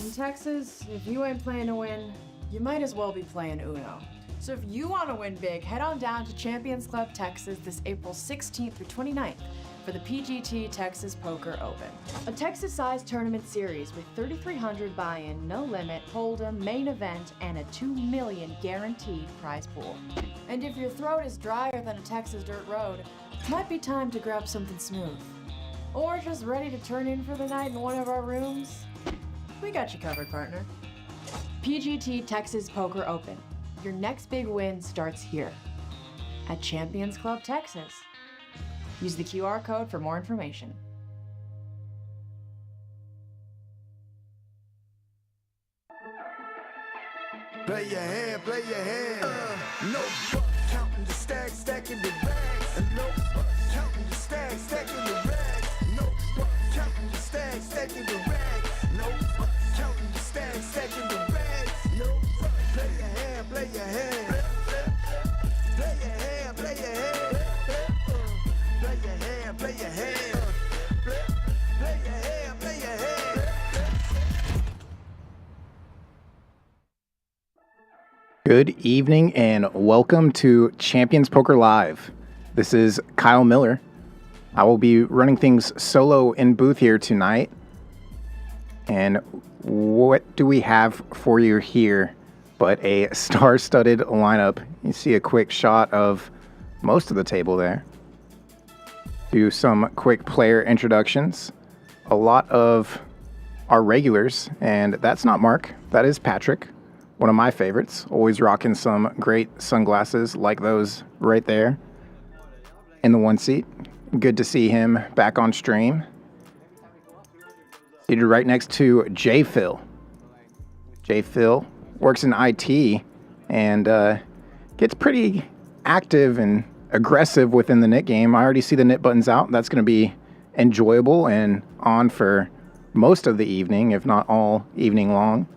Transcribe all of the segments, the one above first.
In Texas, if you ain't playing to win, you might as well be playing Uno. So if you want to win big, head on down to Champions Club Texas this April 16th through 29th for the PGT Texas Poker Open. A Texas-sized tournament series with 3,300 buy-in, no limit, hold'em, main event, and a $2 million guaranteed prize pool. And if your throat is drier than a Texas dirt road, it might be time to grab something smooth. Or just ready to turn in for the night in one of our rooms? We got you covered, partner. PGT Texas Poker Open. Your next big win starts here at Champions Club Texas. Use the QR code for more information. Play your hand, play your hand. No fuck, counting the stacks, stacking the bags. No fuck, counting the stacks, stacking the rags. No fuck, counting the stacks, stacking the rags. No fuck, counting the stacks, stacking the rags. No fuck, play your hand, play your hand. Play your hand, play your hand. Play your hand, play your hand. Play your hand, play your hand. Good evening and welcome to Champions Poker Live. This is Kyle Miller. I will be running things solo in booth here tonight. And what do we have for you here but a star-studded lineup? You see a quick shot of most of the table there. Do some quick player introductions. A lot of our regulars, and that's not Mark, that is Patrick. One of my favorites, always rocking some great sunglasses like those right there in the one seat. Good to see him back on stream. Seated right next to JPhil. JPhil works in IT and gets pretty active and aggressive within the knit game. I already see the knit buttons out. That's going to be enjoyable and on for most of the evening, if not all evening long.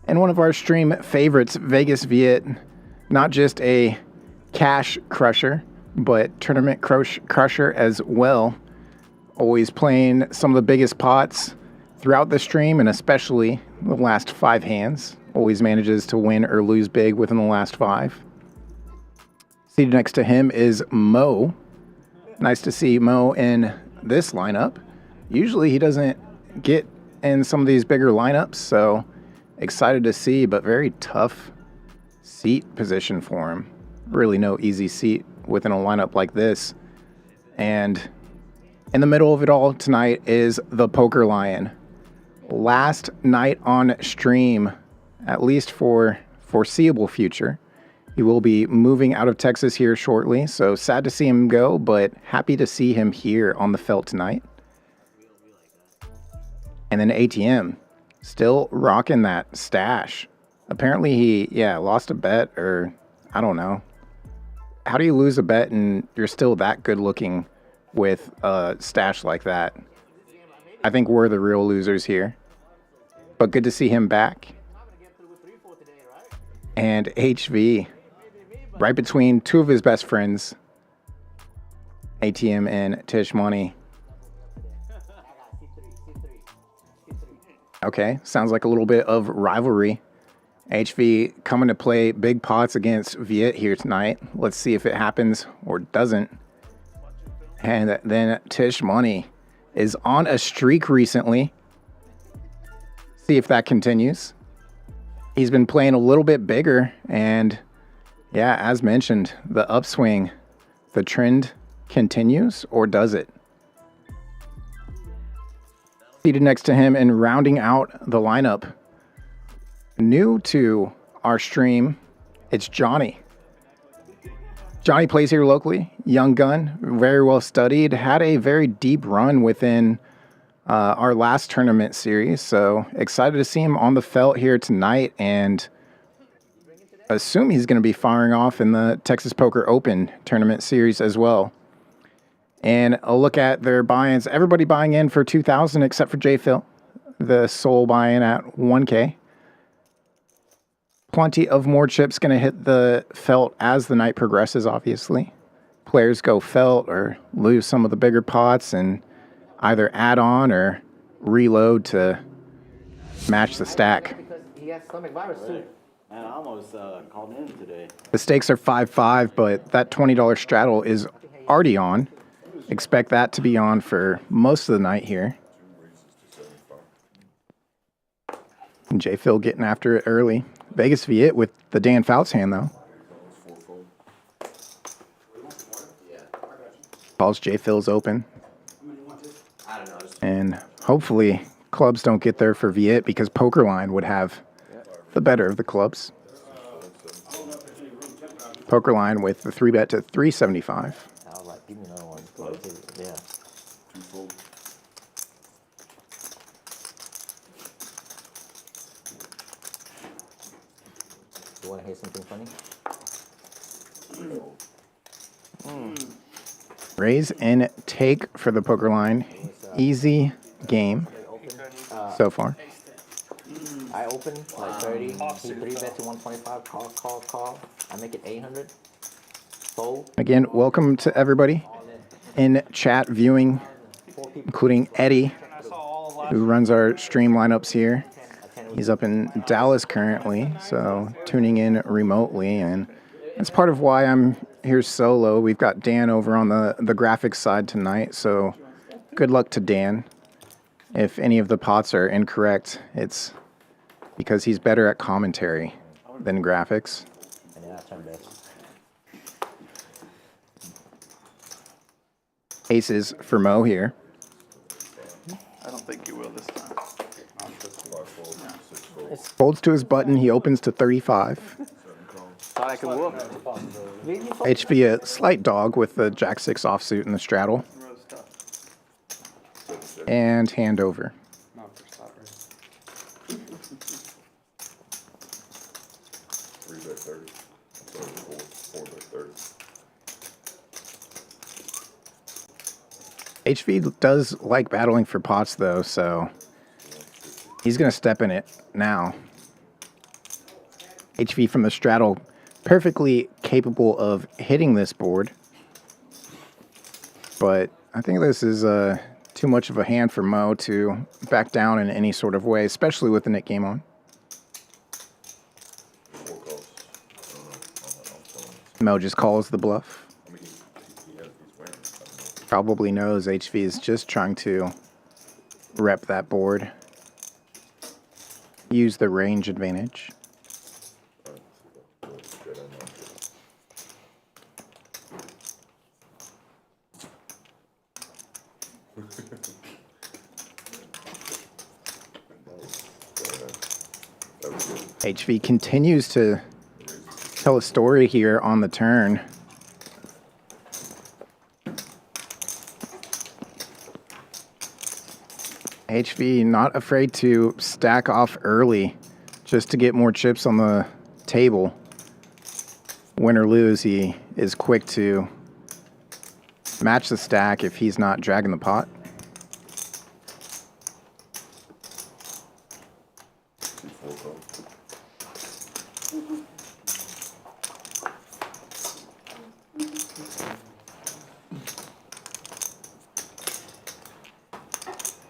And one of our stream favorites, Vegas Viet, not just a cash crusher, but tournament crusher as well. Always playing some of the biggest pots throughout the stream, and especially the last 5 hands. Always manages to win or lose big within the last 5. Seated next to him is Mo. Nice to see Mo in this lineup. Usually he doesn't get in some of these bigger lineups, so excited to see, but very tough seat position for him. Really no easy seat within a lineup like this. And in the middle of it all tonight is the Poker Lion. Last night on stream, at least for foreseeable future. He will be moving out of Texas here shortly, so sad to see him go, but happy to see him here on the felt tonight. And then ATM. Still rocking that stash. Apparently he, lost a bet, or I don't know. How do you lose a bet and you're still that good looking with a stash like that? I think we're the real losers here. But good to see him back. And HV, right between 2 of his best friends, ATM and Tisch money. Okay, sounds like a little bit of rivalry. HV coming to play big pots against Viet here tonight. Let's see if it happens or doesn't. And then Tisch money is on a streak recently. See if that continues. He's been playing a little bit bigger, and yeah, as mentioned, the upswing, the trend continues, or does it? Seated next to him and rounding out the lineup, new to our stream, it's Johnny. Johnny plays here locally, young gun, very well studied, had a very deep run within our last tournament series, so excited to see him on the felt here tonight, and assume he's going to be firing off in the Texas Poker Open tournament series as well. And a look at their buy-ins. Everybody buying in for 2,000 except for JPhil, the sole buy-in at 1K. Plenty of more chips going to hit the felt as the night progresses, obviously. Players go felt or lose some of the bigger pots and either add on or reload to match the stack. Because he has stomach virus too. Man, I almost called in today. The stakes are 5-5, but that $20 straddle is already on. Expect that to be on for most of the night here. And JPhil getting after it early. Vegas Viet with the Dan Fouts hand, though. Calls JPhil's open. And hopefully clubs don't get there for Viet because poker line would have the better of the clubs. Poker line with the 3-bet to 375. I was like, give me another one. Yeah. You want to hear something funny? Raise and take for the poker line. Easy game so far. I open like 30. He 3-bet to 125. Call. I make it 800. Fold. Again, welcome to everybody in chat viewing, including Eddie, who runs our stream lineups here. He's up in Dallas currently, so tuning in remotely, and that's part of why I'm here solo. We've got Dan over on the graphics side tonight, so good luck to Dan. If any of the pots are incorrect, it's because he's better at commentary than graphics. Aces for Mo here. I don't think you will this time. Folds to his button. He opens to 35. Thought I could whoop. HV a slight dog with the Jack-6 offsuit in the straddle. And hand over. HV does like battling for pots, though, so he's going to step in it now. HV from the straddle, perfectly capable of hitting this board. But I think this is too much of a hand for Mo to back down in any sort of way, especially with the Nick game on. Mo just calls the bluff. Probably knows HV is just trying to rep that board. Use the range advantage. HV continues to tell a story here on the turn. HV not afraid to stack off early just to get more chips on the table. Win or lose, he is quick to match the stack if he's not dragging the pot.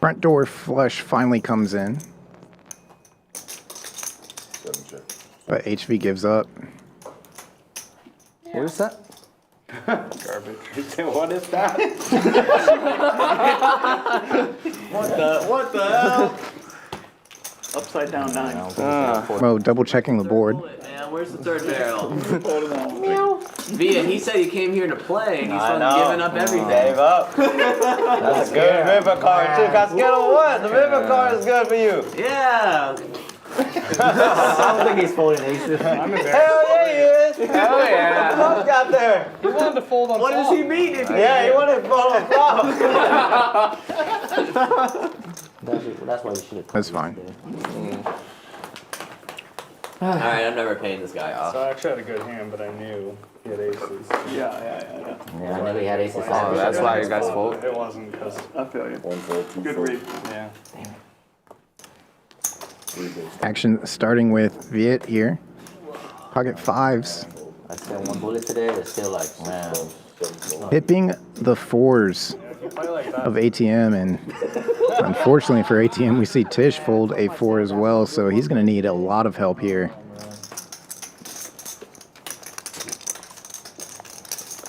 Front door flush finally comes in, but HV gives up. What is that? Garbage. What is that? What the hell? Upside down 9. Mo double checking the board. Man, where's the third barrel? Meow. Viet, he said he came here to play, and he's I fucking know. giving up everything. Gave up. That's a good river card too. Got scared of what? The river card is good for you. Yeah. I don't think he's folding aces. Hell yeah, he is. Hell yeah. What got there? He wanted to fold on What does he mean if Yeah, he wanted to fall on flop. That's why you should have. That's fine. Alright, I'm never paying this guy off. So I actually had a good hand, but I knew he had aces. Yeah. Yeah, I knew he had aces. Oh, that's why you guys fold? It wasn't because, I feel you. Good read. yeah. Action starting with Viet here. Pocket fives. I spent one bullet today. It's still like, man. Hipping the fours If you play like that, of ATM and Unfortunately for ATM, we see Tisch fold a 4 as well, so he's going to need a lot of help here.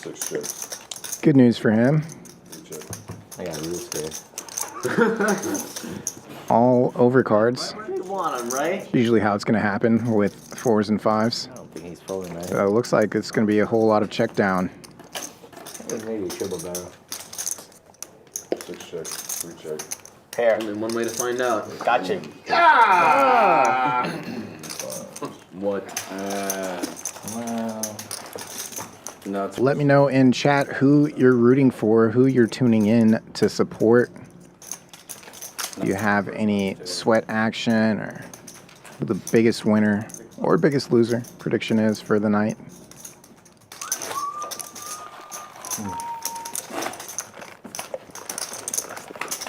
6 chips. Good news for him. I got real scared. All over cards. You want him, right? Usually how it's going to happen with 4s and 5s. I don't think he's folding, right? So it looks like it's going to be a whole lot of check down. Maybe a triple barrel. 6 check, 3 check. Pair. Only one way to find out. Gotcha. What? Well, Let me know in chat who you're rooting for, who you're tuning in to support. Do you have any sweat action or who the biggest winner or biggest loser prediction is for the night?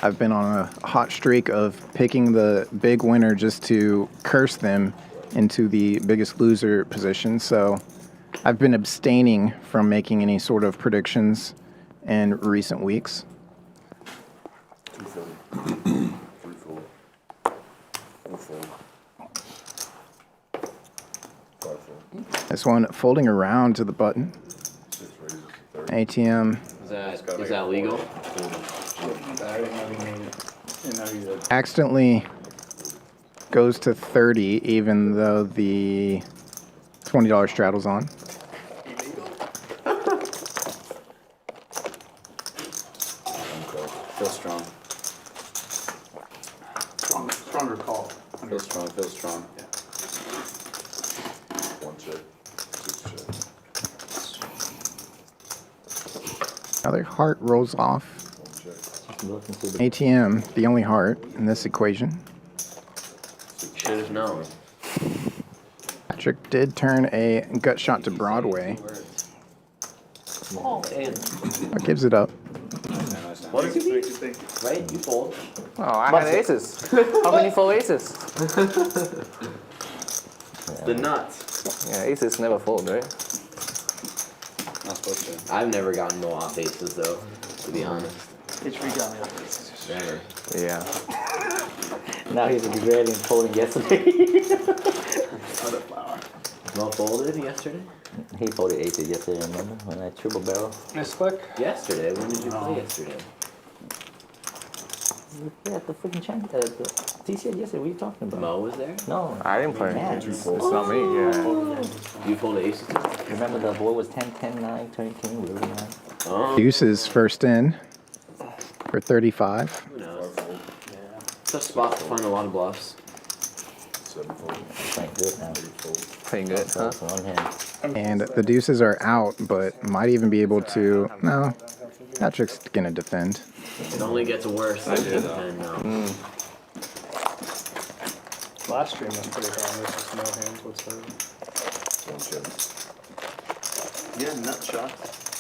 I've been on a hot streak of picking the big winner just to curse them into the biggest loser position. So I've been abstaining from making any sort of predictions in recent weeks. 2 fold. 3 fold. 4 fold. 5 fold. This one folding around to the button. 6 raises. 30. ATM Is that legal? accidentally goes to 30 even though the $20 straddle's on. Feel strong. Stronger call. Feel strong, feel strong. 1 check. 6 check. Another heart rolls off. 1 check. ATM, the only heart in this equation. Should have known. Patrick did turn a gut shot to Broadway. All in. That gives it up. What does he mean? Right? You fold. Oh, I had aces. How can you fold aces? The nuts. Yeah, aces never fold, right? Not supposed to. I've never gotten no off aces though, to be honest. It's regalia. Never. Yeah. now he's regretting folding yesterday. Well folded yesterday? He folded aces yesterday, remember? When I triple barrel. Nice flick. Yesterday? When did you play yesterday? Yeah, the freaking champ. The TCL yesterday, what are you talking about? Mo was there? No. I didn't play. Yeah. It's not me, yeah. You folded aces? Remember the board was 10, 10, 9, 20, 20, we were 9. Oh, Deuces first in for 35. who knows? It's a spot to find a lot of bluffs. 7 fold. Playing good now. 8 fold. Playing good, huh? So on hand. And the deuces are out, but might even be able to. No, Patrick's gonna defend. It only gets worse. I did, and, Last stream was pretty high. There's just no hands whatsoever. 1 check. Yeah, nut shot.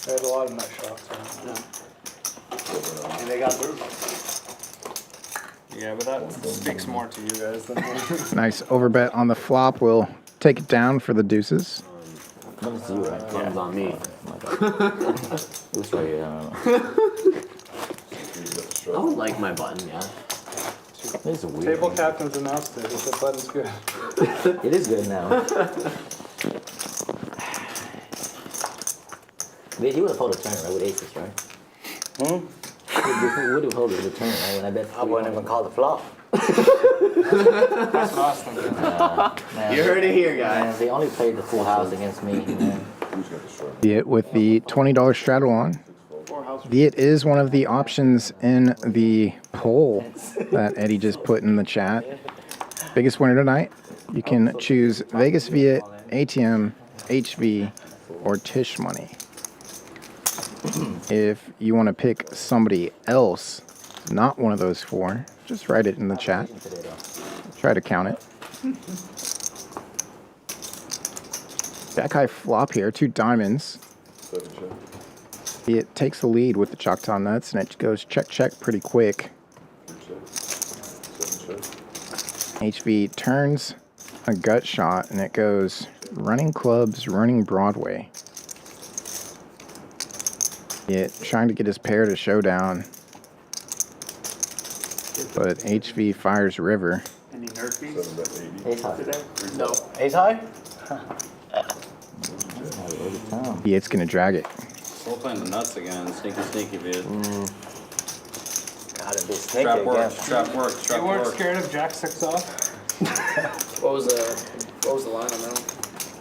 There's a lot of nut shots. Yeah. 7 And they got through. Yeah, but that speaks more to you guys than me. Nice overbet on the flop. We'll take it down for the deuces. Comes to you, right? Comes on me. Oh my God. It was right here, I don't know. I would like my button, yeah. This is weird. Table captain's announced it. He said button's good. It is good now. Wait, you would have folded a turn, right? With aces, right? You would have folded the turn, right? When I bet. I wouldn't even call the flop. That's what I was thinking. Man, You heard it here, man, guys. they only played the full house against me, man. Who's got the strike? Viet with the $20 straddle on. Viet is one of the options in the poll that Eddie just put in the chat. Biggest winner tonight. You can choose Vegas Viet, ATM, HV, or Tisch money. If you want to pick somebody else, not one of those 4, just write it in the chat. Try to count it. Jack high flop here, 2 diamonds. 7 check. It takes the lead with the Choctaw Nuts, and it goes check, check pretty quick. 3 check. 7 check. HV turns a gut shot, and it goes running clubs, running Broadway. Trying to get his pair to showdown. But HV fires river. Any nerfies 7 bet 80. Ace high. today? No. Ace high? Viet's gonna drag it. Still playing the nuts again. Sneaky Viet. Gotta be sneaky Strap again. work, strap work, You strap weren't work. scared of Jack 6 off? What was the line on that one?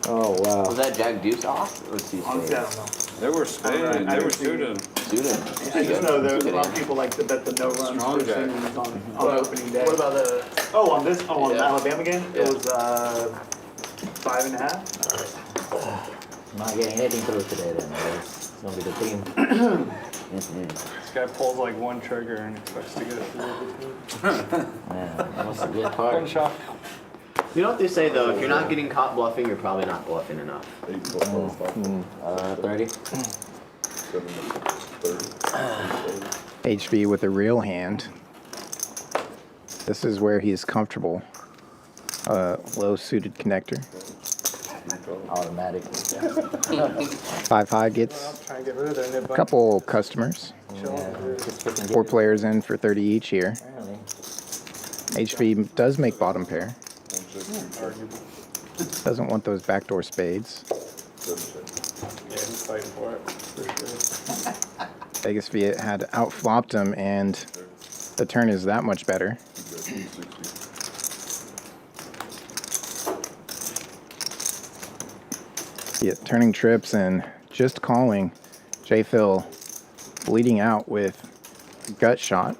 Oh, wow. Was that Jack Deuce off or two Honestly, I spades? don't know. They were spaded. They were suited. Suited. I just know that a lot of people like to bet the no runs Strong first Jack. innings on opening day. What about the? Oh, on this? Oh, on the Yeah. Alabama game? Yeah. It was 5.5. I'm not getting anything through today then. It's gonna be the team. This guy pulls like one trigger and expects to get it through. Man, that was a good One card. shot. You know what they say though? If you're not getting caught bluffing, you're probably not bluffing enough. 8 plus 5. 30. 7 30. HV with a real hand. This is where he's comfortable. Low suited connector. Automatic. 5 high gets Try and get rid of their nib a couple customers. Just freaking 4 players in for 30 each here. Apparently. HV does make bottom pair. 1 check, 2 check. Doesn't want those backdoor spades. 7 check. Yeah, he's fighting for it, for sure. Vegas Viet had outflopped him, and the turn is that much better. 2 bet 260. Viet turning trips and just calling. JPhil bleeding out with gut shot.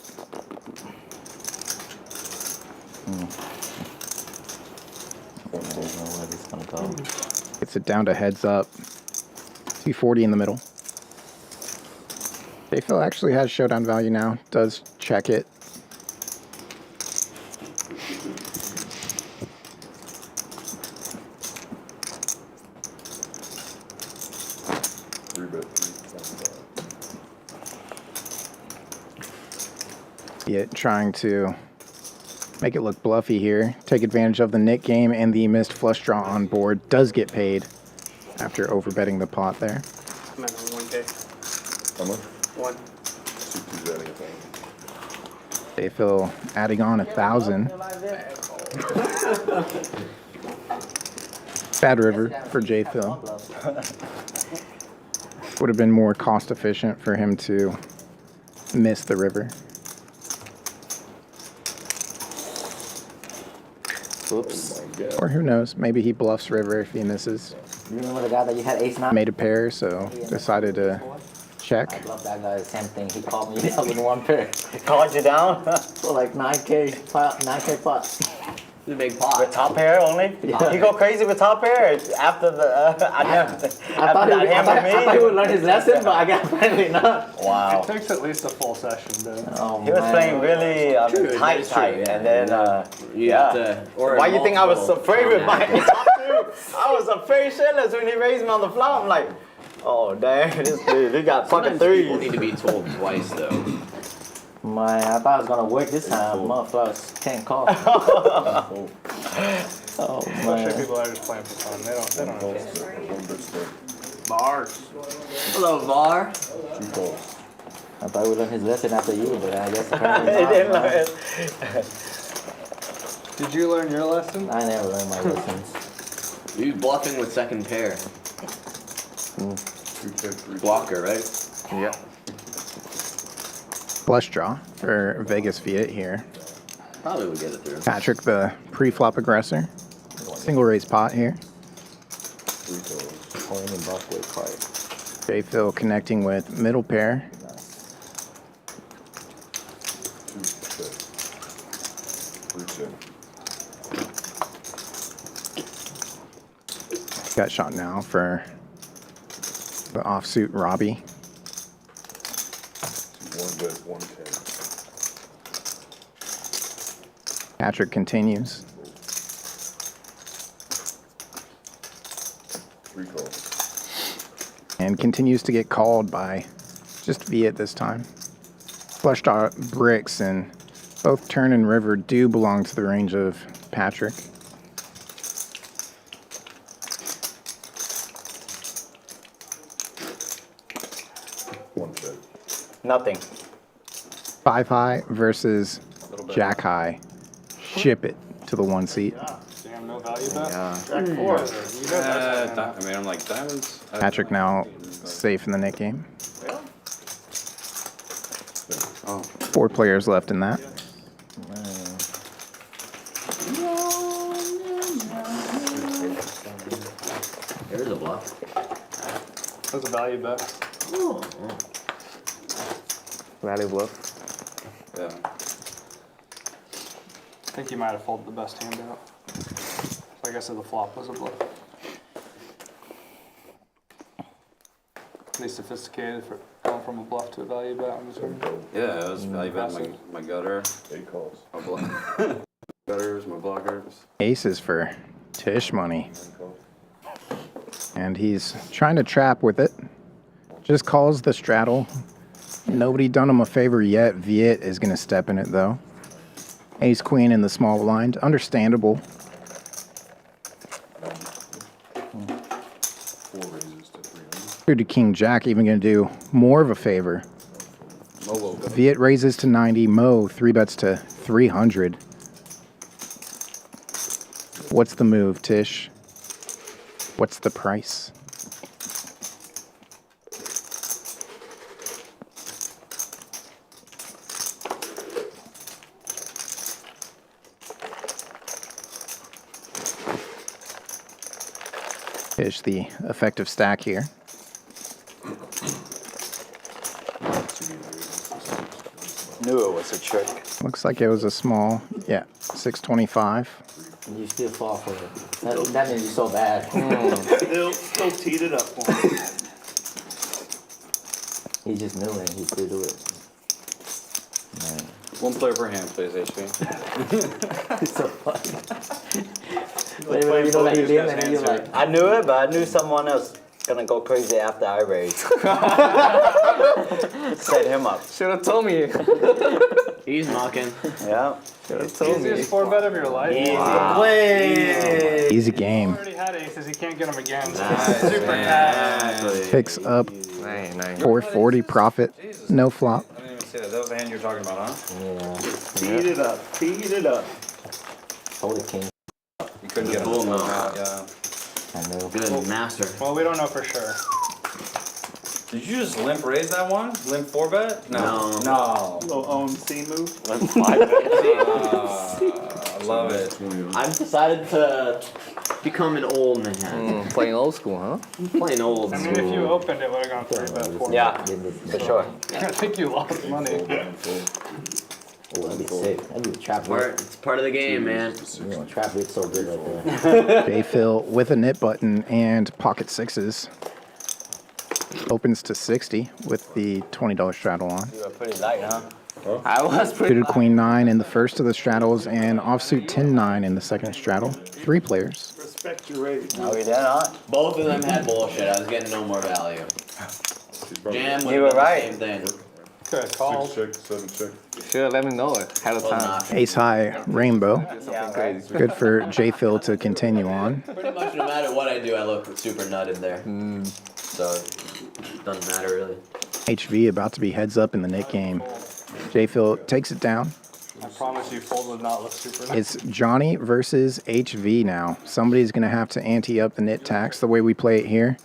There's no way this is gonna go. Gets it down to heads up. 240 in the middle. JPhil actually has showdown value now. Does check it. Three bet 325. Viet trying to make it look bluffy here. Take advantage of the Nick game and the missed flush draw on board. Does get paid after overbetting the pot there. I'm at 1K. How much? 1. 2 adding 1,000. JPhil adding on 1,000. Bad river for JPhil. Would have been more cost efficient for him to miss the river. Oops. Or who knows, maybe he bluffs river if he misses. You remember the guy that you had ace 9? Made a pair, so decided to I check. love that guy. Same thing. He called me down in 1 pair. Called you down? For like 9K pot. 9K pot. It's a big pot. With top pair only? Yeah. You go crazy with top pair after the I after thought that he hammer me? would learn his lesson, but I got apparently not. Wow. It takes at least a full session, dude. Oh, He was man. playing really True, tight, that's true, yeah. and then You yeah. have to- or Why you think I was multiple afraid with my combinations. top two? I was afraid shitless when he raised me on the flop. I'm like, oh damn, this dude, he got fucking Sometimes people need threes. to be told twice though. Man, I thought it was gonna work this time. Motherfuckers can't call. Oh Especially man. people that are just playing for fun. They don't know. 1 bet split. Bars. Hello, VAR. 2 calls. I thought we learned his lesson after you, but I guess apparently He not, didn't man. learn it. Did you learn your lesson? I never learned my lessons. You bluffing with second pair. 2 check 3. Blocker, right? Yeah. Flush draw for Vegas Viet here. Probably would get it through. Patrick, the pre-flop aggressor. Single raise pot here. 3 calls. Only in Buffalo card. JPhil connecting with middle pair. 2 check. 3 check. Got shot now for the offsuit Robbie. 1 bet 1K. Patrick continues. 3 calls. And continues to get called by just Viet this time. Flush draw bricks, and both turn and river do belong to the range of Patrick. One check. Nothing. 5 high versus Jack high. Ship it to the 1 seat. Damn, no value bet. Yeah. Jack 4. You know that's I mean, I'm like diamonds. Patrick now safe in the net game. Oh. 4 players left in that. There's a bluff. That's a value bet. Value bluff. Yeah. I think you might have folded the best hand out. Like I said, the flop was a bluff. Pretty sophisticated for going from a bluff to a value bet, I'm assuming. Yeah, it was value bet my gutter, 8 calls. my gutters, my blockers. Aces for Tisch money. And he's trying to trap with it. Just calls the straddle. Nobody done him a favor yet. Viet is going to step in it, though. Ace queen in the small blind. Understandable. 4 raises to 300. Through to king jack, even going to do more of a favor. Mo will go. Viet raises to 90. Mo 3 bets to 300. What's the move, Tisch? What's the price? Tisch, the effective stack here. Knew it was a trick. Looks like it was a small, yeah, 625. You still fall for it. That made you so bad. Still teed it up for him. He just knew it. He still do it. Man. 1 player per hand, please, HP. It's so funny. Wait, you know that you did, and then you're like, I knew it, but I knew someone else gonna go crazy after I raised. Set him up. Should have told me. He's knocking. Yeah. Easiest 4 bet of your life. Easy game. He already had aces, he can't get them again. Super cash. Picks up Nice. 440 profit. No flop. I didn't even see that. That was the hand you were talking about, huh? yeah. Feed it up. Feed it up. Holy king. You couldn't get a Full full no. out, yeah. I know. Good master. Well, we don't know for sure. Did you just limp raise that one? Limp 4 bet? No. No. Little OMC move. I love it. I've decided to become an old man. Playing old school, huh? Playing old I mean, if you school. opened it, would have gone 3 bet 4. Yeah, for sure. I think you lost money. Oh, that'd be sick. That'd be a trap rate. It's part of the game, man. You know, trap rate's so good right there. JPhil with a nit button and pocket sixes. Opens to 60 with the $20 straddle on. You were pretty light, huh? I was pretty. Suited queen 9 in the first of the straddles and offsuit 10-9 in the second straddle. 3 players. Respect your rate. No, we did not. Both of them had bullshit. I was getting no more value. Jam You were was right. the same thing. Could have called. 6 check, 7 check. Should have let me know it ahead of Well, time. not. Ace high rainbow. Yeah, right. Good for JPhil to continue on. Pretty much no matter what I do, I look super nutted there. So, it doesn't matter really. HV about to be heads up in the nit game. JPhil takes it down. I promise you, fold would not look super nice. It's Johnny versus HV now. Somebody's going to have to ante up the nit tax the way we play it here.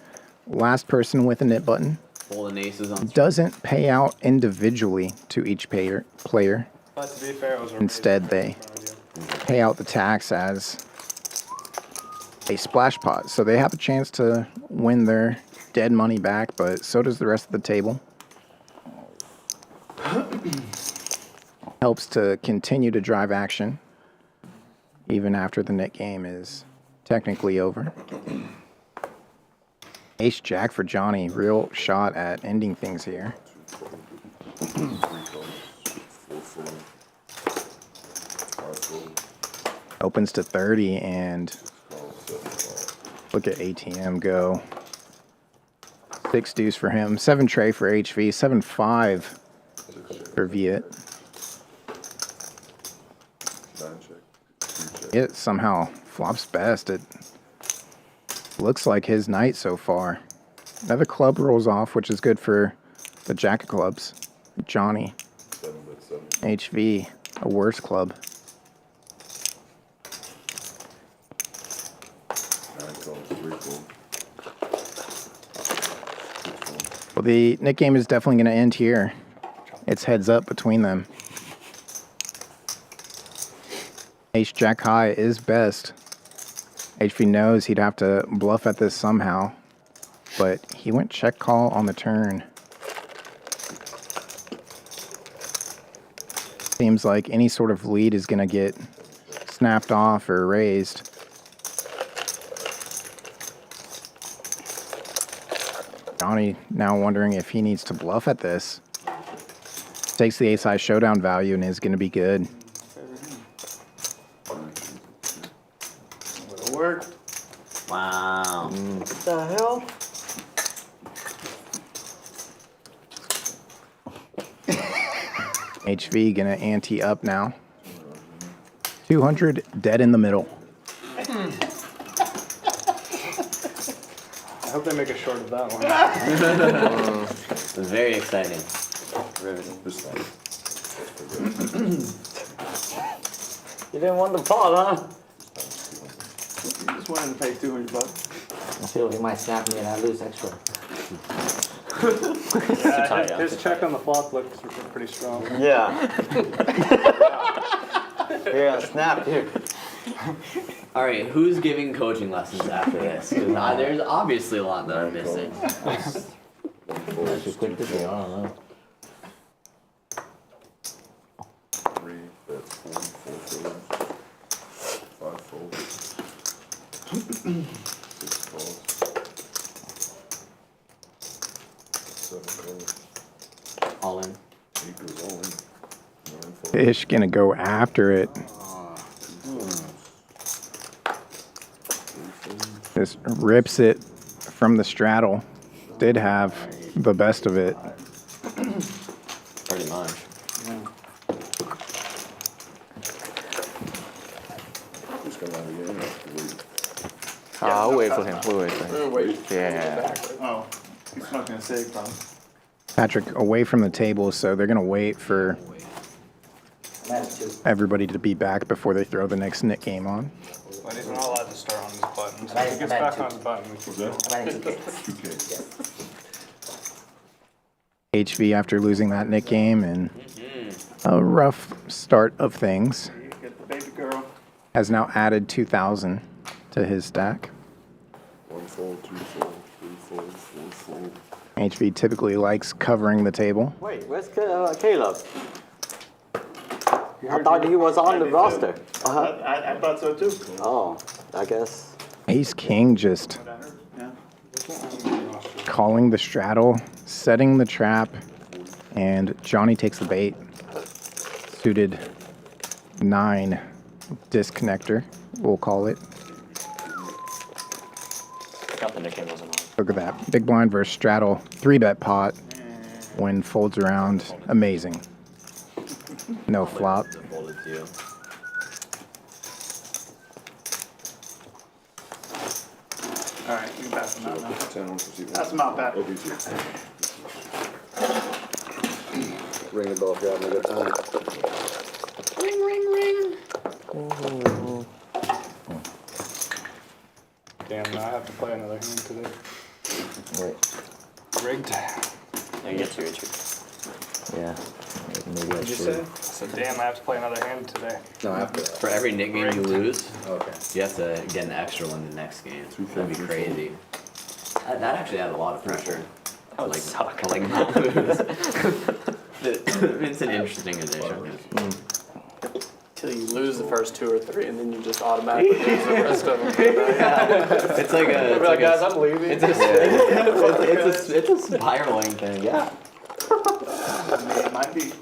Last person with a nit button Folding aces on. doesn't pay out individually to each player. But to be fair, it was a Instead, they pay out the tax as a splash pot. So they have a chance to win their dead money back, but so does the rest of the table. Helps to continue to drive action even after the net game is technically over. Ace Jack for Johnny. Real shot at ending things here. Opens to 30 and look at ATM go. 6 deuce for him. 7 tray for HV. 7-5 for Viet. It somehow flops best. It looks like his night so far. Another club rolls off, which is good for the jack of clubs. Johnny. HV a worse club. Well, the Nick game is definitely going to end here. It's heads up between them. Ace Jack high is best. HV knows he'd have to bluff at this somehow, but he went check call on the turn. Seems like any sort of lead is going to get snapped off or raised. Johnny now wondering if he needs to bluff at this. Takes the ace high showdown value and is going to be good. Would've worked. Wow. What the hell? HV gonna ante up now. 200 dead in the middle. I hope they make a short of that one. It was very exciting. You didn't want the pot, huh? You just wanted to pay $200. I feel he might snap me and I lose extra. Yeah, his check on the flop looks pretty strong. Yeah. Here, snap here. All right, who's giving coaching lessons after this? 'Cause there's obviously a lot that I'm missing. I should quit this game, I don't know. 3 bets, 4 folds, 5 folds, 6 calls, 7 calls, All in. 8 goes all in, 9 folds. Tisch gonna go after it. Just rips it from the straddle. Did have the best of it. Pretty much. Just got out of the game. I'll wait for him. We'll wait for him. Wait. Yeah. Oh, he's not gonna save, probably. Patrick away from the table, so they're gonna wait for everybody to be back before they throw the next Nick game on. But he's not allowed to start on his button. So I'm if he gets at back two. on his button, we can What's that? I'm at 2K. 2K. HV after losing that Nick game and a rough start of things get the baby girl. has now added 2,000 to his stack. 1 fold, 2 fold, 3 fold, 4 fold. HV typically likes covering the table. Wait, where's Caleb? I thought he was on the roster. I thought so too. Oh, I guess. Ace King just calling the straddle, setting the trap, and Johnny takes the bait. Suited 9 disconnector, we'll call it. Got the Nick game wasn't on. Look at that. Big blind versus straddle. 3-bet pot. When folds around. Amazing. No flop. Folded to you. Alright, you can pass him out now. 10 on for Pass him out, Pat. Oh, he's here. Ring the bell if you're having a good time. Damn, now I have to play another hand today. Wait. Rigged. Yeah, get to Richard. Yeah. Maybe I What'd you should. say? I said, damn, I have to play another hand today. No, after For every Nick game you lose, Okay. you have to get an extra one the next game. That'd be crazy. That actually had a lot of pressure. That would suck. To like not lose. It's an interesting addition. Till you lose the first 2 or 3, and then you just automatically lose the rest of them. It's like a. I'll be like, guys, I'm leaving. It's a spiraling thing. Yeah. I mean, it might be.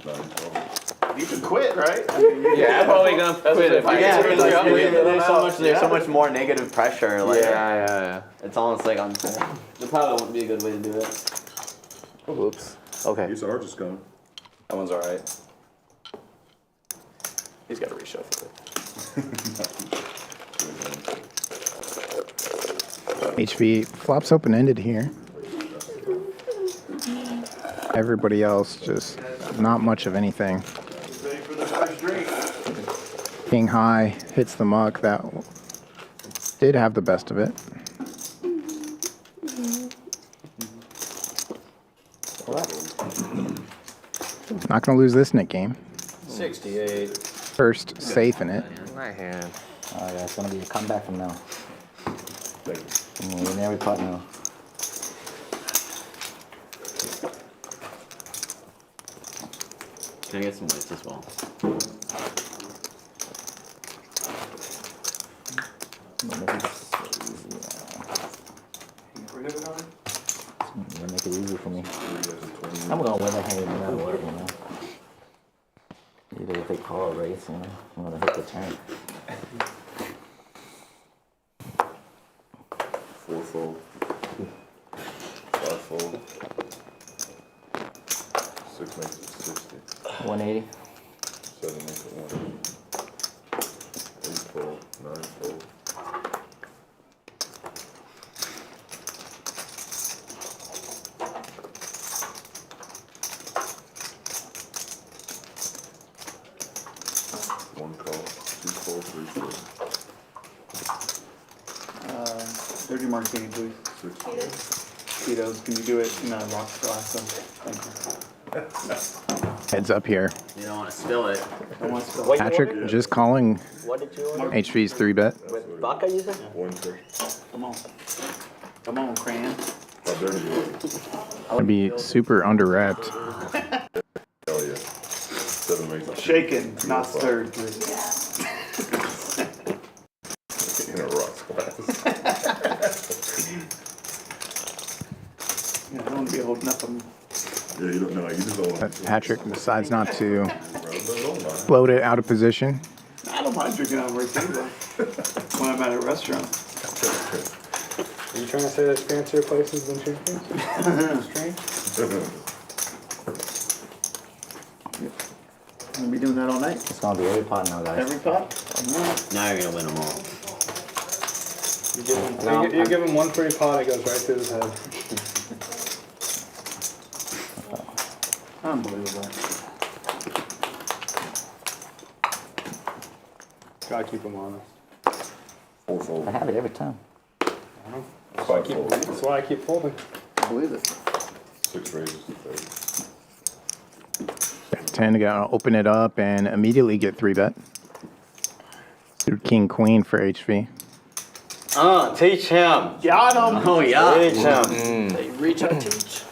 You could quit, right? I mean, Yeah, I'm probably gonna quit if I Yeah, get because to there's so much more negative pressure. Like, Yeah. it's almost like unfair. It probably wouldn't be a good way to do it. Whoops. Okay. These are just going. That one's alright. He's got to reshuffle it. HV flops open-ended here. Everybody else just not much of anything. Ready for the first drink. King high hits the muck. That did have the best of it. Not going to lose this Nick game. 68. First safe in it. My hand. Oh yeah, it's gonna be a comeback from now. I'm gonna win every pot now. Can I get some whites as well? Make it easy for me. I'm gonna win the hand no matter what, you know. Either if they call a race, you know, I'm gonna hit the turn. 4 fold. 5 fold. 6 makes it 60. 180. 7 makes it 1. 8 fold. 9 fold. Dirty martini, please. Tito's, can you do it in a rocks glass? Thank you. Heads up here. You don't want to spill it. Patrick just calling What did you order? HV's 3-bet. With vodka, you said? 1 fish. Come on. Come on, Cran. How dirty you want? Would be super under-wrapped. Hell yeah. 7 makes it Shaken, not stirred, please. in a rocks glass. Yeah, I don't want to be holding up them. Yeah, you don't know. You just don't want But to. Patrick decides not to float it out of position. I don't mind drinking out of martini when I'm at a restaurant. Are you trying to say there's fancier places than Champions? I'm gonna be doing that all night. It's gonna be every pot now, guys. Every pot? Now you're gonna win them all. You give him one free pot, it goes right through his head. Unbelievable. Gotta keep him honest. 4 fold. I have it every time. That's why I keep folding. I believe it. 6 raises to 30. 10 to go, open it up and immediately get 3-bet. Suited King Queen for HV. Teach him. Got him! Oh yeah. Teach him. They reach out teach.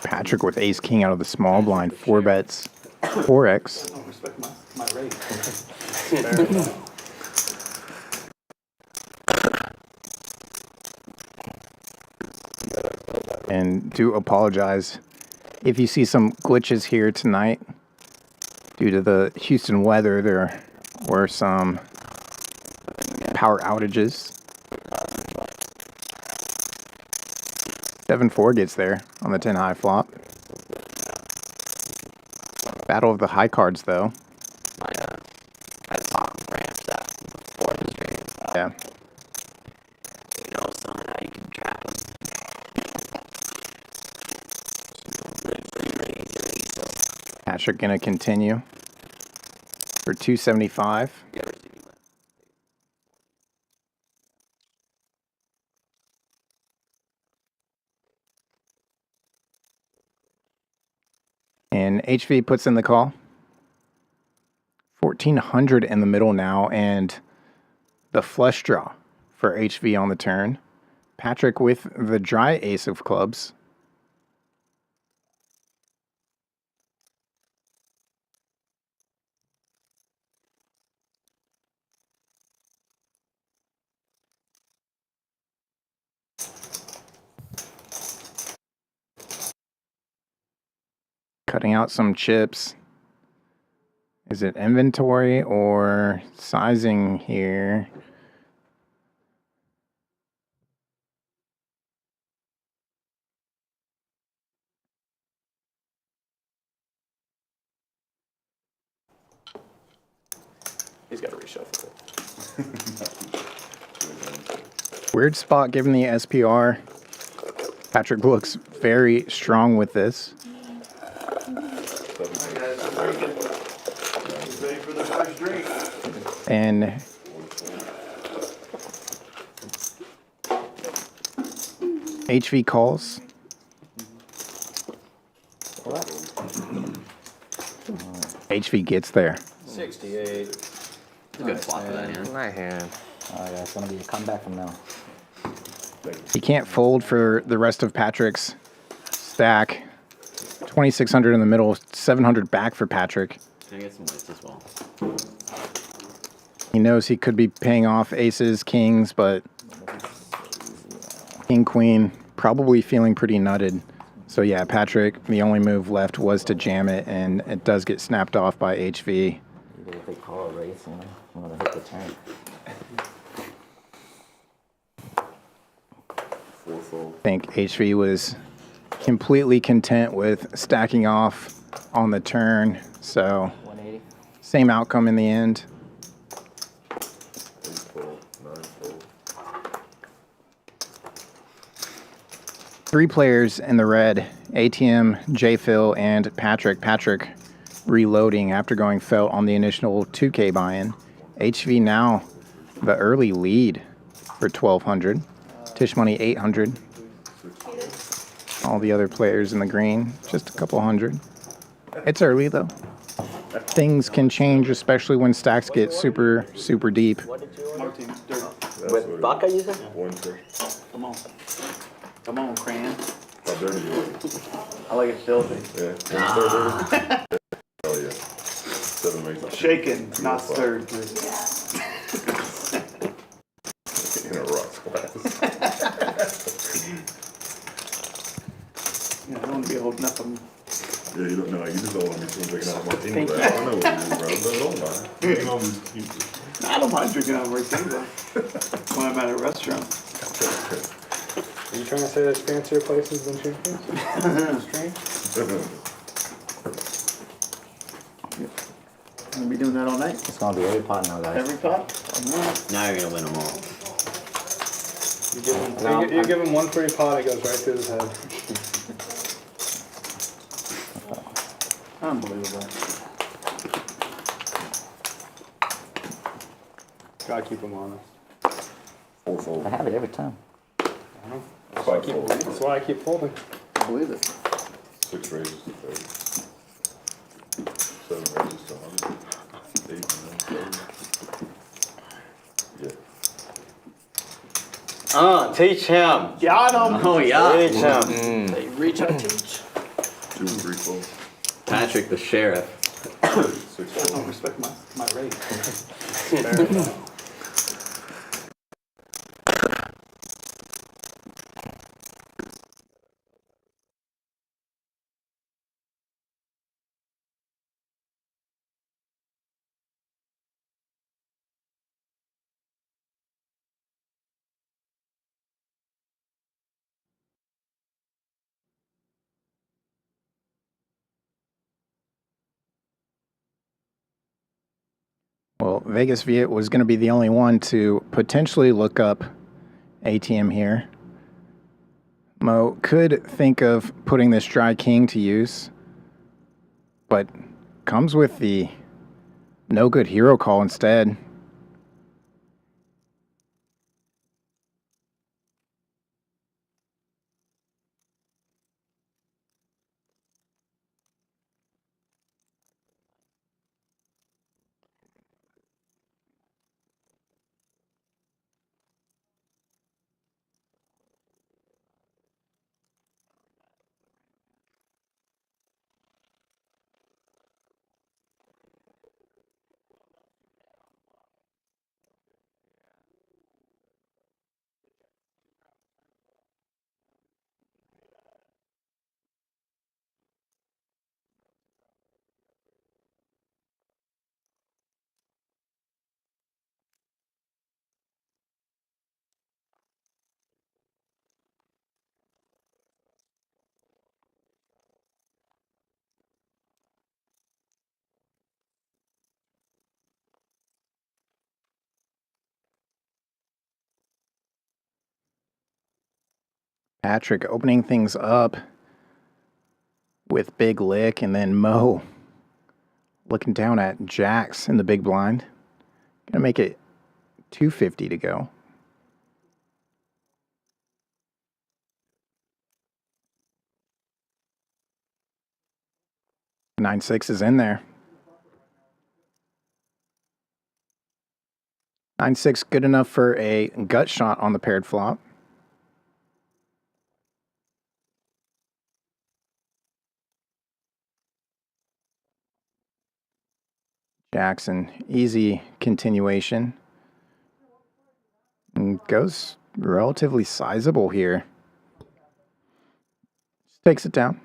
Patrick with Ace King out of the small blind, 4 bets, 4x. I don't respect my rate. And do apologize if you see some glitches here tonight. Due to the Houston weather, there were some power outages. 7-4 gets there on the 10 high flop. Battle of the high cards, though. Yeah. Patrick gonna continue for 275. And HV puts in the call. 1400 in the middle now, and the flush draw for HV on the turn. Patrick with the dry ace of clubs. Cutting out some chips. Is it inventory or sizing here? He's got to reshuffle it. Weird spot given the SPR. Patrick looks very strong with this. Ready for the first drink. And HV calls. HV gets there. 68. It's a good flop for that hand. My hand. Oh yeah, it's gonna be a comeback from now. He can't fold for the rest of Patrick's stack. 2,600 in the middle, 700 back for Patrick. Can I get some whites as well? He knows he could be paying off aces, kings, but king, queen, probably feeling pretty nutted. So yeah, Patrick, the only move left was to jam it, and it does get snapped off by HV. Even if they call a race, you know, I'm gonna hit the turn. I think HV was completely content with stacking off on the turn, so 180. same outcome in the end. Three players in the red, ATM, JPhil, and Patrick. Patrick reloading after going felt on the initial 2K buy-in. HV now the early lead for 1,200. Tisch money 800. All the other players in the green, just a couple hundred. It's early though. Things can change, especially when stacks get super, super deep. Martin, dirt. With vodka, you said? Come on. Come on, Cran. How dirty you like it? I like it filthy. Yeah. Oh yeah. 7 makes Shaken, not stirred. in a rocks glass. Yeah, I don't want to be holding up them. Yeah, you don't know. You just don't want me to drinking out of martini glass. I know what it is, bro. Don't mind. You know, I don't mind drinking out of martini glass when I'm at a restaurant. Are you trying to say there's fancier places than Champions? I'm gonna be doing that all night. It's gonna be every pot now, guys. Every pot? Now you're gonna win them all. You give him one free pot, it goes right through his head. Unbelievable. Gotta keep him honest. I have it every time. That's why I keep folding. I believe it. 6 raises to 30. 7 raises to 100. 8 and then 30. Yeah. Teach him. Got him! Oh yeah. Teach him. They reach out teach. 2 3 4. Patrick the sheriff. 6 I 4. don't respect my rate. Well, Vegas Viet was going to be the only one to potentially look up ATM here. Mo could think of putting this dry king to use, but comes with the no good hero call instead. Patrick opening things up with big lick, and then Mo Looking down at jacks in the big blind. Gonna make it 250 to go. 9-6 is in there. 9-6 good enough for a gut shot on the paired flop. Jackson, easy continuation. And goes relatively sizable here. Just takes it down.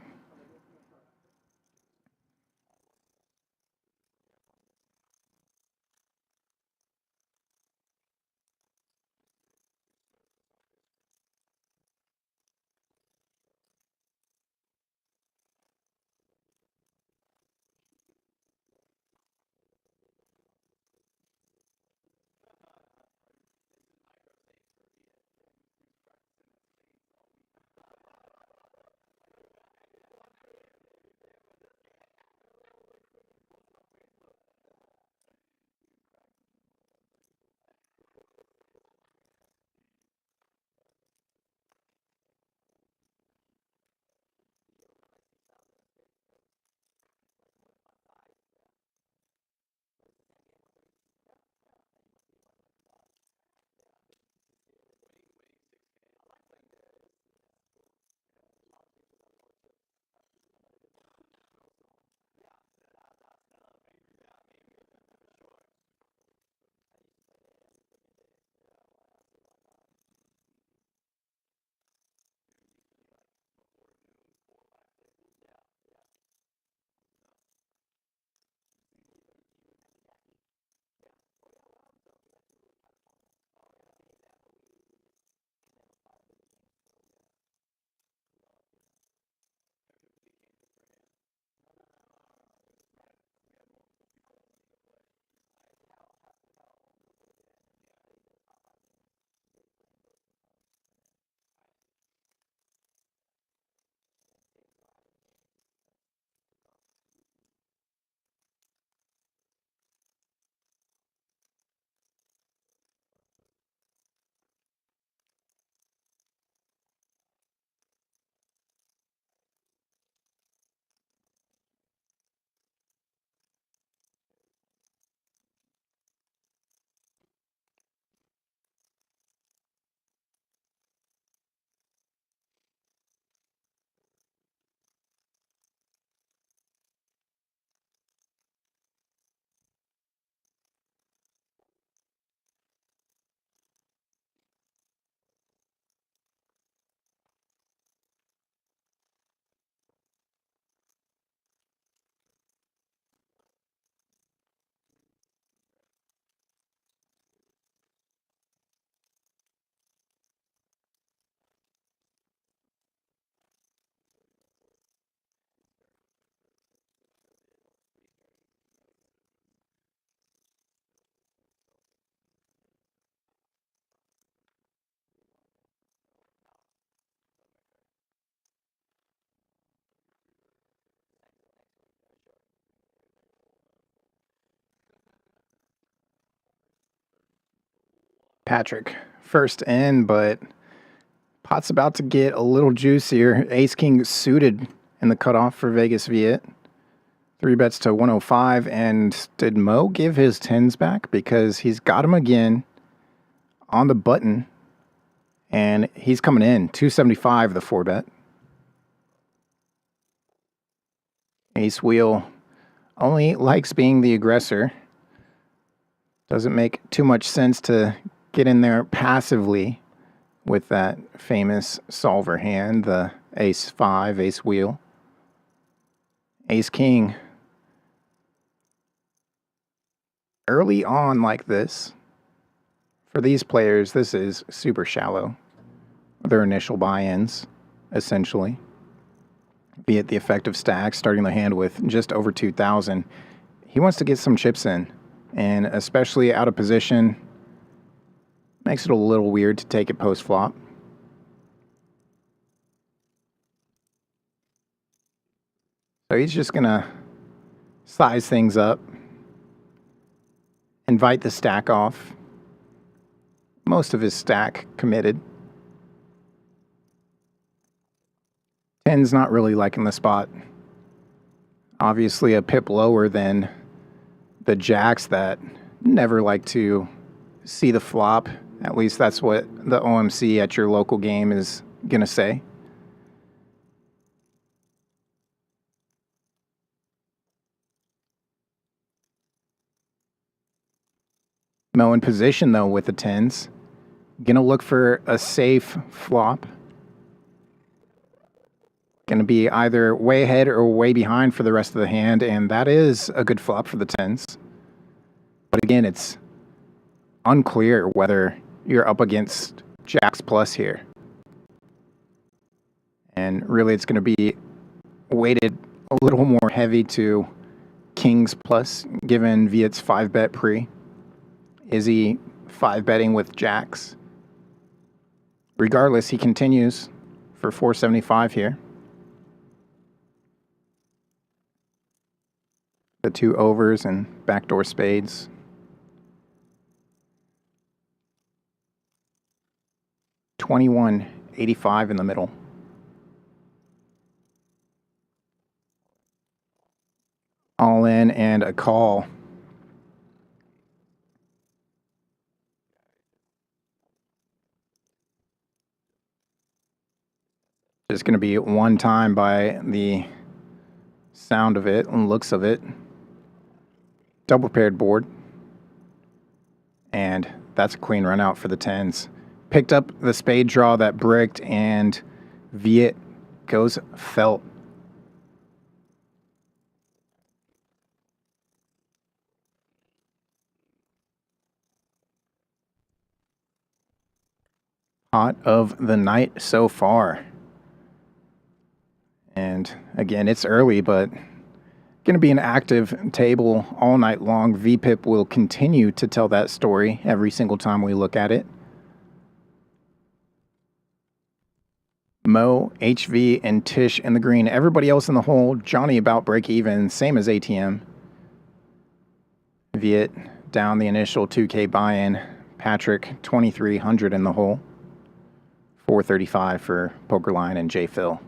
Patrick first in, but pot's about to get a little juicier. Ace King suited in the cutoff for Vegas Viet. 3 bets to 105, and did Mo give his 10s back? Because he's got him again on the button, and he's coming in. 275 the 4 bet. Ace Wheel only likes being the aggressor. Doesn't make too much sense to get in there passively with that famous solver hand, the Ace 5, Ace Wheel. Ace King. Early on like this, for these players, this is super shallow. Their initial buy-ins, essentially. Be it the effective stack, starting the hand with just over 2,000. He wants to get some chips in, and especially out of position, makes it a little weird to take it post-flop. So he's just going to size things up, invite the stack off. Most of his stack committed. 10's not really liking the spot. Obviously a pip lower than the jacks that never like to see the flop. At least that's what the OMC at your local game is going to say. Mo in position, though, with the 10s. Going to look for a safe flop. Going to be either way ahead or way behind for the rest of the hand, and that is a good flop for the 10s. But again, it's unclear whether you're up against jacks plus here. And really, it's going to be weighted a little more heavy to kings plus, given Viet's 5-bet pre. Is he 5-betting with jacks? Regardless, he continues for 475 here. The 2 overs and backdoor spades. $21.85 in the middle. All in and a call. Just going to be one time by the sound of it and looks of it. Double paired board. And that's a clean run out for the 10s. Picked up the spade draw that bricked, and Viet goes felt. Pot of the night so far. And again, it's early, but going to be an active table all night long. VPIP will continue to tell that story every single time we look at it. Mo, HV, and Tisch in the green. Everybody else in the hole. Johnny about break even, same as ATM. Viet down the initial 2K buy-in. Patrick, 2,300 in the hole. 435 for Pokerline and JPhil.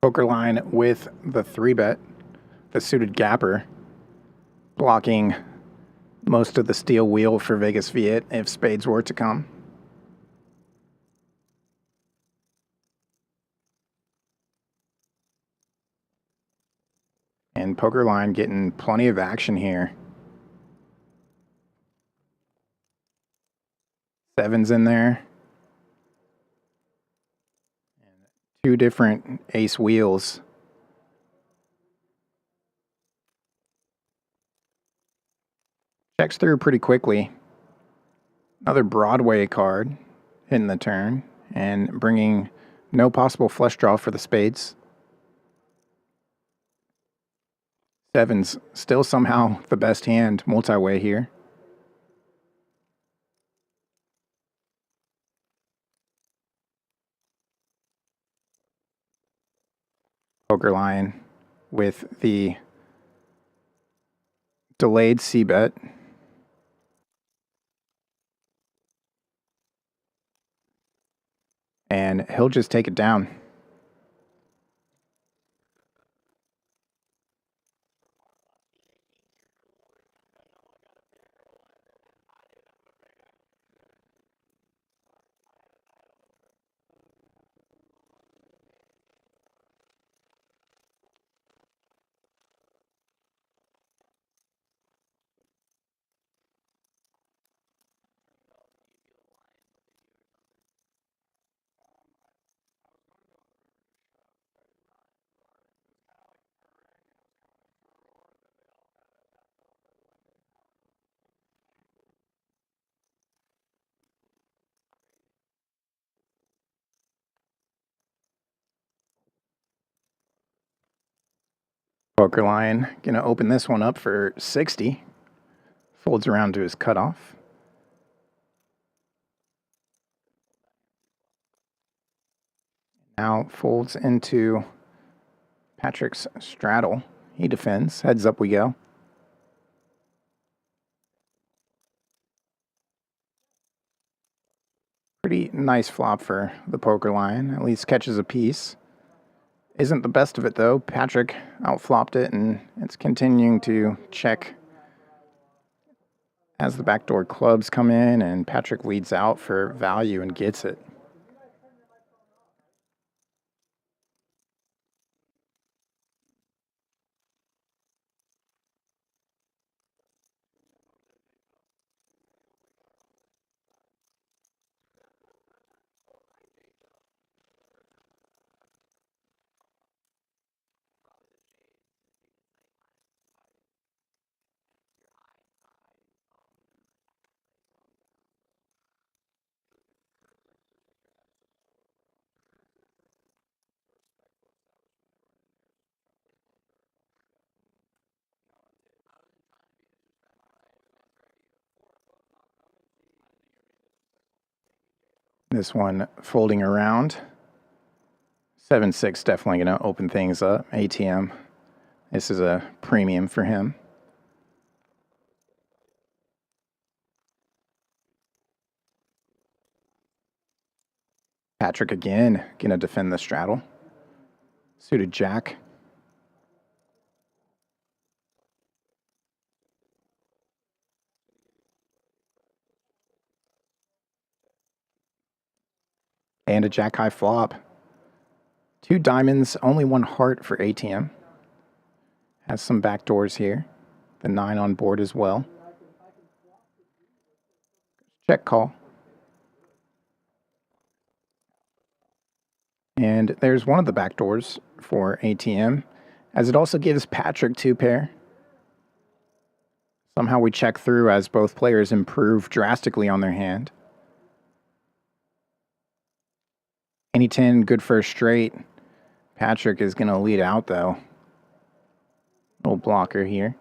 Pokerline with the 3-bet, the suited gapper, blocking most of the steel wheel for Vegas Viet if spades were to come. And Pokerline getting plenty of action here. 7's in there. 2 different ace wheels. Checks through pretty quickly. Another Broadway card hitting the turn and bringing no possible flush draw for the spades. 7's still somehow the best hand multi-way here. Pokerline with the delayed C-bet. And he'll just take it down. Poker line gonna open this one up for 60. Folds around to his cutoff. Now folds into Patrick's straddle. He defends. Heads up we go. Pretty nice flop for the poker line. At least catches a piece. Isn't the best of it though. Patrick outflopped it and it's continuing to check as the backdoor clubs come in, and Patrick leads out for value and gets it. This one folding around. 7-6 definitely going to open things up. ATM. This is a premium for him. Patrick again going to defend the straddle. Suited jack. And a jack high flop. 2 diamonds, only 1 heart for ATM. Has some back doors here. The 9 on board as well. Check call. And there's one of the back doors for ATM, as it also gives Patrick 2 pair. Somehow we check through as both players improve drastically on their hand. Any 10, good for a straight. Patrick is going to lead out though. Little blocker here.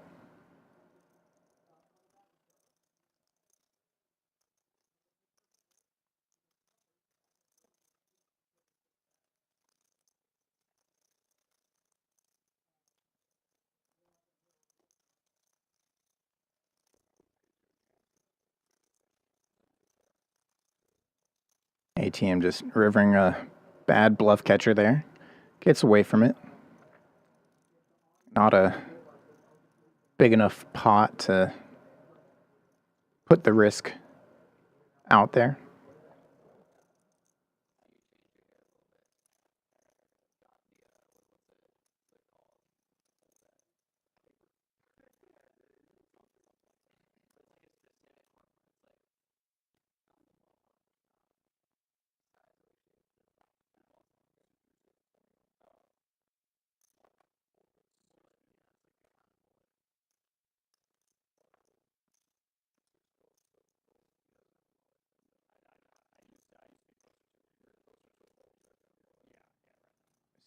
ATM just rivering a bad bluff catcher there. Gets away from it. Not a big enough pot to put the risk out there.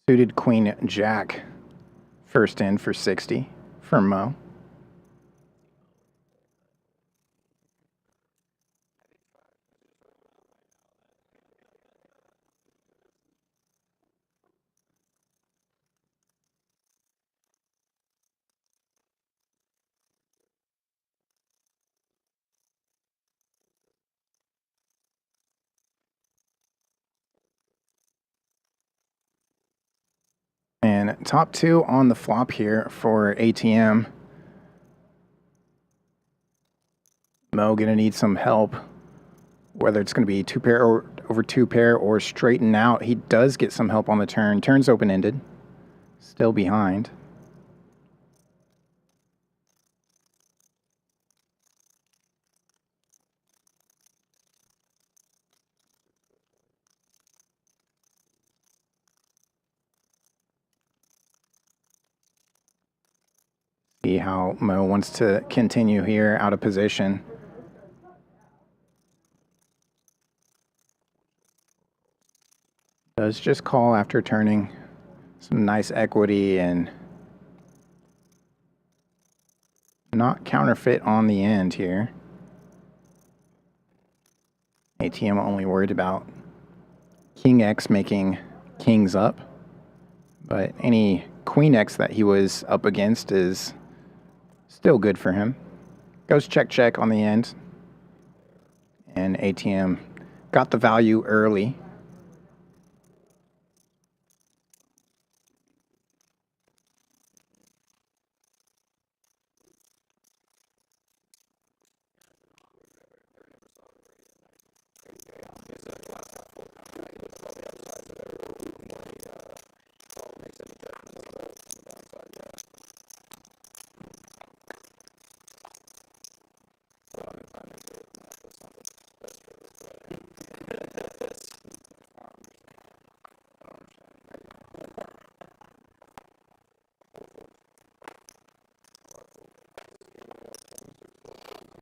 Suited Queen Jack. First in for 60 for Mo. And top 2 on the flop here for ATM. Mo gonna need some help, whether it's gonna be 2 pair or over 2 pair or straighten out. He does get some help on the turn. Turn's open-ended. Still behind. See how Mo wants to continue here out of position. Does just call after turning. Some nice equity and Not counterfeit on the end here. ATM only worried about King X making kings up. But any Queen X that he was up against is still good for him. Goes check check on the end. And ATM got the value early.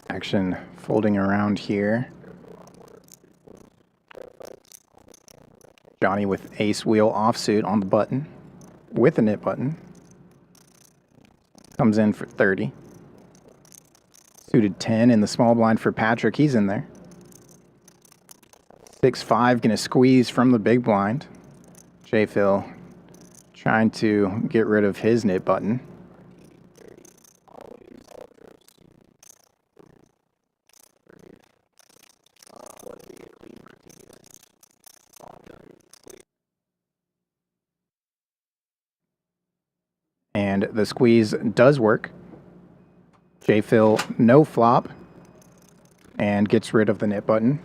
Action folding around here. Johnny with ace wheel offsuit on the button with a nip button. Comes in for 30. Suited 10 in the small blind for Patrick. He's in there. 6-5 gonna squeeze from the big blind. JPhil trying to get rid of his nip button. And the squeeze does work. JPhil no flop and gets rid of the nip button.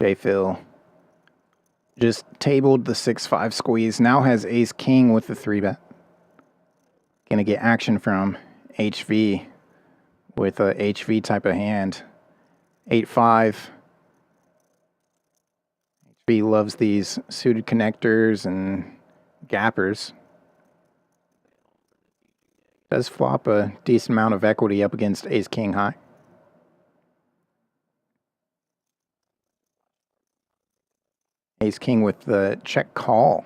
JPhil just tabled the 6-5 squeeze. Now has ace king with the 3-bet. Gonna get action from HV with a HV type of hand. 8-5. HV loves these suited connectors and gappers. Does flop a decent amount of equity up against ace king high. Ace king with the check call.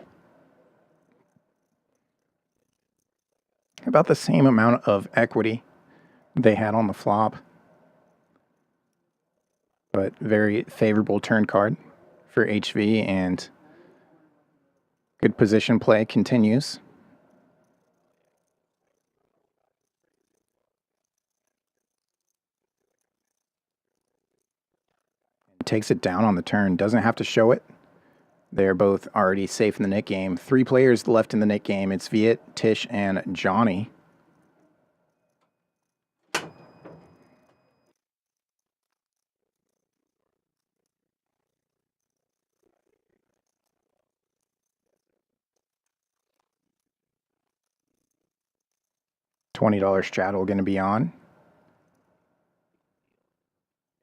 About the same amount of equity they had on the flop. But very favorable turn card for HV, and good position play continues. Takes it down on the turn, doesn't have to show it. They're both already safe in the net game. 3 players left in the net game. It's Viet, Tisch, and Johnny. $20 straddle going to be on.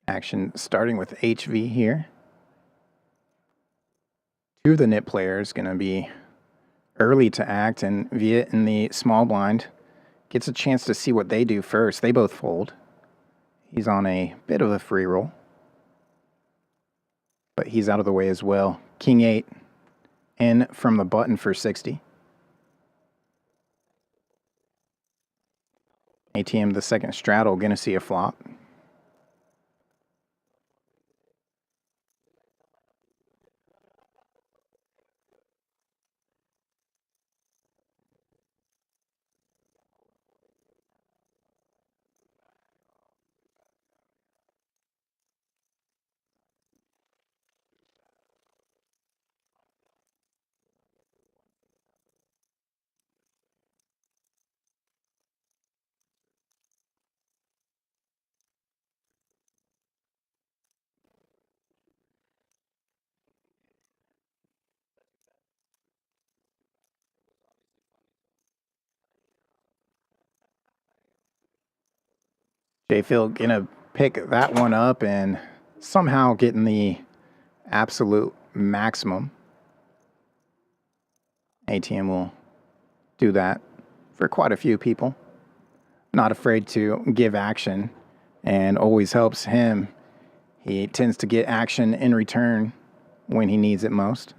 Action starting with HV here. 2 of the nit players going to be early to act, and Viet in the small blind gets a chance to see what they do first. They both fold. He's on a bit of a free roll, but he's out of the way as well. King 8 in from the button for 60. ATM the second straddle going to see a flop. JPhil gonna pick that one up and somehow getting the absolute maximum. ATM will do that for quite a few people. Not afraid to give action, and always helps him. He tends to get action in return when he needs it most.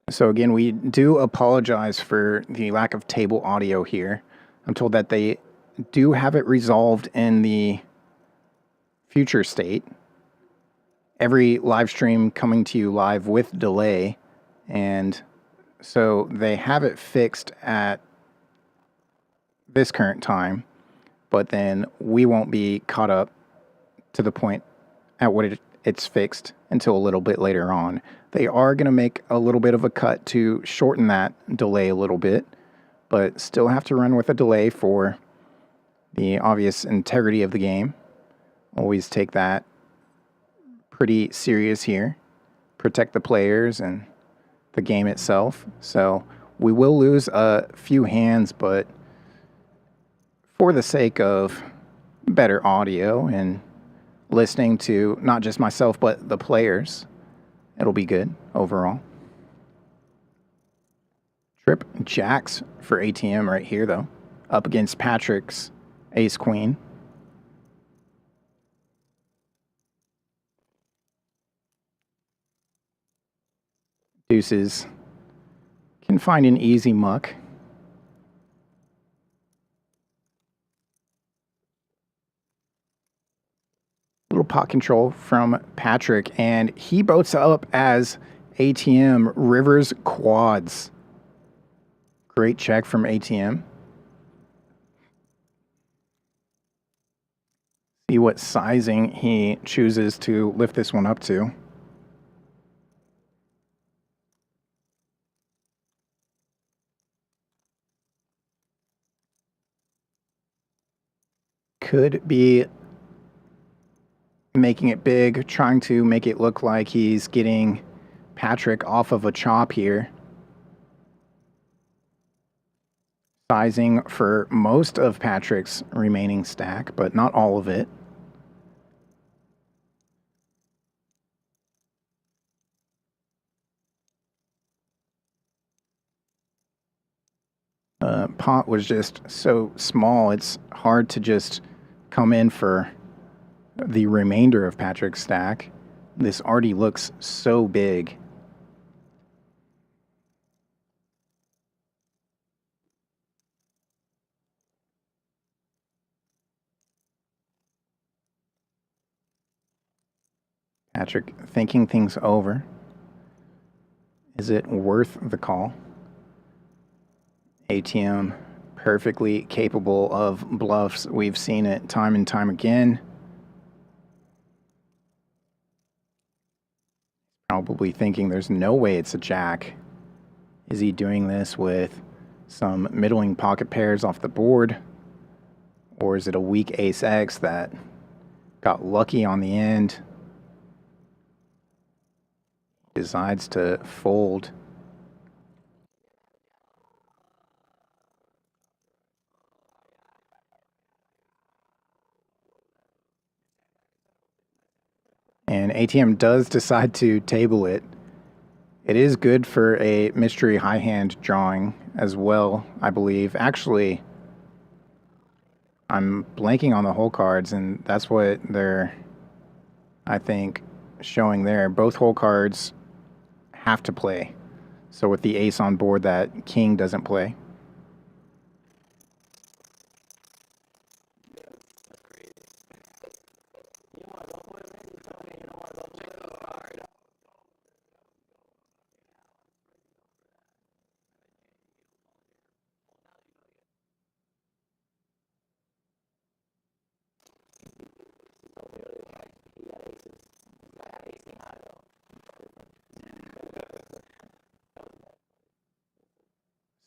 So again, we do apologize for the lack of table audio here. I'm told that they do have it resolved in the future state. Every live stream coming to you live with delay, and so they have it fixed at this current time, but then we won't be caught up to the point at what it's fixed until a little bit later on. They are going to make a little bit of a cut to shorten that delay a little bit, but still have to run with a delay for the obvious integrity of the game. Always take that pretty serious here. Protect the players and the game itself. So we will lose a few hands, but for the sake of better audio and listening to not just myself but the players, it'll be good overall. Trip jacks for ATM right here though, up against Patrick's ace queen. Deuces can find an easy muck. Little pot control from Patrick, and he boats up as ATM rivers quads. Great check from ATM. See what sizing he chooses to lift this one up to. Could be making it big, trying to make it look like he's getting Patrick off of a chop here. Sizing for most of Patrick's remaining stack, but not all of it. Pot was just so small, it's hard to just come in for the remainder of Patrick's stack. This already looks so big. Patrick thinking things over. Is it worth the call? ATM perfectly capable of bluffs. We've seen it time and time again. Probably thinking there's no way it's a jack. Is he doing this with some middling pocket pairs off the board? Or is it a weak ace X that got lucky on the end? Decides to fold. And ATM does decide to table it. It is good for a mystery high hand drawing as well, I believe. Actually, I'm blanking on the hole cards, and that's what they're, I think, showing there. Both hole cards have to play. So with the ace on board, that king doesn't play.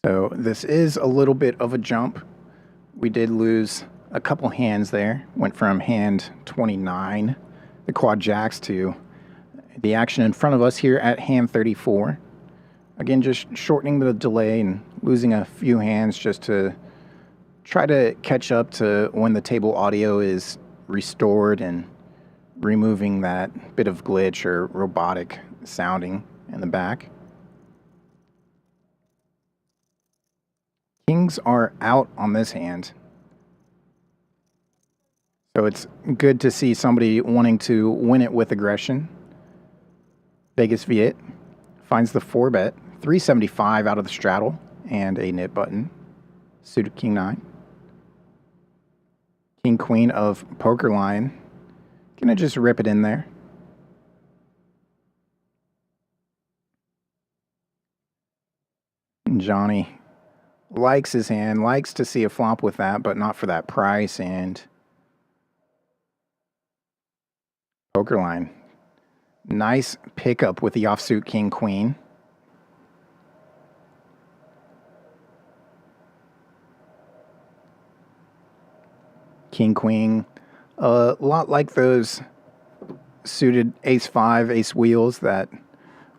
So this is a little bit of a jump. We did lose a couple hands there. Went from hand 29, the quad jacks, to the action in front of us here at hand 34. Again, just shortening the delay and losing a few hands just to try to catch up to when the table audio is restored and removing that bit of glitch or robotic sounding in the back. Kings are out on this hand. So it's good to see somebody wanting to win it with aggression. Vegas Viet finds the 4-bet, 375 out of the straddle, and a nit button. Suited King 9. King Queen of poker line. Gonna just rip it in there. And Johnny likes his hand, likes to see a flop with that, but not for that price. And poker line. Nice pickup with the offsuit King Queen. King Queen, a lot like those suited ace 5, ace wheels that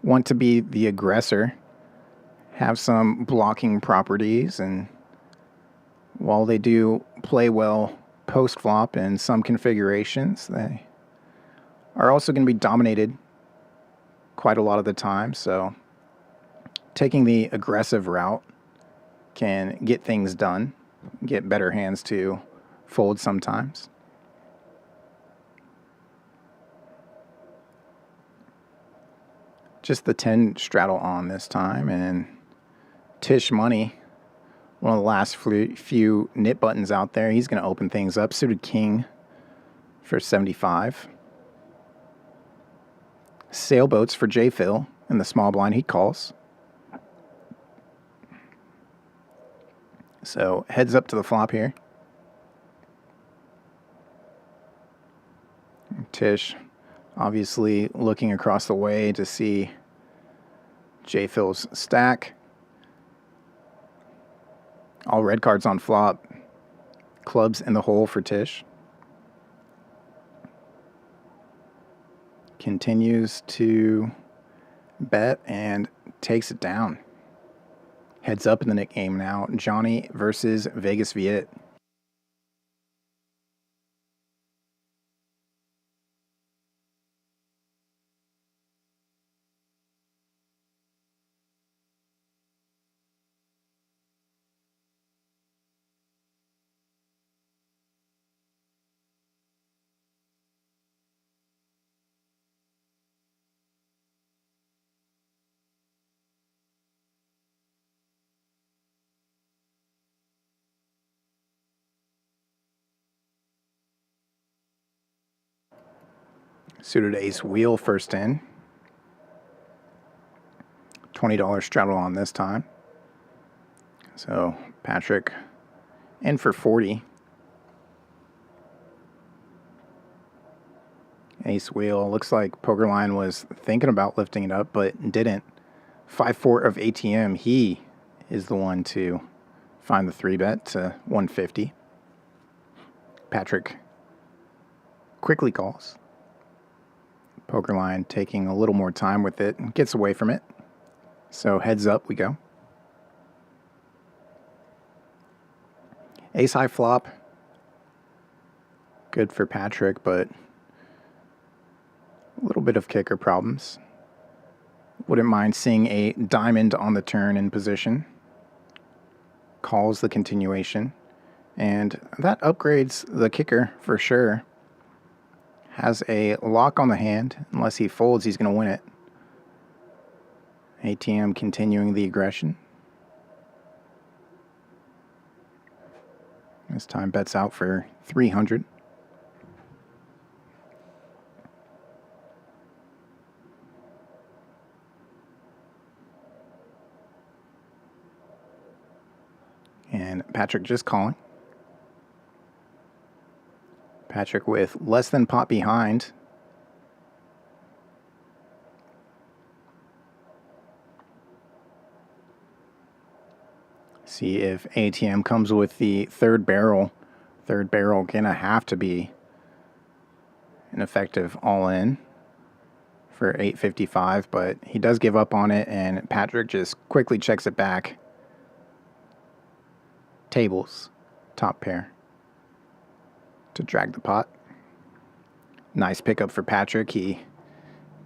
want to be the aggressor, have some blocking properties, and while they do play well post flop in some configurations, they are also going to be dominated quite a lot of the time. So taking the aggressive route can get things done, get better hands to fold sometimes. Just the 10 straddle on this time, and Tisch money, one of the last few nit buttons out there. He's going to open things up. Suited king for 75. Sailboats for JPhil in the small blind. He calls. So heads up to the flop here. Tisch obviously looking across the way to see JPhil's stack. All red cards on flop. Clubs in the hole for Tisch. Continues to bet and takes it down. Heads up in the Nick game now. Johnny versus Vegas Viet. Suited ace wheel first in. $20 straddle on this time. So Patrick in for 40. Ace wheel. Looks like poker line was thinking about lifting it up, but didn't. 5-4 of ATM. He is the one to find the 3-bet to 150. Patrick quickly calls. Poker line taking a little more time with it and gets away from it. So heads up we go. Ace high flop. Good for Patrick, but a little bit of kicker problems. Wouldn't mind seeing a diamond on the turn in position. Calls the continuation. And that upgrades the kicker for sure. Has a lock on the hand. Unless he folds, he's going to win it. ATM continuing the aggression. This time bets out for 300. And Patrick just calling. Patrick with less than pot behind. See if ATM comes with the third barrel. Third barrel gonna have to be an effective all-in for 855, but he does give up on it, and Patrick just quickly checks it back. Tables, top pair to drag the pot. Nice pickup for Patrick. He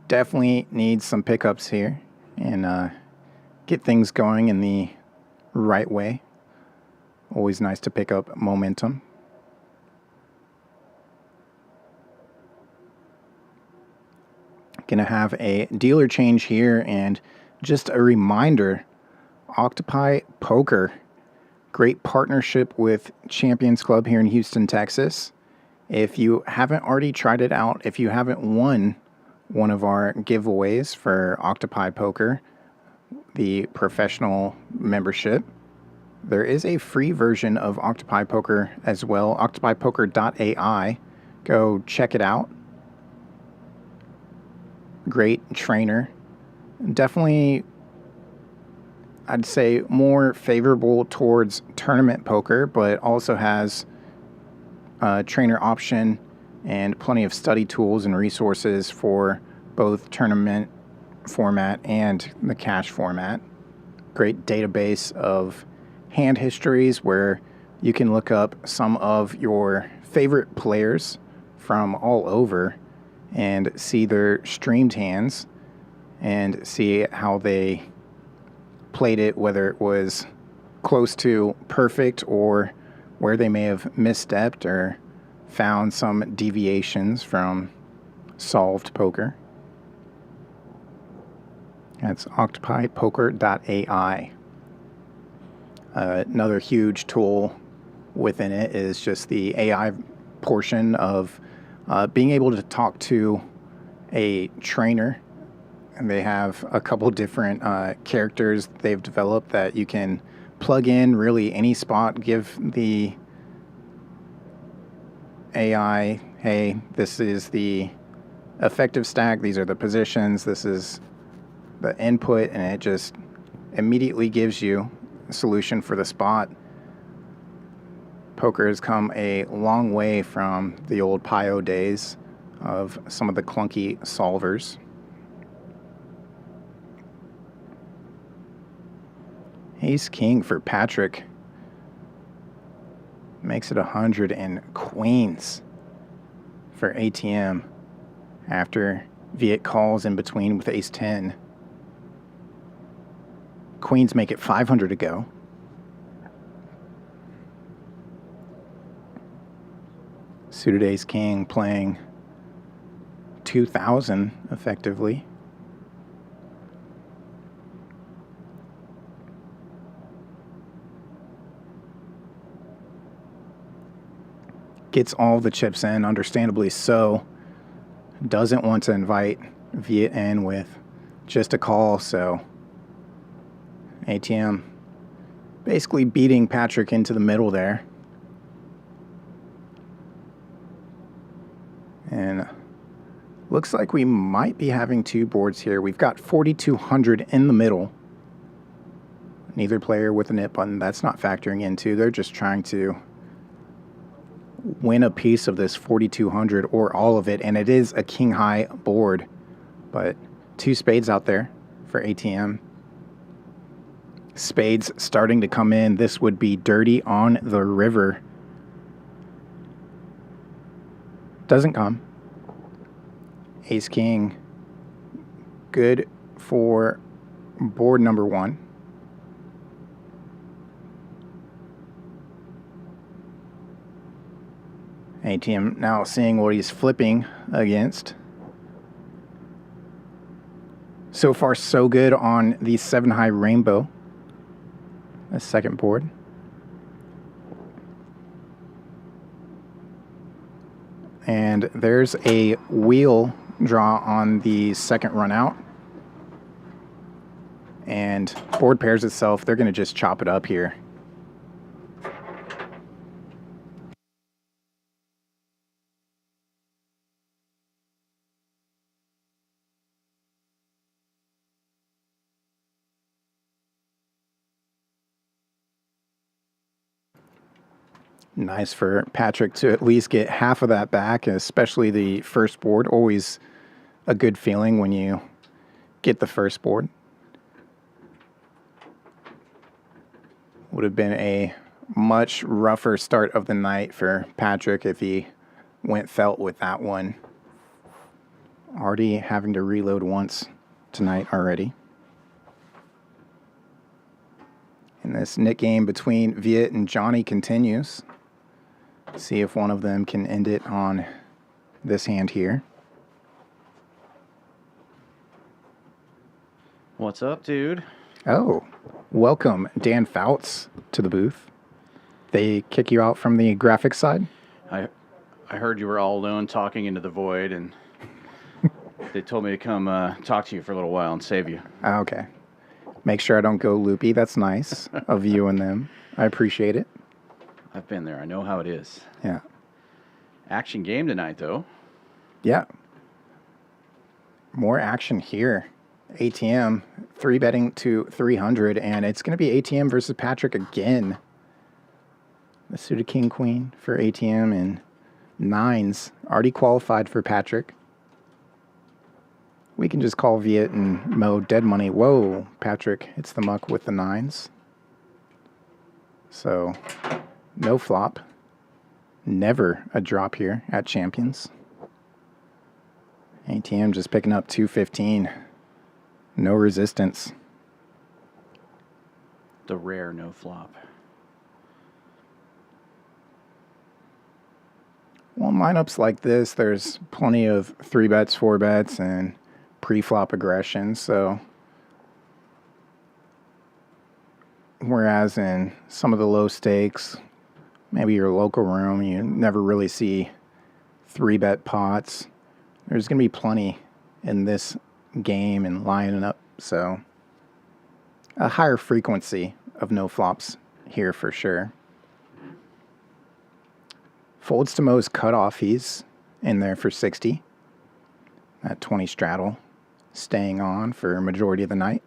definitely needs some pickups here and get things going in the right way. Always nice to pick up momentum. Gonna have a dealer change here, and just a reminder, Octopi Poker, great partnership with Champions Club here in Houston, Texas. If you haven't already tried it out, if you haven't won one of our giveaways for Octopi Poker, the professional membership, there is a free version of Octopi Poker as well, octopipoker.ai. Go check it out. Great trainer. Definitely, I'd say, more favorable towards tournament poker, but also has a trainer option and plenty of study tools and resources for both tournament format and the cash format. Great database of hand histories where you can look up some of your favorite players from all over and see their streamed hands and see how they played it, whether it was close to perfect or where they may have misstepped or found some deviations from solved poker. That's octopipoker.ai. Another huge tool within it is just the AI portion of being able to talk to a trainer. And they have a couple different characters they've developed that you can plug in really any spot, give the AI, hey, this is the effective stack, these are the positions, this is the input, and it just immediately gives you a solution for the spot. Poker has come a long way from the old Pio days of some of the clunky solvers. Ace King for Patrick. Makes it 100, and queens for ATM after Viet calls in between with Ace 10. Queens make it 500 to go. Suited Ace King playing 2,000 effectively. Gets all the chips in, understandably so. Doesn't want to invite Viet in with just a call, so ATM basically beating Patrick into the middle there. And looks like we might be having two boards here. We've got 4,200 in the middle. Neither player with a nip button. That's not factoring into. They're just trying to win a piece of this 4,200 or all of it, and it is a king high board, but two spades out there for ATM. Spades starting to come in. This would be dirty on the river. Doesn't come. Ace King, good for board number one. ATM now seeing what he's flipping against. So far, so good on the 7-high rainbow. The second board. And there's a wheel draw on the second run out. And board pairs itself, they're going to just chop it up here. Nice for Patrick to at least get half of that back, especially the first board. Always a good feeling when you get the first board. Would have been a much rougher start of the night for Patrick if he went felt with that one. Already having to reload once tonight already. And this nit game between Viet and Johnny continues. See if one of them can end it on this hand here. What's up, dude? Oh, welcome, Dan Fouts, to the booth. They kick you out from the graphics side? I heard you were all alone talking into the void, and they told me to come talk to you for a little while and save you. Okay. Make sure I don't go loopy. That's nice of you and them. I appreciate it. I've been there. I know how it is. Yeah. Action game tonight, though. Yeah. More action here. ATM 3-betting to 300, and it's going to be ATM versus Patrick again. The suited king queen for ATM and nines already qualified for Patrick. We can just call Viet and Mo dead money. Whoa, Patrick hits the muck with the nines. So, no flop. Never a drop here at Champions. ATM just picking up 215. No resistance. The rare no flop. Well, in lineups like this, there's plenty of 3-bets, 4-bets, and pre-flop aggression. So, whereas in some of the low stakes, maybe your local room, you never really see 3-bet pots. There's going to be plenty in this game and lining up. So, a higher frequency of no flops here for sure. Folds to Mo's cutoff. He's in there for 60. That 20 straddle staying on for a majority of the night.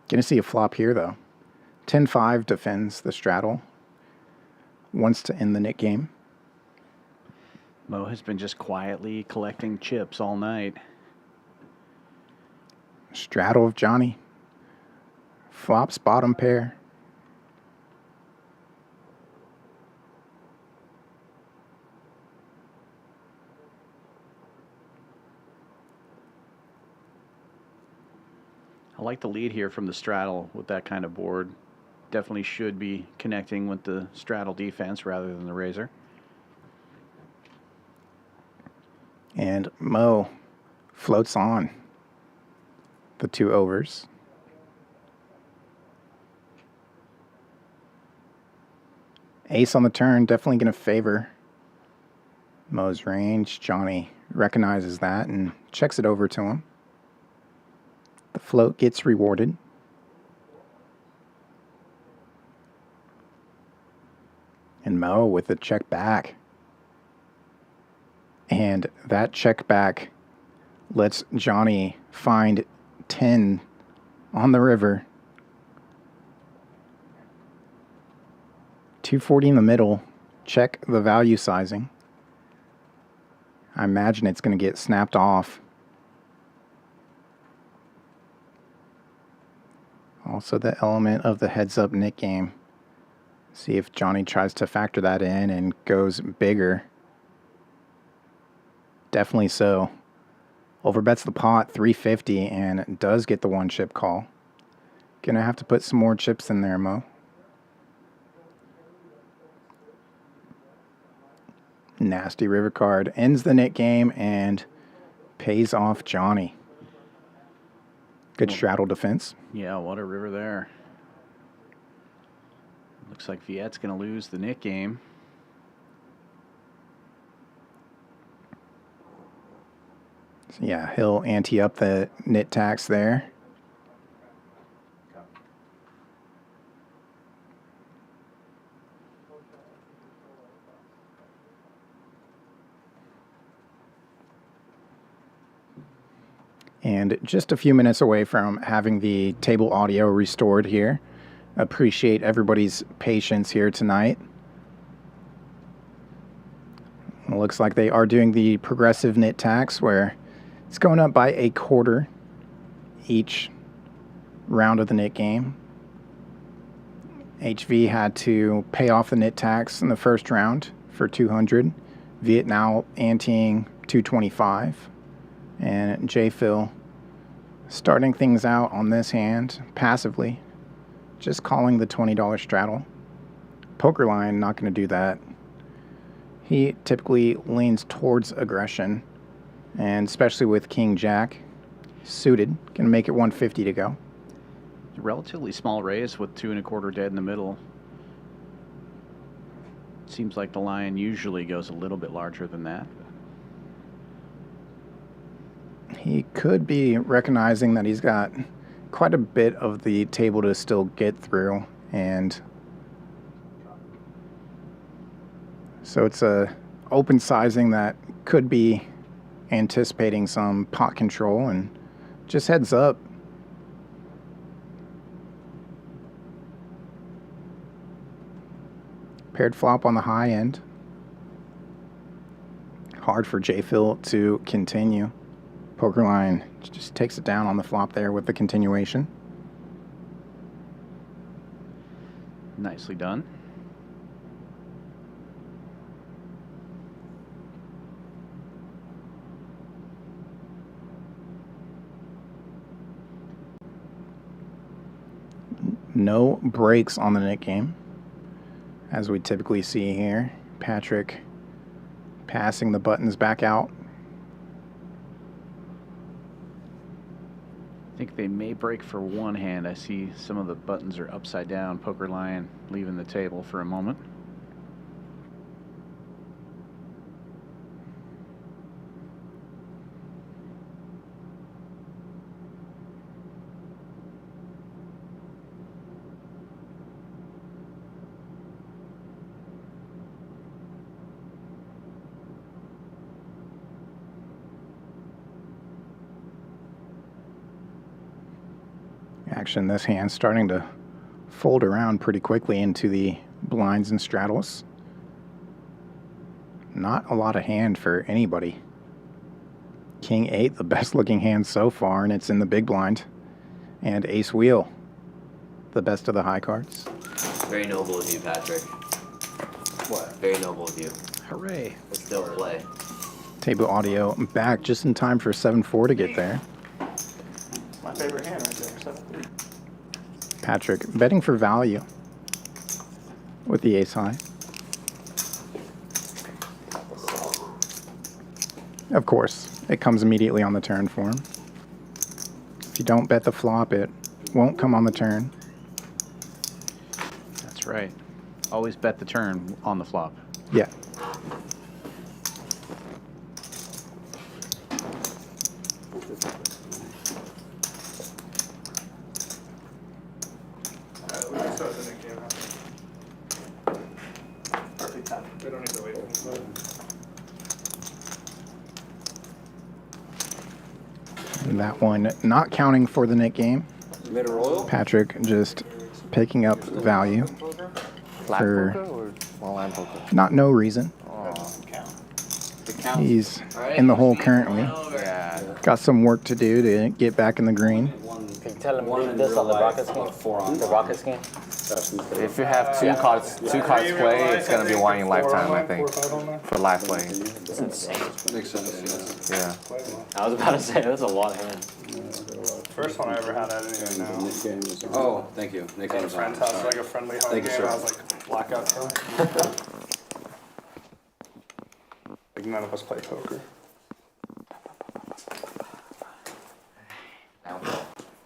Gonna see a flop here though. 10-5 defends the straddle. Wants to end the nit game. Mo has been just quietly collecting chips all night. Straddle of Johnny. Flops bottom pair. I like the lead here from the straddle with that kind of board. Definitely should be connecting with the straddle defense rather than the razor. And Mo floats on the 2 overs. Ace on the turn, definitely going to favor Mo's range. Johnny recognizes that and checks it over to him. The float gets rewarded. And Mo with the check back. And that check back lets Johnny find 10 on the river. 240 in the middle. Check the value sizing. I imagine it's going to get snapped off. Also the element of the heads-up nit game. See if Johnny tries to factor that in and goes bigger. Definitely so. Overbets the pot 350 and does get the 1 chip call. Gonna have to put some more chips in there, Mo. Nasty river card. Ends the Nick game and pays off Johnny. Good straddle defense. Yeah, what a river there. Looks like Viet's going to lose the Nick game. So yeah, he'll ante up the nit tax there. And just a few minutes away from having the table audio restored here. Appreciate everybody's patience here tonight. It looks like they are doing the progressive nit tax where it's going up by a quarter each round of the nit game. HV had to pay off the nit tax in the first round for 200. Viet now anteing 225. And JPhil starting things out on this hand passively, just calling the $20 straddle. Poker line, not going to do that. He typically leans towards aggression, and especially with King Jack suited, going to make it 150 to go. Relatively small raise with 2 1/4 dead in the middle. Seems like the lion usually goes a little bit larger than that. He could be recognizing that he's got quite a bit of the table to still get through, and so it's a open sizing that could be anticipating some pot control, and just heads up. Paired flop on the high end. Hard for JPhil to continue. Poker line just takes it down on the flop there with the continuation. Nicely done. No breaks on the Nick game, as we typically see here. Patrick passing the buttons back out. I think they may break for one hand. I see some of the buttons are upside down. Poker lion leaving the table for a moment. Action, this hand starting to fold around pretty quickly into the blinds and straddles. Not a lot of hand for anybody. King 8, the best looking hand so far, and it's in the big blind. And ace wheel, the best of the high cards. Very noble of you, Patrick. What? Very noble of you. Hooray. But still play. Table audio back just in time for 7-4 to get there. My favorite hand right there, 7-3. Patrick betting for value with the ace high. Of course, it comes immediately on the turn for him. If you don't bet the flop, it won't come on the turn. That's right. Always bet the turn on the flop. Yeah. We don't need to wait. And that one not counting for the Nick game. Patrick just picking up value for not no reason. He's in the hole currently. Got some work to do to get back in the green. Can you tell him leave this on the Rockets game? The Rockets game? If you have two cards play, it's gonna be one in lifetime, I think, for live play. That's insane. Makes sense. Yeah. I was about to say, that's a lot of hands. First one I ever had, I didn't even know. Oh, thank you. Nick At a friend's house, like a friendly home Thank you, game. sir. I was like, blackout kill. Like none of us play poker.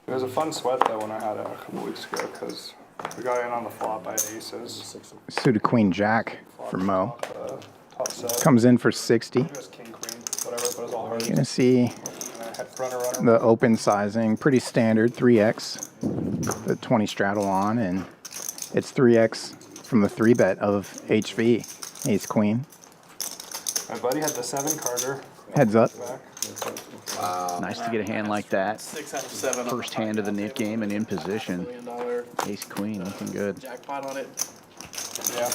It was a fun sweat though when I had it a couple weeks ago because we got in on the flop. I had aces. Suited Queen Jack for Mo. Top set. Comes in for 60. It was king queen, whatever, but it was all hard. You're gonna see the open sizing, pretty standard, 3x, the 20 straddle on, and it's 3x from the 3-bet of HV, ace queen. My buddy had the 7-carder. Heads up. Wow. Nice to get a hand like that. 6 out of 7. First hand of the knit game and in position. $1 million Ace queen, looking good. jackpot on it. Yeah.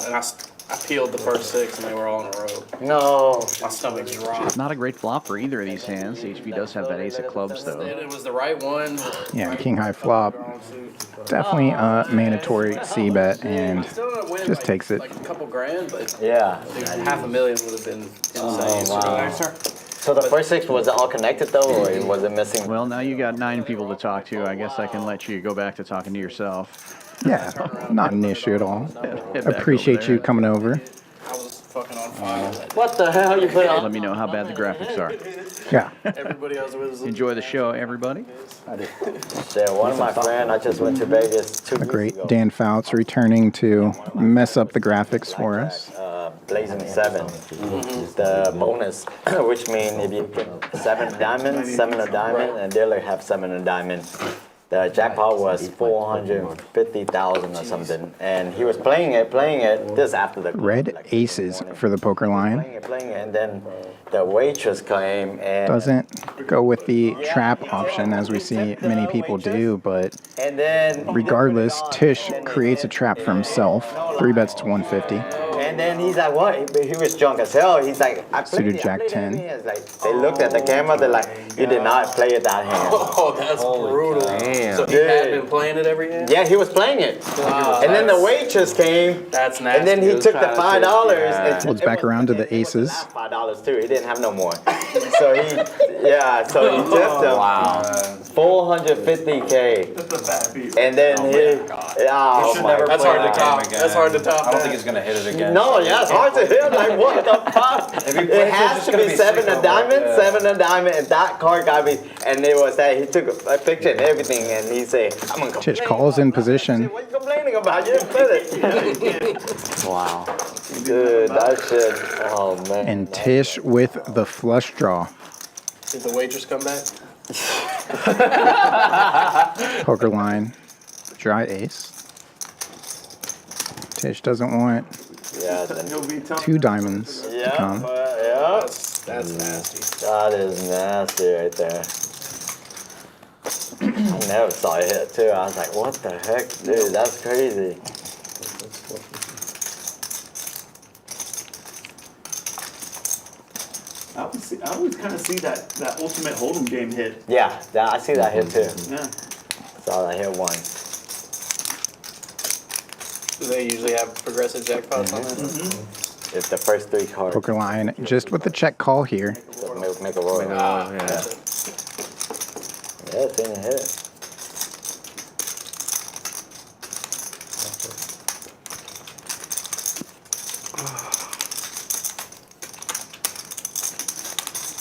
And I peeled the first 6 and they were all in a row. No. My stomach dropped. Not a great flop for either of these hands. HV does have that ace of clubs though. It was the right one. Yeah, king high flop. Definitely a mandatory C bet and just takes it. Like a couple grand, but Yeah. $500,000 would have been insane. Wow. So the first 6 was it all connected though, or was it missing? Well, now you got 9 people to talk to. I guess I can let you go back to talking to yourself. Yeah, not an issue at all. Appreciate you coming over. I was fucking on fire. What the hell you put on? Let me know how bad the graphics are. Yeah. Everybody else was Enjoy the show, everybody. Yeah, one of my friends, I just went to Vegas 2 The weeks great ago. Dan Fouts returning to mess up the graphics for us. Blazing 7 is the bonus, which means if you get 7 diamonds, 7 of diamond, and dealer have 7 of diamond. The jackpot was 450,000 or something, and he was playing it. This after the Red aces for the poker line. playing it, and then the waitress came and Doesn't go with the trap option as we see many people do, but and then regardless, Tisch creates a trap for himself. 3-bets to 150. And then he's like, what? He was drunk as hell. He's like, I played Suited it, I Jack played 10. it. It's like, they looked at the camera, they're like, you did not play it that hand. Oh, that's brutal. Damn. So he had been playing it every hand? Yeah, he was playing it. And then the waitress came. That's nasty. And then he took the $5 and Folds back around to the aces. $5 too. He didn't have no more. So he tipped him. Wow. 450K. That's a bad beat. And then You should never That's play hard to that top. game again. That's hard to top. I don't think he's gonna hit it again. No, yeah, it's hard to hit. Like, what the fuck? If he plays It has it's to gonna be 7 sick of over. diamond, Yeah. 7 of diamond, and that card got me. And it was that he took a picture and everything, and he said, I'm gonna complain. Tisch calls in position. What are you complaining about? You didn't play it. Wow. Dude, that shit. Oh, man. And Tisch with the flush draw. Did the waitress come back? Poker line, dry ace. Tisch doesn't want Yeah, then, 2 diamonds to yeah, come. yeah. That's nasty. That is nasty right there. I never saw it hit too. I was like, what the heck? Dude, that's crazy. I always kind of see that ultimate hold'em game hit. Yeah, I see that hit too. Yeah. Saw that hit once. Do they usually have progressive jackpots on that? It's the first 3 cards. Poker line, just with the check call here. So make a roll. Ah, Yeah, it's in a hit.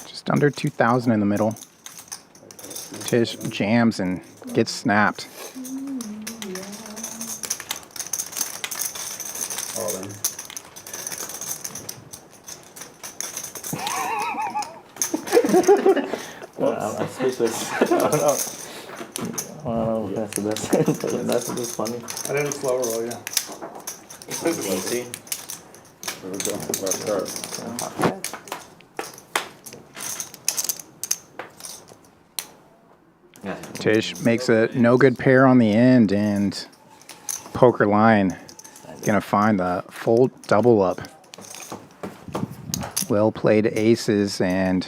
Just under 2,000 in the middle. Tisch jams and gets snapped. I'm speechless. I don't know if that's the best. But that's just funny. I didn't slow roll, yeah. Easy. There we go. Last card. Tisch makes a no good pair on the end, and poker line gonna find the full double up. Well played aces, and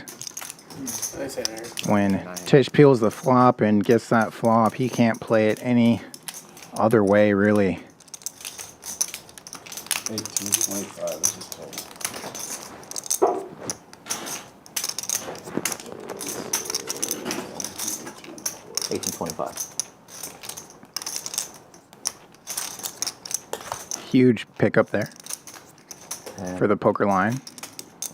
when Tisch peels the flop and gets that flop, he can't play it any other way, really. 1825. This is total. Huge pickup there for the poker line.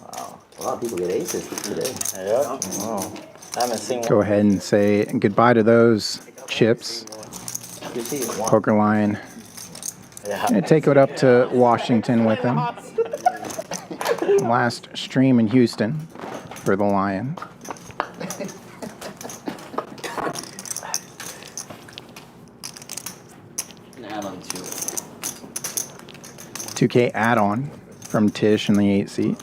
Wow. A lot of people get aces today. Yep. Wow. I haven't seen one. Go ahead and say goodbye to those chips. Poker Lion. Yeah. Gonna take it up to Washington with him. Last stream in Houston for the Lion. Add-on 2. 2K add-on from Tisch in the 8 seat.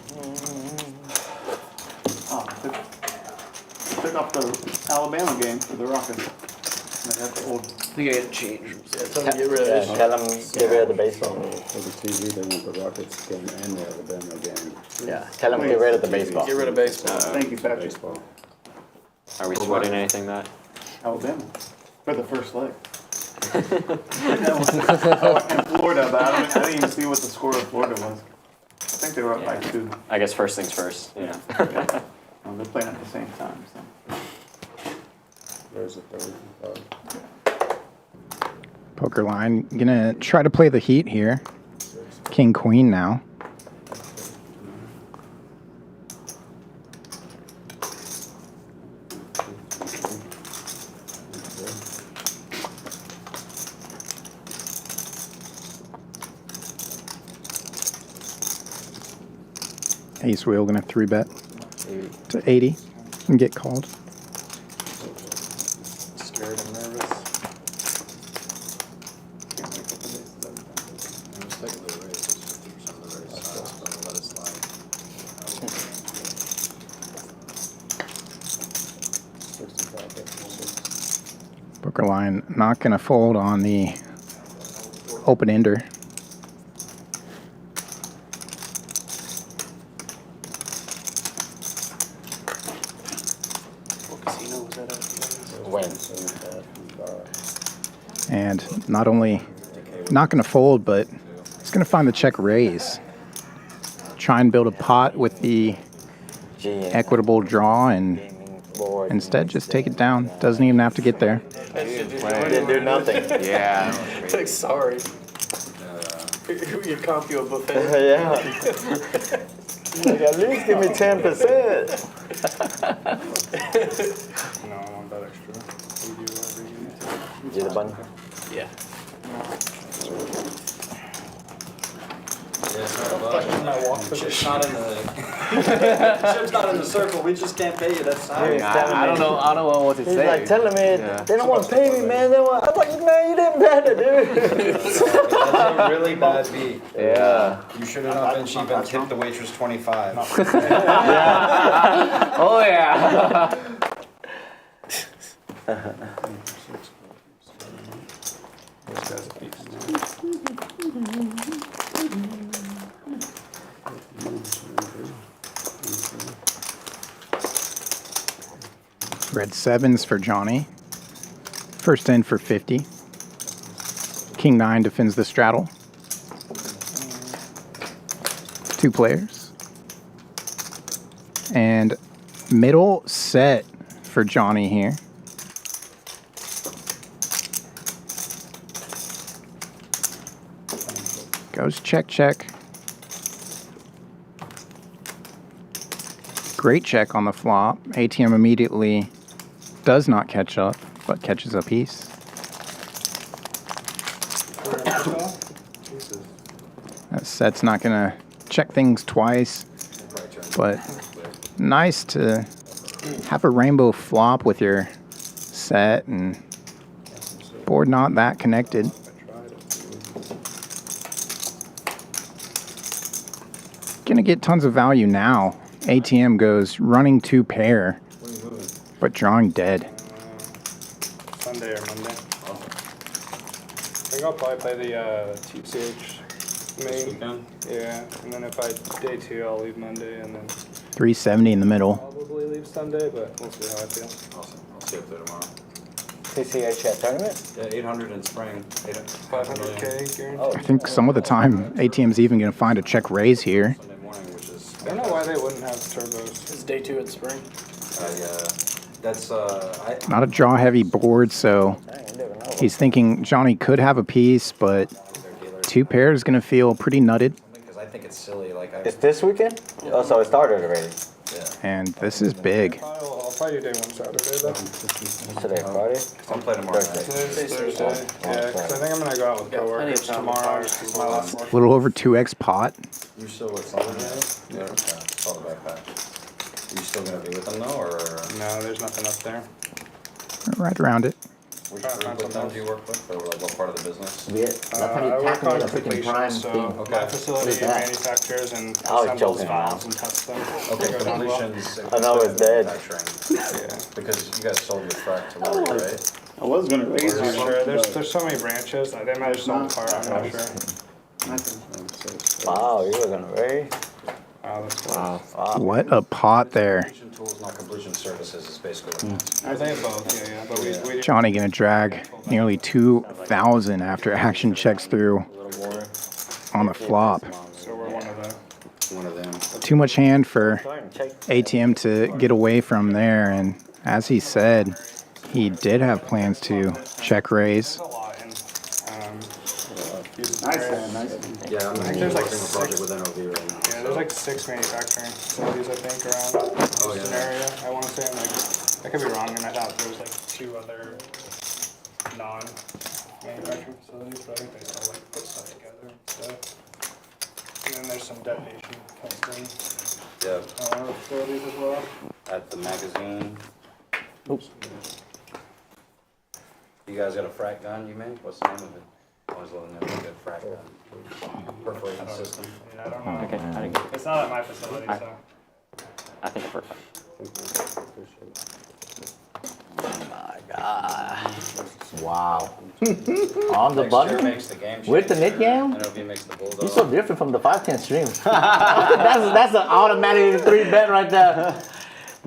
Oh, took off the Alabama game for the Rockets. They got the old. I think I got to change. Tell them to get rid of this. Tell them get rid of the baseball. For the TV, they want the Rockets game and the Alabama game. Yeah. Tell them get rid of the baseball. Get rid of baseball. Thank you, Patrick. Baseball. Are we sweating anything that? Alabama for the first leg. I went in Florida, but I didn't even see what the score of Florida was. I think they were up by 2. I guess first things first. Yeah. They're playing at the same time. So. There's a third and 5. Poker Line gonna try to play the heat here. King Queen now. Ace Wheel gonna 3-bet to 80 and get called. Scared and nervous. Poker Line not gonna fold on the open ender. When? And not only not going to fold, but he's going to find the check raise. Try and build a pot with the equitable draw and instead just take it down. Doesn't even have to get there. Didn't do nothing. Yeah. Like, sorry. You comp you a buffet. Yeah. Like, at least give me 10%. No, I want that extra. You do whatever you need to. Do the button? Yeah. Chip's not in the Chip's not in the circle. We just can't pay you. That's I don't know what to He's say. like telling me they don't want to pay me, man. They want. I was like, man, you didn't bet it, dude. That's a really bad beat. Yeah. You should have not been cheap and tipped the waitress 25. Oh yeah. This guy's a beast. Red 7s for Johnny. First in for 50. King 9 defends the straddle. 2 players. And middle set for Johnny here. Goes check, check. Great check on the flop. ATM immediately does not catch up, but catches a piece. That set's not gonna check things twice, but nice to have a rainbow flop with your set and board not that connected. Gonna get tons of value now. ATM goes running 2 pair, but drawing dead. Sunday or Monday. I think I'll probably play the TCH main. Yeah, and then if I day 2, I'll leave Monday, and then 370 in the middle. probably leave Sunday, but we'll see how I feel. Awesome. I'll see you up there tomorrow. TCH tournament? Yeah, 800 in spring. 500K guaranteed. I think some of the time ATM's even gonna find a check raise here. Sunday morning, which is. I don't know why they wouldn't have turbos. It's day 2 in spring. That's Not a draw heavy board, so he's thinking Johnny could have a piece, but 2 pairs gonna feel pretty nutted. because I think it's silly. Like, It's this weekend? Oh, so it started already. And this is big. I'll probably do day 1 Saturday though. Today, Friday? I'll play tomorrow night. Today's Thursday. Yeah, because I think I'm gonna go out with coworkers tomorrow. It's my last one. A little over 2x pot. You still with someone there? Yeah. It's all the backpack. You still gonna be with them though, or? No, there's nothing up there. Right around it. Which group of them do you work with, or like what part of the business? That's how I you work tackle on it, a freaking completion, prime so thing. my What facility is that? manufactures and I was assembles joking files around. and tests them. Okay, Goes well. completions. I know it's dead. Yeah, because you guys sold your frac to Lori, right? I was gonna raise I'm you. not sure. There's so many branches. They might have sold the part. I'm not sure. Wow, you were gonna raise? Wow, that's cool. Wow. What a pot there. Completion tools, not completion services, is basically what it is. I think both. Yeah. But we Johnny gonna drag nearly 2,000 after action checks through on the flop. So we're one of the. One of them. Too much hand for ATM to get away from there. And as he said, he did have plans to check raise. A lot in. Nice hand, nice hand. Yeah, I'm think there's like working a project with NOV right now. Yeah, there's like 6 manufacturing facilities I think around this area. I want to say, and like I could be wrong, and I thought there was like 2 other non-manufacturing facilities, but I think they still like put stuff together and stuff. And then there's some detonation testing Yeah, facilities as well. at the magazine. Oops. You guys got a frac gun you make? What's the name of it? Always love them, a good frac gun. Perforating system. Yeah, I don't know. Okay, I didn't get it. It's not at my facility, so. I think it's perfect. Oh my god. Wow. On the Next year button? makes the game With the changer. mid game? NOV makes the bulldog. You're so different from the 510 stream. that's an automatic 3 bet right there.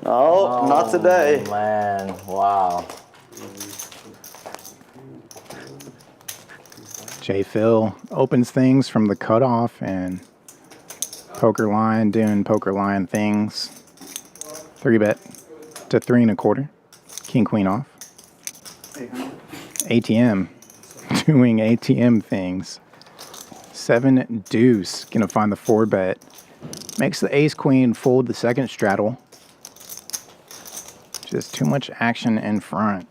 No, not today. Oh, man, wow. JPhil opens things from the cutoff and poker line doing poker line things. 3-bet to 3 1/4. King queen off. ATM doing ATM things. 7 deuce gonna find the 4-bet. Makes the ace queen fold the second straddle. Just too much action in front.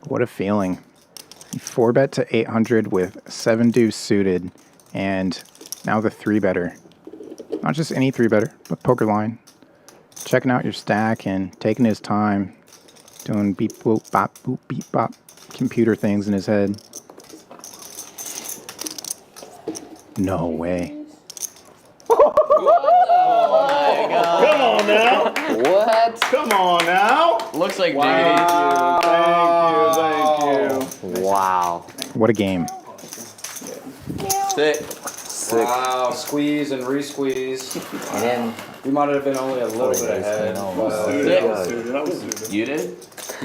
What a feeling. 4-bet to 800 with 7 deuce suited, and now the 3-better. Not just any 3-better, but poker line. Checking out your stack and taking his time, doing beep boop bop boop beep bop computer things in his head. No way. Come on now. What? Come on now. Looks like Wow. Thank you. Wow. What a game. Sick. Wow, squeeze and re-squeeze. And then You might have been only a little bit ahead. I Sick. was suited. You did?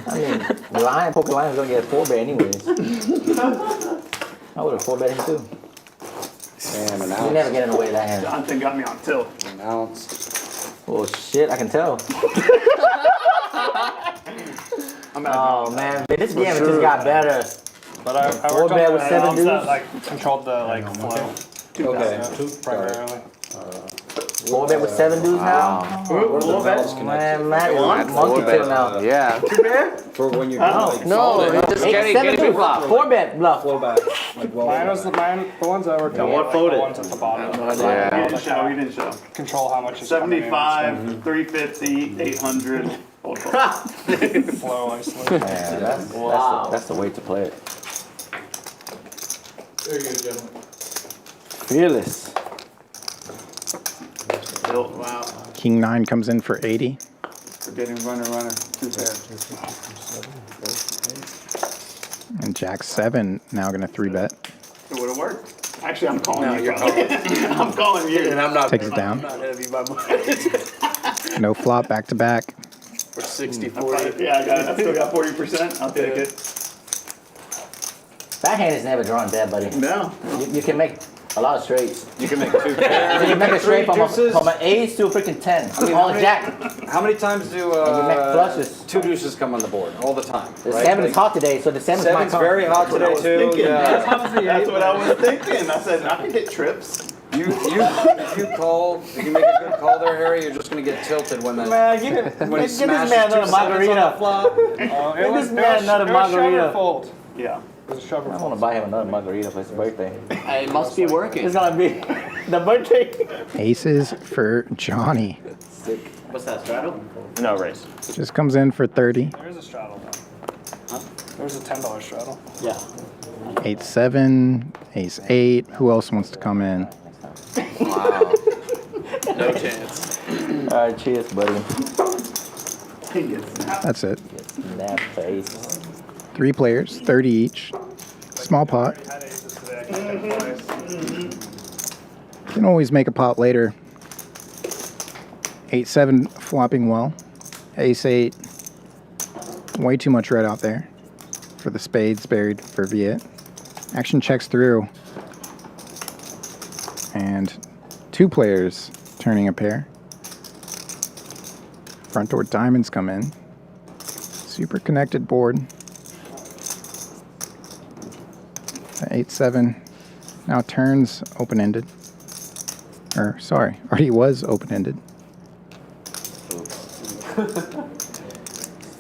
I mean, the line, poker line is gonna get 4-bet anyways. I would have 4-bet him too. Damn, an You ounce. never get in the way of that hand. Jonathan got me on tilt. An ounce. Oh shit, I can tell. Oh man, but this game it just got better. But I worked 4-bet on with the 7 elms deuce. that like controlled the like flow. Okay. Primarily. 4-bet with 7 dudes now. Four bets Man, monkey tail now. Yeah. for when you're like No, you just Hey, get it 7 big dudes. flop. 4-bet bluff. flow back. Like well Mine was the ones I worked on. what Like folded? the ones at the bottom. He Yeah. didn't show. He didn't show. Control how much is coming in. 75, 350, 800. Flow isolation. Man, that's the way to play it. Very good, gentlemen. Fearless. Tilt. Wow. King 9 comes in for 80. Forgetting runner. 2 pair. And Jack 7 now gonna 3-bet. It would have worked. Actually, I'm calling you. I'm calling you. And I'm not. Takes it down. I'm not heavy by much. No flop back to back. For 60, Yeah, 40. I got it. I still got 40%. I'll take it. Backhand is never drawing bad, buddy. No. You can make A lot of straights. You can make 2 You pairs. can make a straight from deuces. an ace to a freaking 10. I mean, All jack. How many times do And you make flushes. 2 deuces come on the board? All the time. The right? 7 is hot today, so the 7 is my 7's card. very hot today too. Yeah. That's what I was thinking. I said, I can hit trips. If you make a good call there, Harry, you're just gonna get tilted when that. Man, when he this smashes man 2 not a sevens on margarita. the flop. This man not a margarita. Fold. Yeah. It was a shove or I fold. want to buy him another margarita for his birthday. It must be working. It's gonna be the birthday. Aces for Johnny. What's that, straddle? No raise. Just comes in for 30. There's a straddle though. Huh? There's a $10 straddle. Yeah. 8-7, ace-8. Who else wants to come in? Wow. No chance. All right, cheers, buddy. That's it. Snap face. 3 players, 30 each. Small pot. Had aces today. I can check twice. Can always make a pot later. 8-7 flopping well. Ace-8. Way too much red out there for the spades buried for Viet. Action checks through. And 2 players turning a pair. Front door diamonds come in. Super connected board. The 8-7 now turns open-ended. Or, sorry, already was open-ended.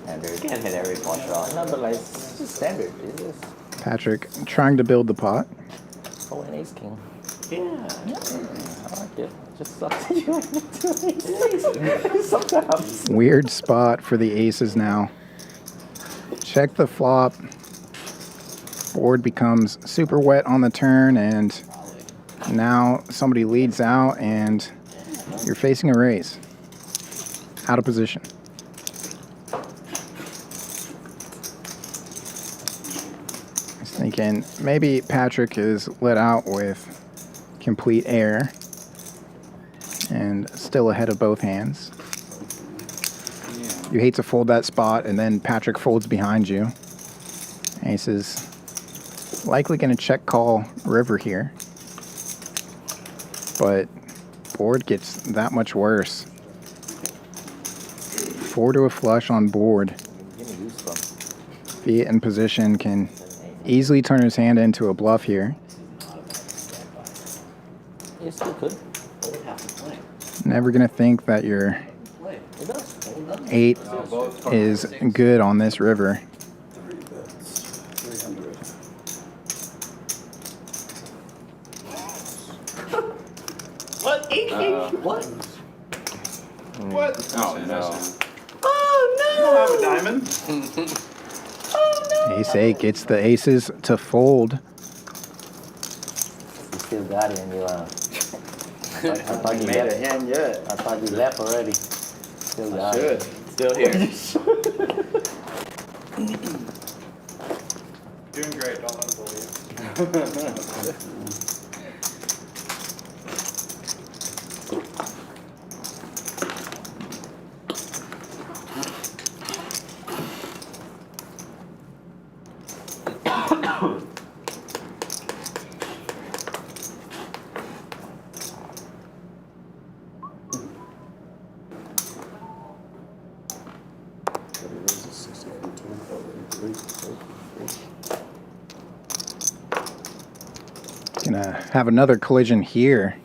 Standard. Can't hit every flush draw. No, but like, it's just standard. Jesus. Patrick trying to build the pot. Oh, an ace king. Yeah. I like it. Just sucks that you only need 2 aces. Sometimes. Weird spot for the aces now. Check the flop. Board becomes super wet on the turn, and now somebody leads out, and you're facing a raise. Out of position. I was thinking maybe Patrick is let out with complete air and still ahead of both hands. You hate to fold that spot, and then Patrick folds behind you. Ace is likely going to check call river here, but board gets that much worse. 4 to a flush on board. Viet in position can easily turn his hand into a bluff here. You still could. Never going to think that your 8 is good on this river. What? What? What? Oh, no. You don't have a diamond? Ace-8 gets the aces to fold. You still got it, and you I thought you Made a left. hand yet. I thought you left already. Still got it. Still here. Doing great. Don't let him believe. Gonna have another collision here.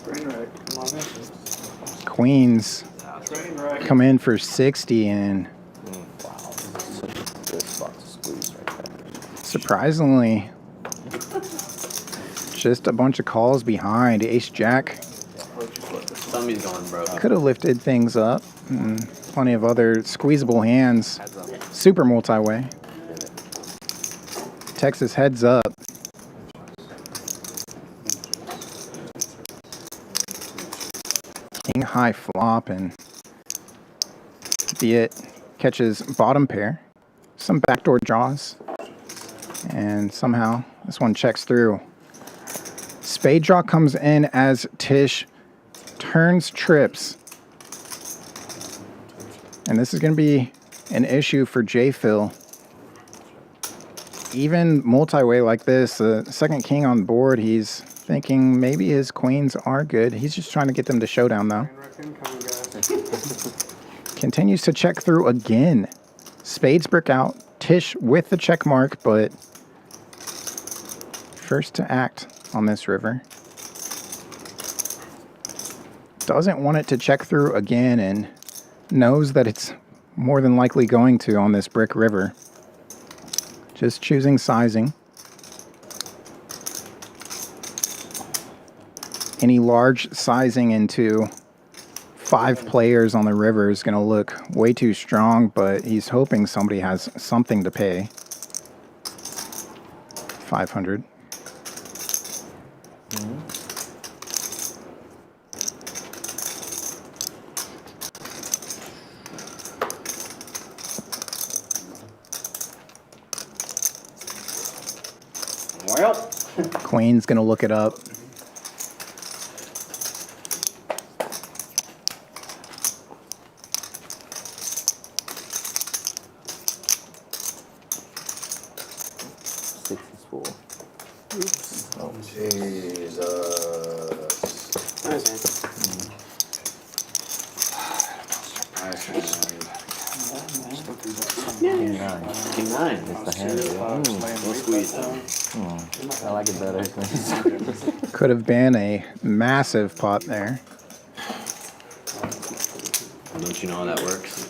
Train wreck. Come on in. Queens Train wreck. come in for 60, and Wow, this is such a good spot to squeeze right there. surprisingly, just a bunch of calls behind. Ace-Jack Somebody's going broke. could have lifted things up. And plenty of other squeezable hands. Super multi-way. Texas heads up. King high flop, and Viet catches bottom pair. Some backdoor draws. And somehow this one checks through. Spade draw comes in as Tisch turns trips. And this is going to be an issue for JPhil. even multi-way like this, the second king on board, he's thinking maybe his queens are good. He's just trying to get them to showdown, though. Continues to check through again. Spades brick out. Tisch with the check mark, but first to act on this river. Doesn't want it to check through again and knows that it's more than likely going to on this brick river. Just choosing sizing. Any large sizing into 5 players on the river is going to look way too strong, but he's hoping somebody has something to pay. 500. Well, Queen's going to look it up. Oops. Oh, Jesus. Nice King 9. King 9. It's the hand. We'll squeeze them. I like it better. Could have been a massive pot there. Don't you know how that works?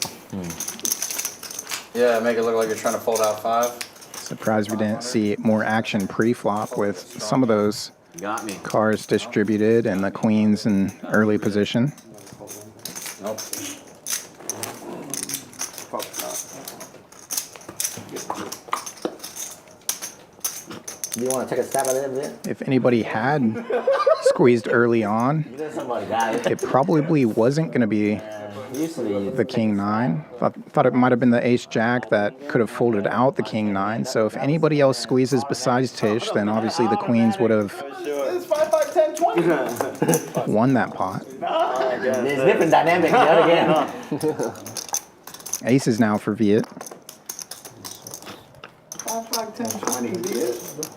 yeah, make it look like you're trying to fold out 5. Surprised we didn't see more action pre-flop with some of those You got me. cards distributed and the queens in early position. Nope. Do you want to take a stab at it a bit? If anybody had squeezed early on, Somebody got it. it probably wasn't going to be Usually, the king 9. Thought it might have been the ace jack that could have folded out the king 9. So if anybody else squeezes besides Tisch, then obviously the queens would have It's 5, 5, 10, 20. won that pot. There's different dynamics yet again. Aces now for Viet. 5, 5, 10, 20, Viet.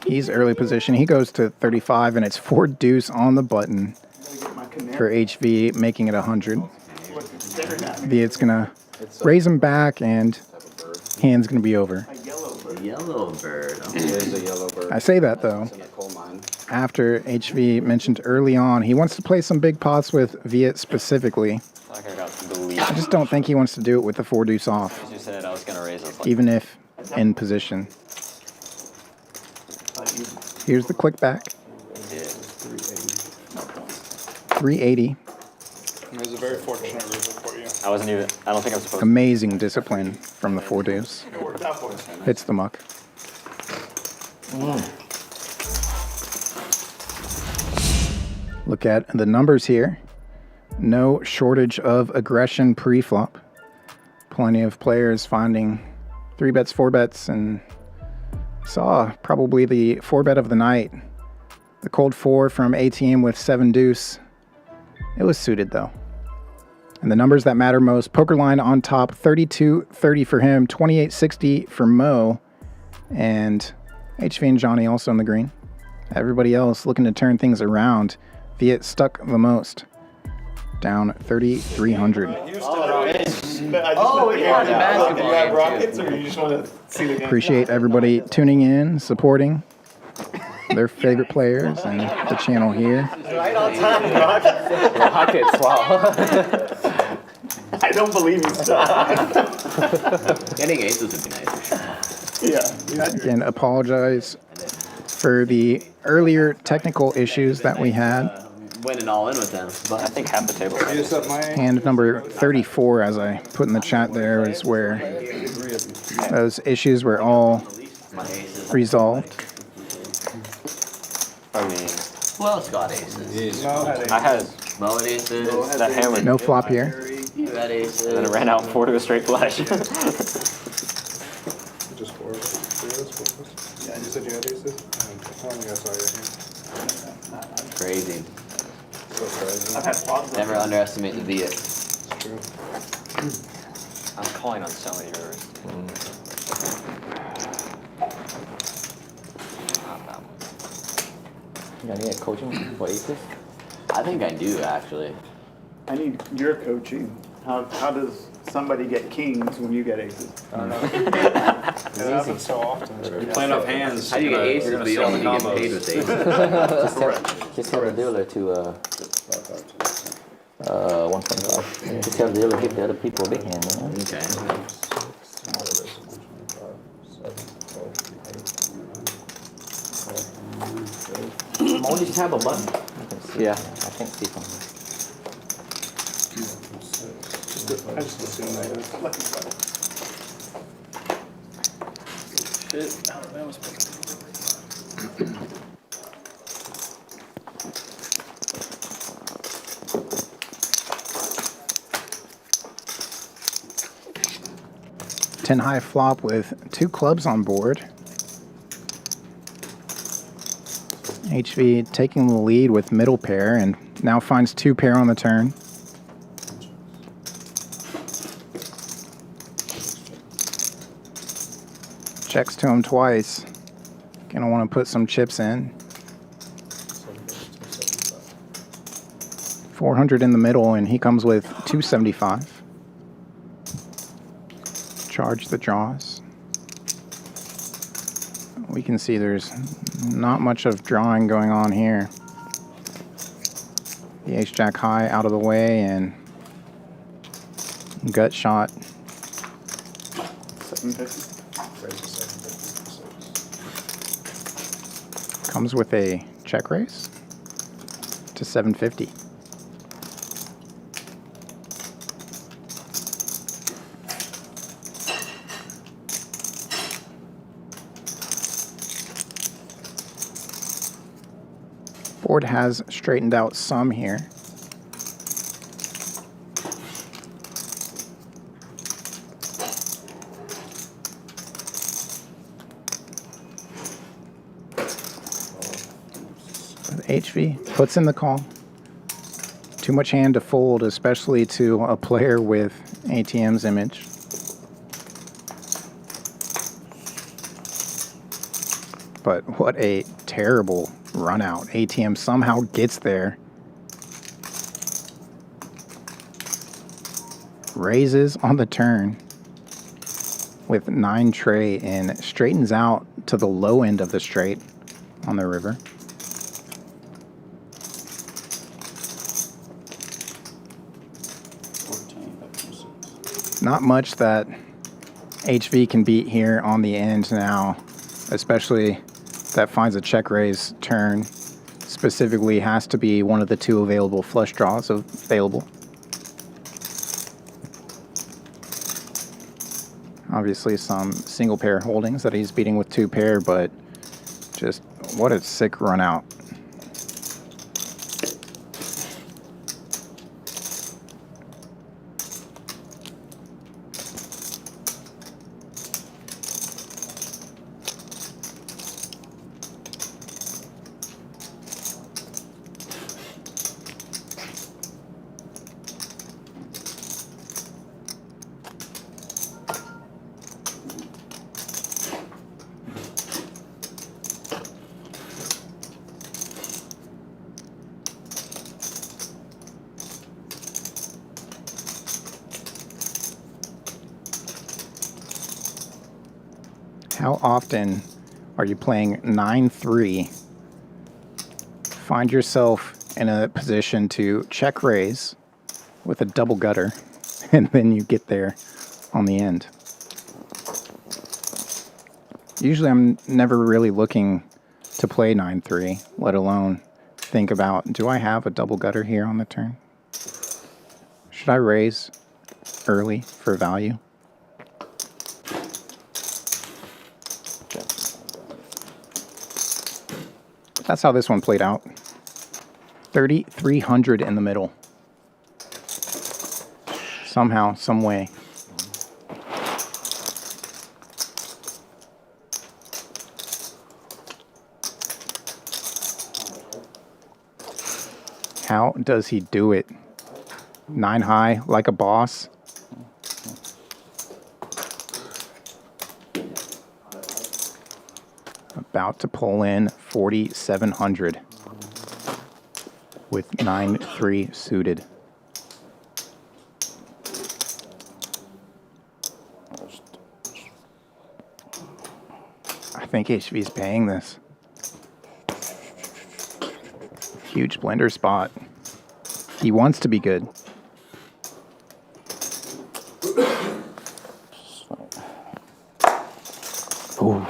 He's early position. He goes to 35, and it's 4 deuce on the button for HV, making it 100. Viet's going to raise him back, and hand's going to be over. A yellow bird. It is a yellow bird. I say that, though, In the coal mine. after HV mentioned early on he wants to play some big pots with Viet specifically. Like I got to believe. I just don't think he wants to do it with the 4 deuce off, As you said, I was gonna raise it. even if in position. Here's the click back. 380. It was a very fortunate river for you. I wasn't even. I don't think I'm supposed. Amazing discipline from the 4 deuce. It worked out for us. Hits the muck. Look at the numbers here. No shortage of aggression pre-flop. Plenty of players finding 3 bets, 4 bets, and saw probably the 4 bet of the night. The cold 4 from ATM with 7 deuce. It was suited though. And the numbers that matter most, poker line on top, 32-30 for him, 28-60 for Mo, and HV and Johnny also in the green. Everybody else looking to turn things around. Viet stuck the most, down 3,300. Oh, yeah, the basketball. You have rockets, or you just want to see the game? Appreciate everybody tuning in, supporting their favorite players and the channel here. Right on time, Rockets, wow. I don't believe you, stuff. Getting aces would be nice for sure. Yeah. Again, apologize for the earlier technical issues that we had. Went it all in with them. But I think half the table. Use up my. Hand number 34, as I put in the chat there, is where those issues were all My aces. resolved. I mean, Who else got aces? I had Mo had aces. that hammer. No flop here. You had aces. And then it ran out 4 to a straight flush. Just 4. 3 of us, 4 of us. Yeah, you said you had aces? I don't think I saw your hand. Crazy. So crazy. I've had flops. Never underestimate the Viet. It's true. I'm calling on so many rivers. You need a coaching for aces? I think I do actually. I need your coaching. How does somebody get kings when you get aces? I don't know. It happens so often. You play enough hands. How do you get aces, you're but you gonna don't sell get the paid combos. with aces? Just tell the dealer to 125. Just tell the dealer to give the other people a big hand. You know? Okay. Only just have a button. Yeah, I can't see something. I just assume that it's lucky spot. Shit, Alabama's picking. 10 high flop with 2 clubs on board. HV taking the lead with middle pair and now finds 2 pair on the turn. Checks to him twice. Gonna want to put some chips in. 400 in the middle and he comes with 275. Charge the draws. We can see there's not much of drawing going on here. The ace-jack high out of the way and gut shot. 750. Comes with a check raise to 750. Board has straightened out some here. HV puts in the call. Too much hand to fold, especially to a player with ATM's image. But what a terrible run out. ATM somehow gets there. Raises on the turn with 9 tray and straightens out to the low end of the straight on the river. Not much that HV can beat here on the end now, especially that finds a check raise turn. Specifically has to be one of the 2 available flush draws available. Obviously some single pair holdings that he's beating with 2 pair, but just what a sick run out. How often are you playing 9-3? Find yourself in a position to check raise with a double gutter, and then you get there on the end. Usually I'm never really looking to play 9-3, let alone think about, do I have a double gutter here on the turn? Should I raise early for value? That's how this one played out. 3,300 in the middle. Somehow, some way. How does he do it? 9 high, like a boss. about to pull in 4,700 with 9-3 suited. I think HV's paying this. Huge blender spot. He wants to be good. Ooh.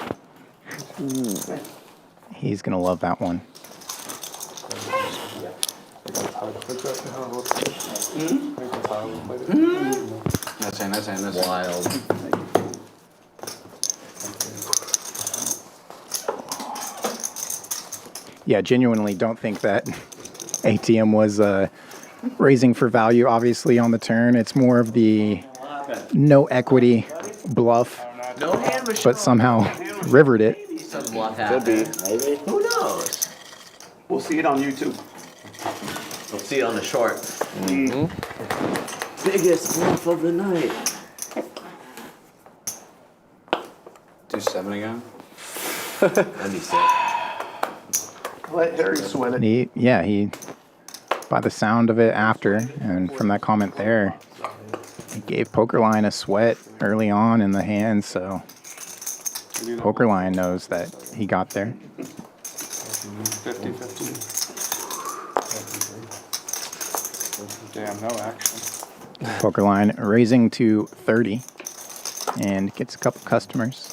He's gonna love that one. That's wild. Yeah, genuinely don't think that ATM was raising for value, obviously, on the turn. It's more of the no equity bluff, No hand machine. but somehow rivered it. Some bluff happened. Maybe. Who knows? We'll see it on YouTube. We'll see it on the short. Biggest bluff of the night. Do 7 again. That'd be sick. Let Harry sweat it. He, by the sound of it after, and from that comment there, he gave Pokerline a sweat early on in the hand, so Pokerline knows that he got there. 50-50. Damn, no action. Pokerline raising to 30 and gets a couple customers.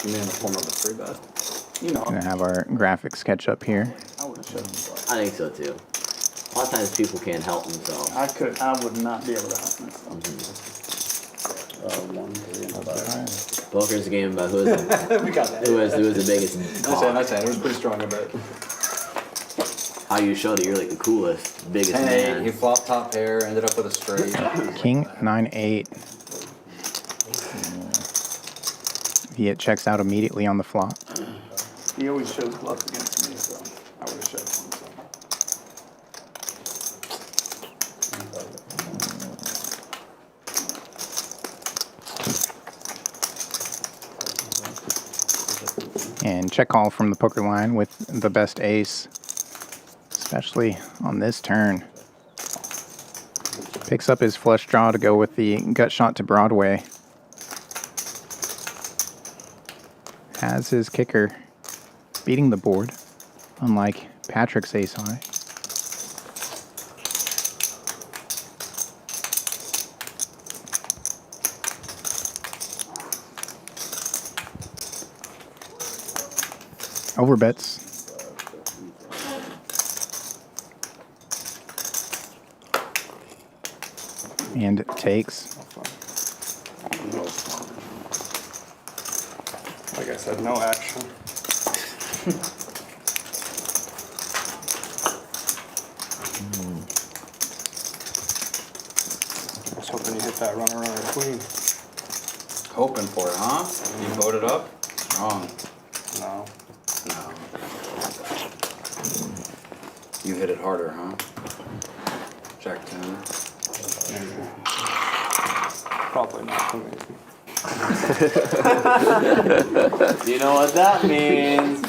You mean in the form of a 3-bet? You know. Gonna have our graphics catch up here. I would have shut him. I think so too. A lot of times people can't help themselves. I would not be able to help myself. 1, 3, and 5. Poker's a game about who is We got that. who has the biggest call. That's it. It was pretty strong a bet. How you showed it, you're like the coolest, biggest 10-8. man. He flopped top pair, ended up with a straight. King 9-8. Viet checks out immediately on the flop. He always shows bluff against me, so I would have shut him. And check call from the poker line with the best ace, especially on this turn. Picks up his flush draw to go with the gut shot to Broadway. Has his kicker beating the board, unlike Patrick's ace high. Overbets. And takes. Like I said, no action. I was hoping you hit that runner on a queen. Hoping for it, huh? You voted up? Wrong. No. No. You hit it harder, huh? Jack 10. Maybe. Probably not for me. You know what that means.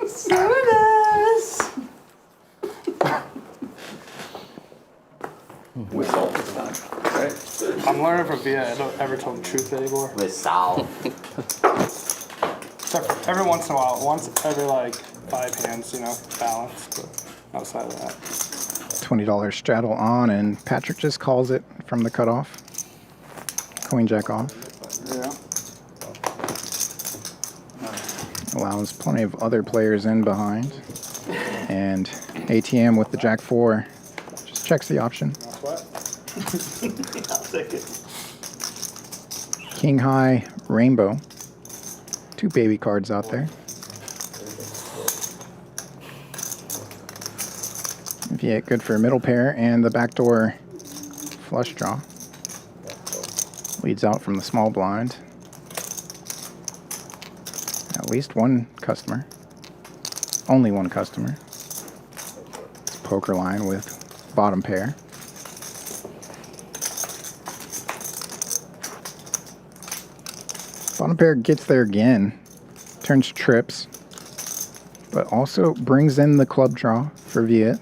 Service. With salt this time. Right? I'm learning from Viet. I don't ever tell the truth anymore. With salt. Except for every once in a while, once every like 5 hands, you know, balance. But outside of that, $20 straddle on, and Patrick just calls it from the cutoff. Queen jack off. yeah. Allows plenty of other players in behind. And ATM with the jack 4 just checks the option. That's what. I'll take it. King high rainbow. 2 baby cards out there. Viet good for a middle pair and the backdoor flush draw. Leads out from the small blind. At least one customer. Only one customer. It's poker line with bottom pair. Bottom pair gets there again. Turns trips. But also brings in the club draw for Viet.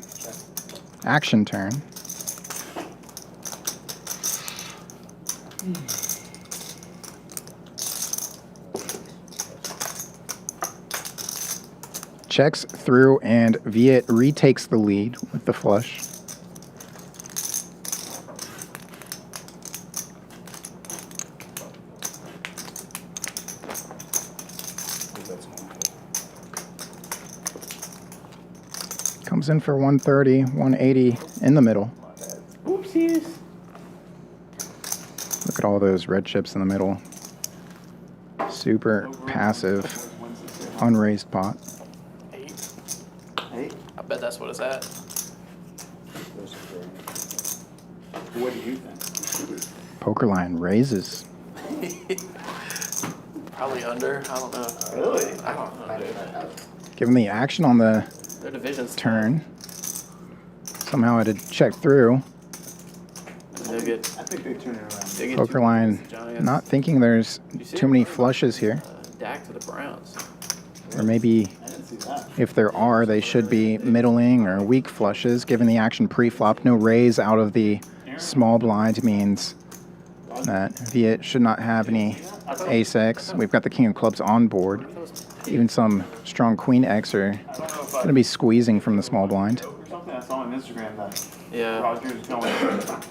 Action turn. Checks through and Viet retakes the lead with the flush. Comes in for 130, 180 in the middle. Oopsies. Look at all those red chips in the middle. Super passive, unraised pot. 8. I bet that's what it's at. What do you think? Poker line raises. Probably under. I don't know. Really? I don't know, dude. Given the action on the Their division's turn, somehow I had to check through. They'll get, I think they tune it around. they get Poker line not thinking there's too many flushes here. Dak to the Browns. Or maybe if there are, they should be middling or weak flushes. Given the action pre-flop, no raise out of the small blind means that Viet should not have any ace X. We've got the king of clubs on board. Even some strong queen X are going to be squeezing from the small blind. Something I saw on Instagram that Yeah. Roger's going.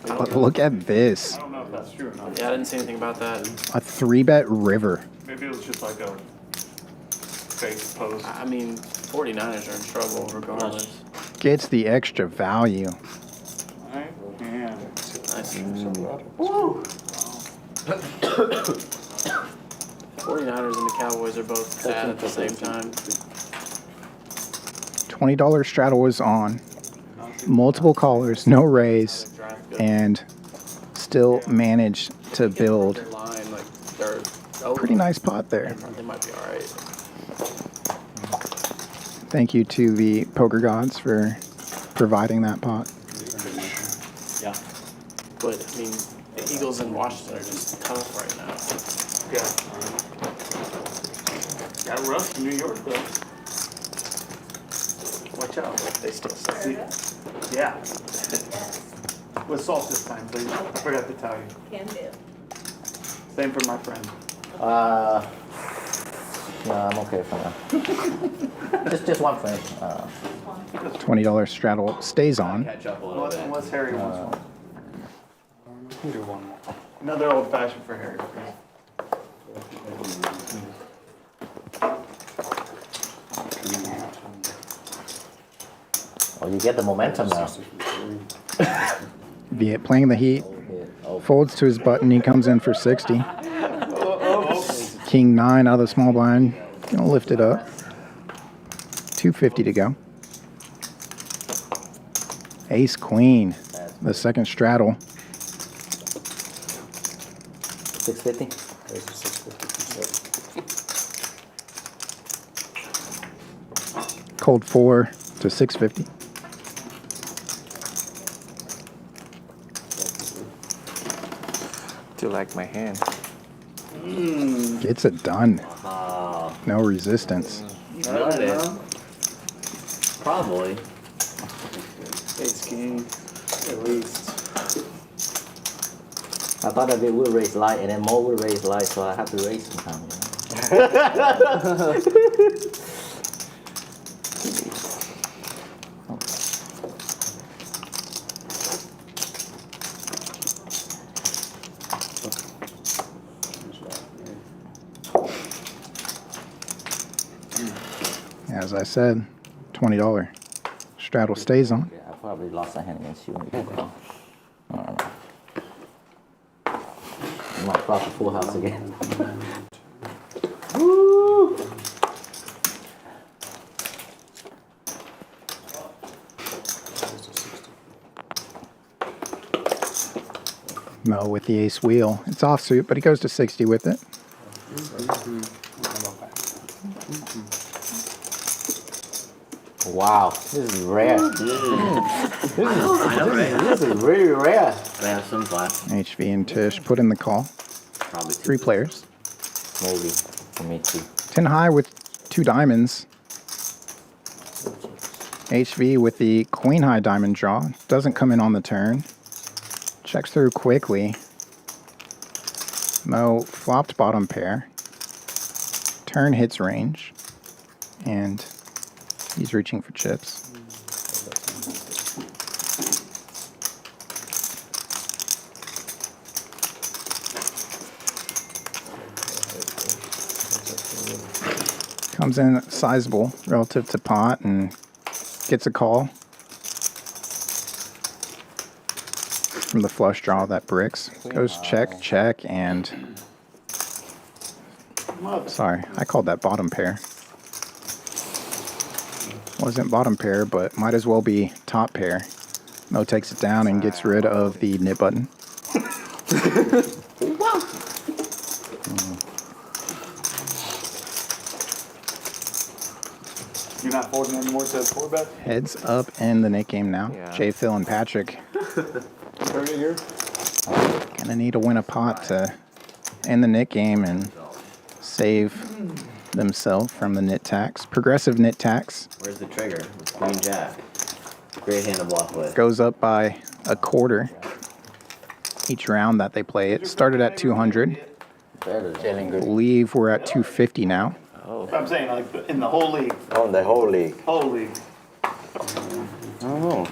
But look at this. I don't know if that's true or not. Yeah, I didn't see anything about that. A 3-bet river. Maybe it was just like a fake post. I mean, 49ers are in trouble regardless. Gets the extra value. Alright, yeah. Nice. Woo! 49ers and the Cowboys are both sad at the same time. $20 straddle was on. Multiple callers, no raise, and still managed to build. Their line, like, they're Pretty nice pot there. They might be alright. Thank you to the poker gods for providing that pot. Yeah. But, I mean, the Eagles in Washington are just tough right now. Yeah. Got rough in New York, though. Watch out. They still suck. Yeah. With salt this time, please. I forgot to tell you. Can do. Same for my friend. No, I'm okay for now. just one frame. $20 straddle stays on. Catch up a little bit. Unless Harry wants one. We'll do one more. Another old fashioned for Harry, please. Oh, you get the momentum now. Viet playing the heat. Folds to his button. He comes in for 60. King 9 out of the small blind. Gonna lift it up. 250 to go. Ace Queen. The second straddle. 650. Cold 4 to 650. Do you like my hand? Gets it done. No resistance. Got it. Probably. Ace King, at least. I thought that they would raise light, and then more would raise light, so I have to raise sometime. As I said, $20 straddle stays on. Yeah, I probably lost a hand against you. I don't know. I might flop a full house again. Woo! Mo with the ace wheel. It's offsuit, but he goes to 60 with it. Wow, this is rare. This is really rare. They have some class. HV and Tisch put in the call. Probably 3 players. Maybe. For me too. 10 high with 2 diamonds. HV with the queen high diamond draw. Doesn't come in on the turn. Checks through quickly. Mo flopped bottom pair. Turn hits range. And he's reaching for chips. Comes in sizable relative to pot and gets a call from the flush draw that bricks. Goes check, check, and sorry, I called that bottom pair. Wasn't bottom pair, but might as well be top pair. Mo takes it down and gets rid of the nip button. You're not folding anymore to the 4-bet? Heads up in the Nick game now. Yeah. JPhil and Patrick Target here? gonna need to win a pot to end the Nick game and save themselves from the nit tax. Progressive nit tax. Where's the trigger? It's Queen Jack. Great hand to bluff with. Goes up by a quarter each round that they play it. Started at 200. Believe we're at 250 now. I'm saying, like, in the whole league. On the whole league. Whole league. I don't know.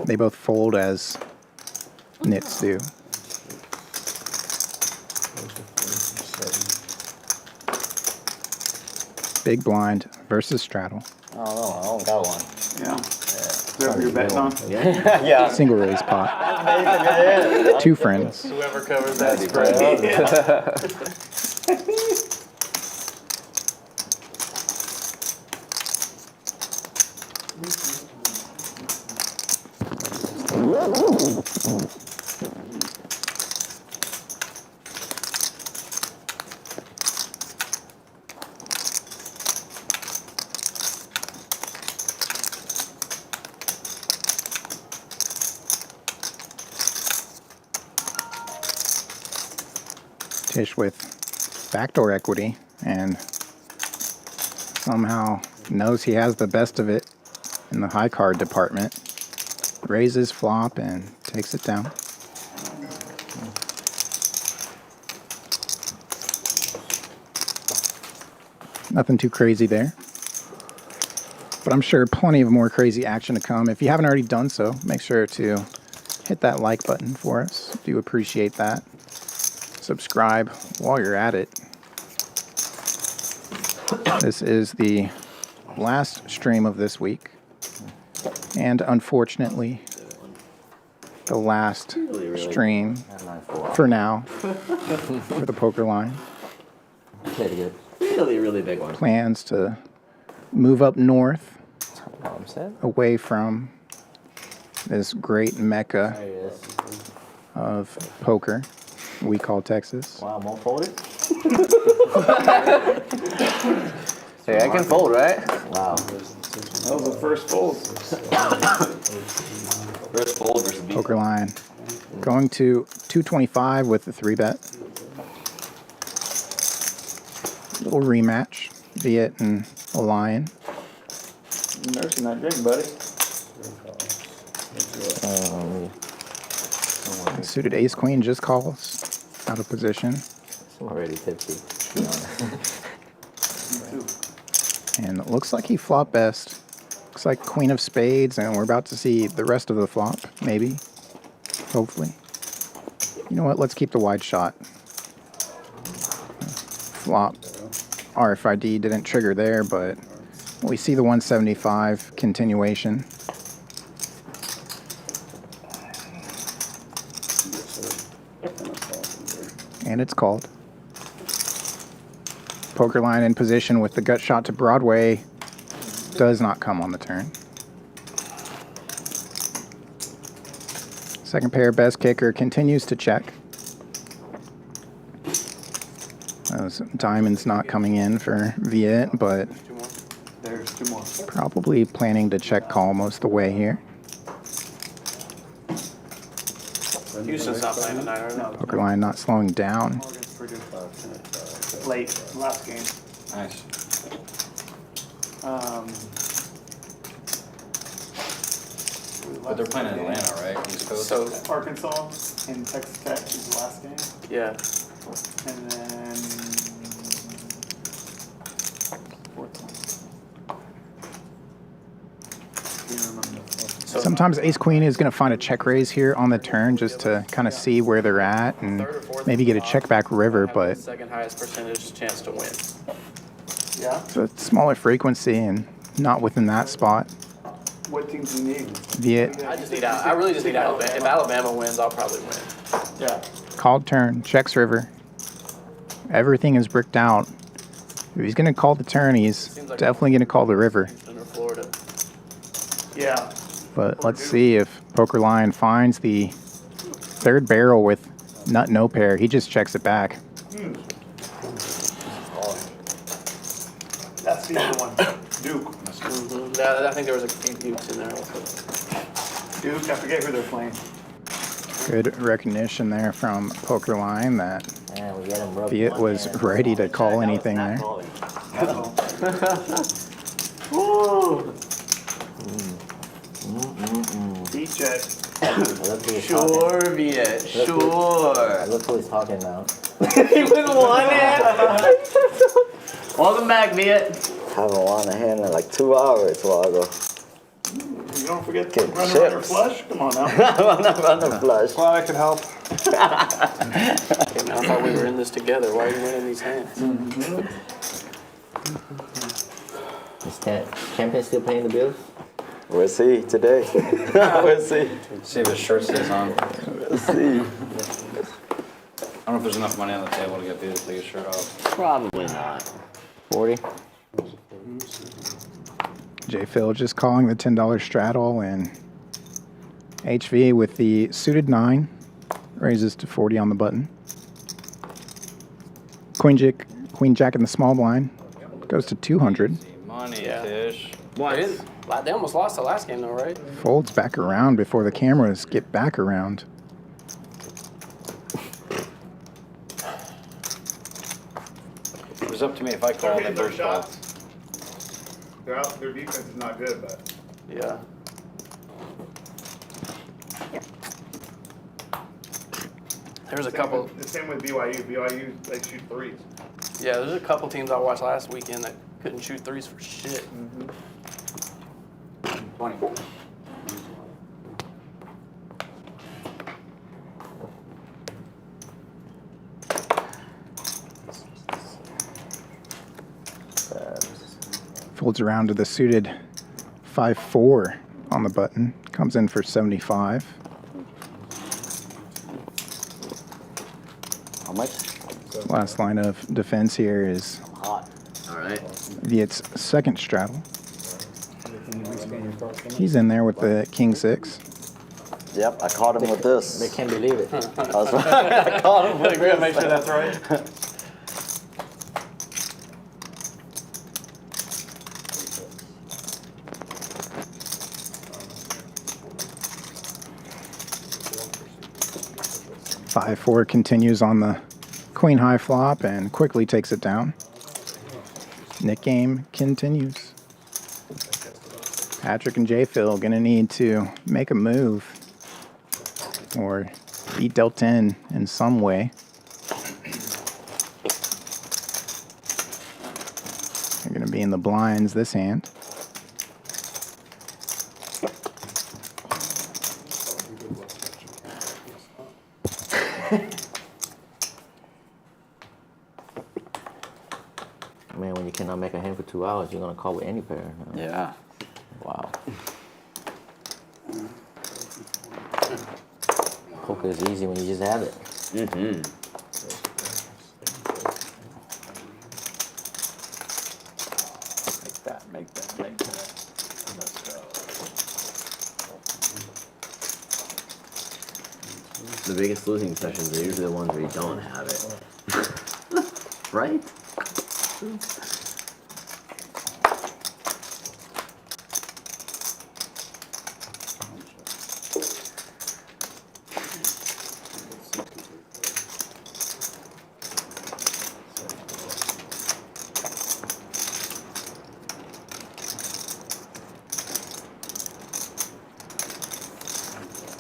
They both fold as nits do. Big blind versus straddle. I don't know. I don't got one. Yeah. Is that what your bet's on? Yeah. Single raise pot. Yeah. 2 friends. Whoever covers that spread. Tisch with backdoor equity and somehow knows he has the best of it in the high card department. Raises flop and takes it down. Nothing too crazy there. But I'm sure plenty of more crazy action to come. If you haven't already done so, make sure to hit that like button for us. Do appreciate that. Subscribe while you're at it. This is the last stream of this week. And unfortunately, the last stream for now for the poker line. Really, really big one. Plans to move up north I'm set. away from this great mecca of poker we call Texas. Wow, more folded? Hey, I can fold, right? Wow. That was the first fold. First fold versus B. Poker line going to 225 with the 3-bet. Little rematch, Viet and a Lion. You're nursing that drink, buddy. Suited ace queen just calls out of position. I'm already tipsy. And it looks like he flopped best. Looks like queen of spades, and we're about to see the rest of the flop, maybe. Hopefully. You know what? Let's keep the wide shot. Flop. RFID didn't trigger there, but we see the 175 continuation. And it's called. Poker line in position with the gut shot to Broadway. Does not come on the turn. Second pair, best kicker, continues to check. Those diamonds not coming in for Viet, but There's 2 more. probably planning to check call most of the way here. Houston's not playing tonight, are they? Poker line not slowing down. Morgan's pretty late last game. Nice. But they're playing in Atlanta, right? East Coast? So, Arkansas and Texas Tech is the last game. yeah. And then So Sometimes ace queen is going to find a check raise here on the turn just to kind of see where they're at and maybe get a check back river, but second highest percentage chance to win. yeah. it's a smaller frequency and not within that spot. What teams do you need? Viet I really just need Alabama. If Alabama wins, I'll probably win. Yeah. called turn, checks river. Everything is bricked out. If he's going to call the turn, he's definitely going to call the river. Under Florida. Yeah. But let's see if Poker Line finds the third barrel with nut no pair. He just checks it back. That's the other one. Duke. Yeah, I think there was a few Dukes in there also. Duke, I forget who they're playing. Good recognition there from Poker Line that Yeah, we get him broke. Viet was ready to call anything there. Woo! D-check. Sure, Viet. Sure. Look who he's talking now. He went one hand. Welcome back, Viet. Haven't won a hand in like 2 hours while ago. You don't forget to Get run around your chips. flush? Come on now. Run the flush. Glad I could help. Okay, man, I thought we were in this together. Why are you winning these hands? Is Champion still paying the bills? We'll see today. We'll see. See if his shirt stays on. We'll see. I don't know if there's enough money on the table to get Peter to take his shirt off. Probably not. 40? JPhil just calling the $10 straddle, and HV with the suited 9 raises to 40 on the button. Queen jack in the small blind goes to 200. Money, Yeah. Tisch. They almost lost the last game though, right? Folds back around before the cameras get back around. It was up to me if I They're called hitting it their first ball. shots. Their defense is not good, but Yeah. There's a couple. The same with BYU. BYU, they shoot threes. Yeah, there's a couple teams I watched last weekend that couldn't shoot threes for shit. 20. Folds around to the suited 5-4 on the button. Comes in for 75. How much? Last line of defense here is Hot. All right. Viet's second straddle. He's in there with the King 6. Yep, I caught him with this. They can't believe it. I caught him with We gotta make sure that's right. 5-4 continues on the queen high flop and quickly takes it down. Nick game continues. Patrick and JPhil gonna need to make a move or be dealt in some way. They're gonna be in the blinds this hand. Man, when you cannot make a hand for 2 hours, you're gonna call with any pair. No? Yeah. Wow. Poker is easy when you just have it. Mm-hmm. Make that. Let's go. The biggest losing sessions are usually the ones where you don't have it. Right?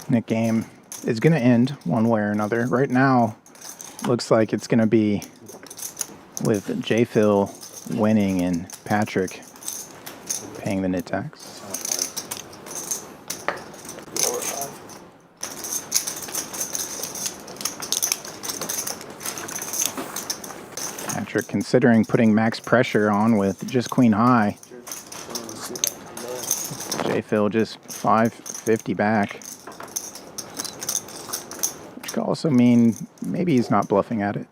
Nick game is going to end one way or another. Right now, looks like it's going to be with JPhil winning and Patrick paying the nit tax. Patrick considering putting max pressure on with just queen high. JPhil just 550 back. Which could also mean maybe he's not bluffing at it.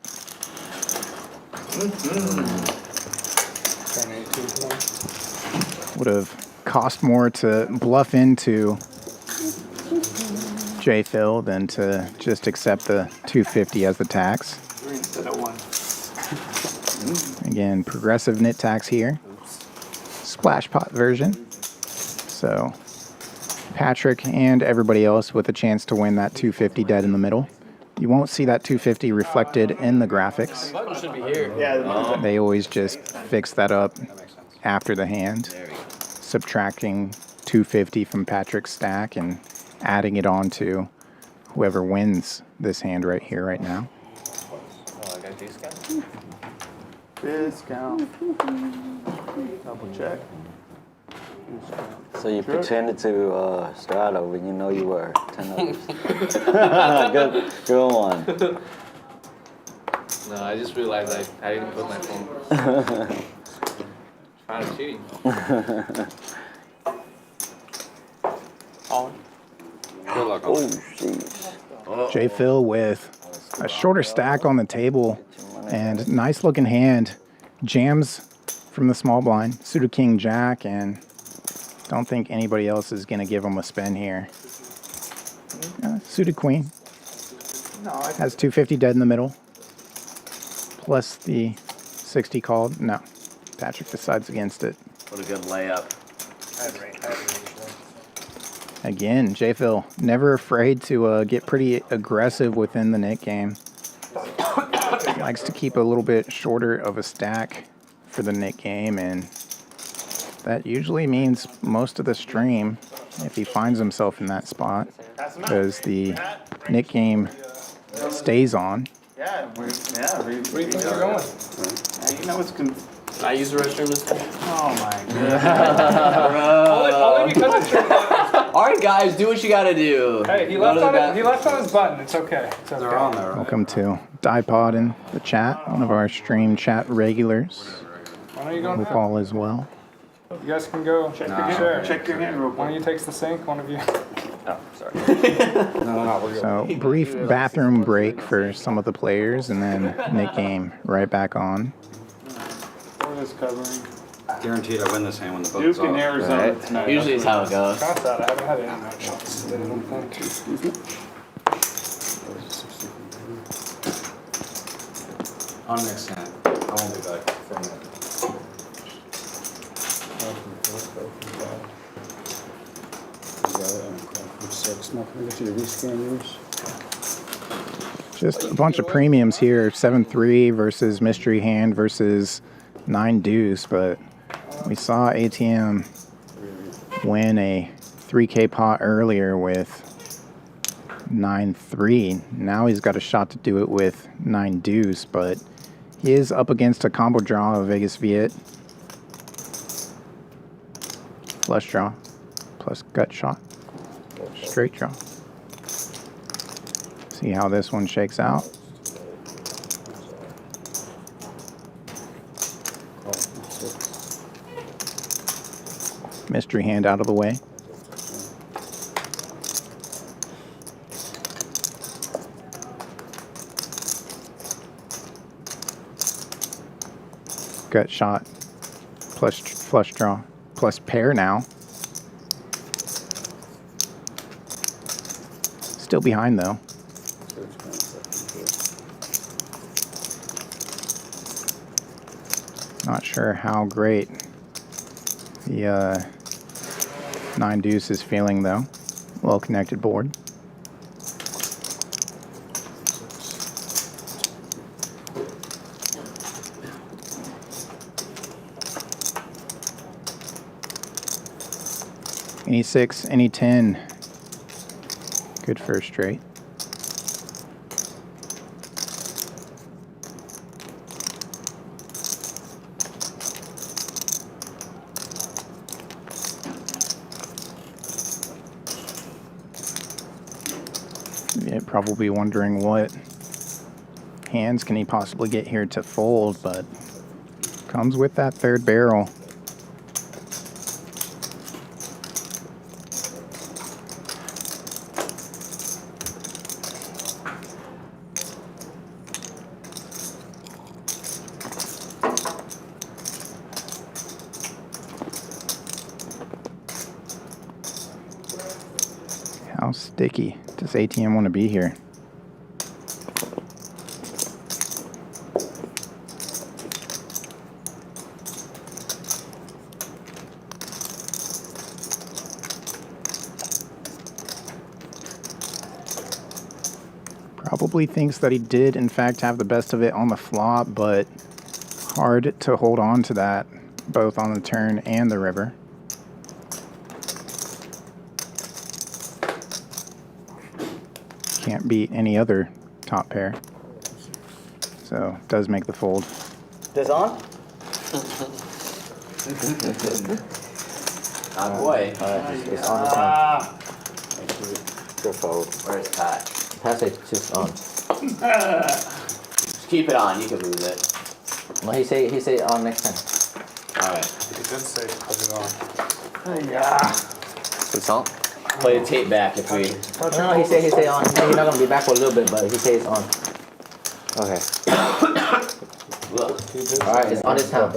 Would have cost more to bluff into JPhil than to just accept the 250 as the tax. 3 instead of 1. Again, progressive nit tax here. Splash pot version. So Patrick and everybody else with a chance to win that 250 dead in the middle. You won't see that 250 reflected in the graphics. Button should be here. They always just fix that up after the hand, subtracting 250 from Patrick's stack and adding it on to whoever wins this hand right here, right now. Oh, I got discount. Discount. Double check. So you pretended to Strata when you know you were 10 others. good one. No, I just realized I didn't put my phone. Trying to cheat. On. Good luck. Oh, jeez. JPhil with a shorter stack on the table and nice looking hand. Jams from the small blind, suited king jack, and don't think anybody else is going to give him a spin here. Suited queen. Has 250 dead in the middle. Plus the 60 called. No. Patrick decides against it. What a good layup. Again, JPhil never afraid to get pretty aggressive within the nit game. Likes to keep a little bit shorter of a stack for the nit game, and that usually means most of the stream if he finds himself in that spot, because the nit game stays on. Yeah, where do you think you're going? You know it's I use the restroom this time. Oh my god. Only because it's your button. Alright guys, do what you gotta do. Hey, he left on his button. It's okay. It's okay. They're on there. Right? Welcome to Dipod in the chat, one of our stream chat regulars. Why don't you go Hope now? all is well. You guys can go. Check your hand real quick. One of you takes the sink, one of you. Oh, sorry. No, we're good. So brief bathroom break for some of the players, and then nit game right back on. What is covering? Guaranteed I win this hand when the boat's Duke off. in Arizona tonight. Usually it's how it goes. Shots out. I haven't had any match shots today, I don't think. On next hand. I won't be back for a minute. Just a bunch of premiums here, 7-3 versus mystery hand versus 9 deuce, but we saw ATM win a 3K pot earlier with 9-3. Now he's got a shot to do it with 9 deuce, but he is up against a combo draw of Vegas Viet. Flush draw plus gut shot. Straight draw. See how this one shakes out. Mystery hand out of the way. Gut shot plus flush draw plus pair now. Still behind though. Not sure how great the 9 deuce is feeling though. Well connected board. Any 6, any 10 Good first straight. Yeah, probably wondering what hands can he possibly get here to fold, but comes with that third barrel. How sticky does ATM want to be here? Probably thinks that he did in fact have the best of it on the flop, but hard to hold on to that both on the turn and the river. Can't beat any other top pair, so does make the fold. This on? Ah, boy. It's on the time. Good fold. Where's Pat? Pat says it's just on. Just keep it on. You can lose it. No, he say on next time. All right. He did say put it on. It's on. Play the tape back if we. No, he say on. He's not gonna be back for a little bit, but he say it's on. Okay. All right, it's on his time.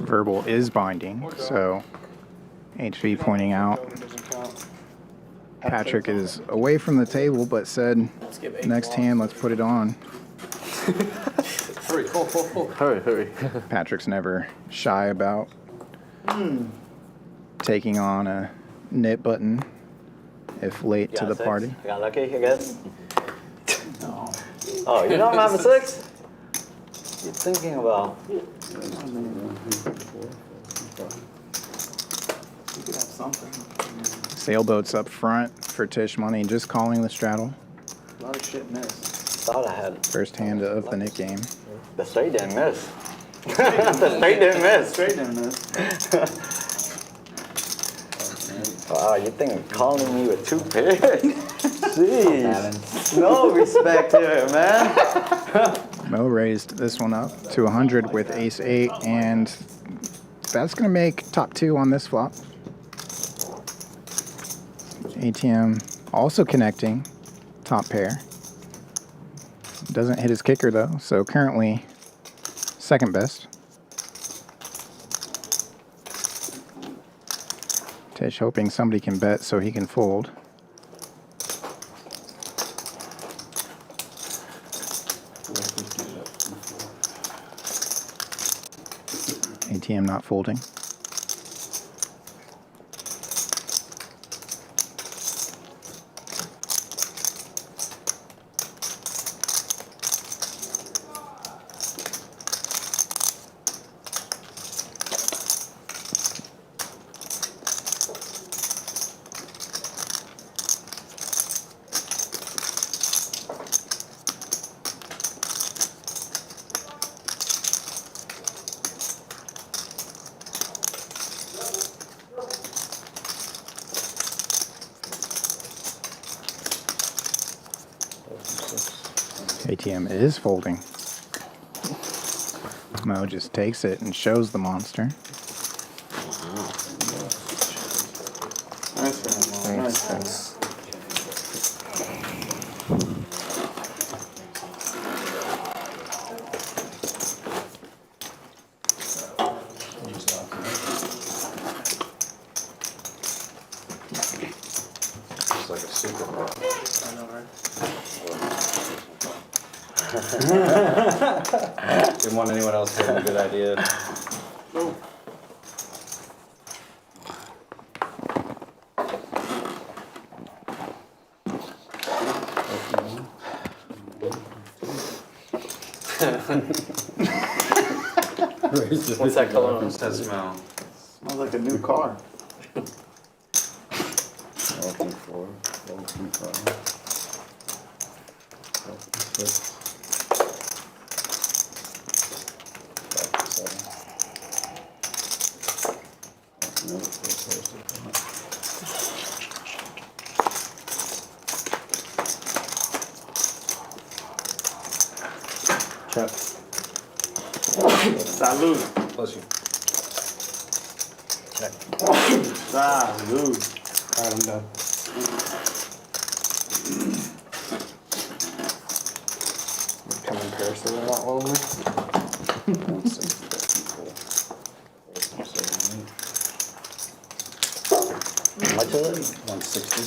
Verbal is binding, so HV pointing out Patrick is away from the table, but said next hand, let's put it on. Hurry, pull. Hurry. Patrick's never shy about taking on a nit button if late to the party. I got lucky, I guess. Oh, you don't have a 6? You're thinking about. You could have something. Sailboats up front for Tisch money, just calling the straddle. A lot of shit missed. Thought I had. First hand of the nit game. The straight didn't miss. The straight didn't miss. Straight didn't miss. Wow, you think calling me with 2 pairs? Jeez. No respect here, man. Mo raised this one up to 100 with ace 8, and that's going to make top 2 on this flop. ATM also connecting top pair. Doesn't hit his kicker though, so currently second best. Tisch hoping somebody can bet so he can fold. ATM not folding. ATM is folding. Mo just takes it and shows the monster. Nice. It's like a supermarket. I know, right? Didn't want anyone else to have a good idea. What's that cologne? What's that smell? Smells like a new car. 4, 5, 6, 7. Check. Salud. Bless you. Check. Salud. Alright, I'm done. Come in person on that one with 1, 6, 7, 8. How much is it? 160.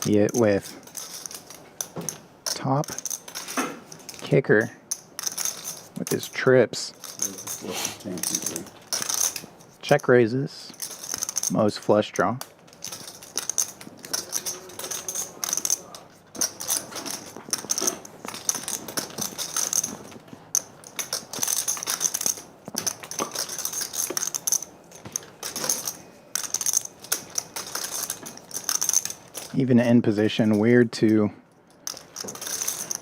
Viet with top kicker with his trips. Check raises. Most flush draw. Even in position, weird to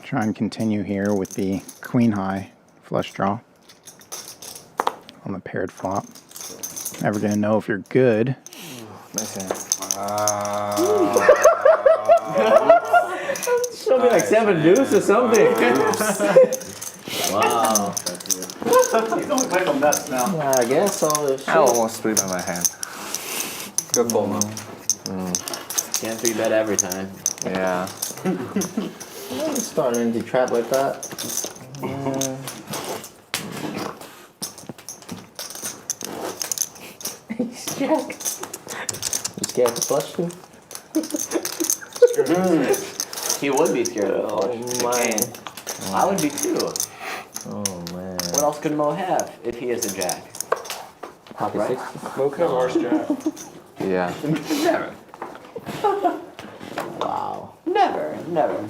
try and continue here with the queen high flush draw on the paired flop. Never gonna know if you're good. nice hand. Show me like 7 deuce or something. Wow. You don't make them nuts now. Yeah, I guess so. I almost 3 by my hand. Good pull, man. Can't 3-bet every time. Yeah. I'm starting to trap like that. He's scared. You scared to flush too? He would be scared of Oh the my. I would be too. Oh man. What else could Mo have if he is a jack? Pocket Right? 60. Mo could have horse jack. Yeah. Never. Wow. Never. Never.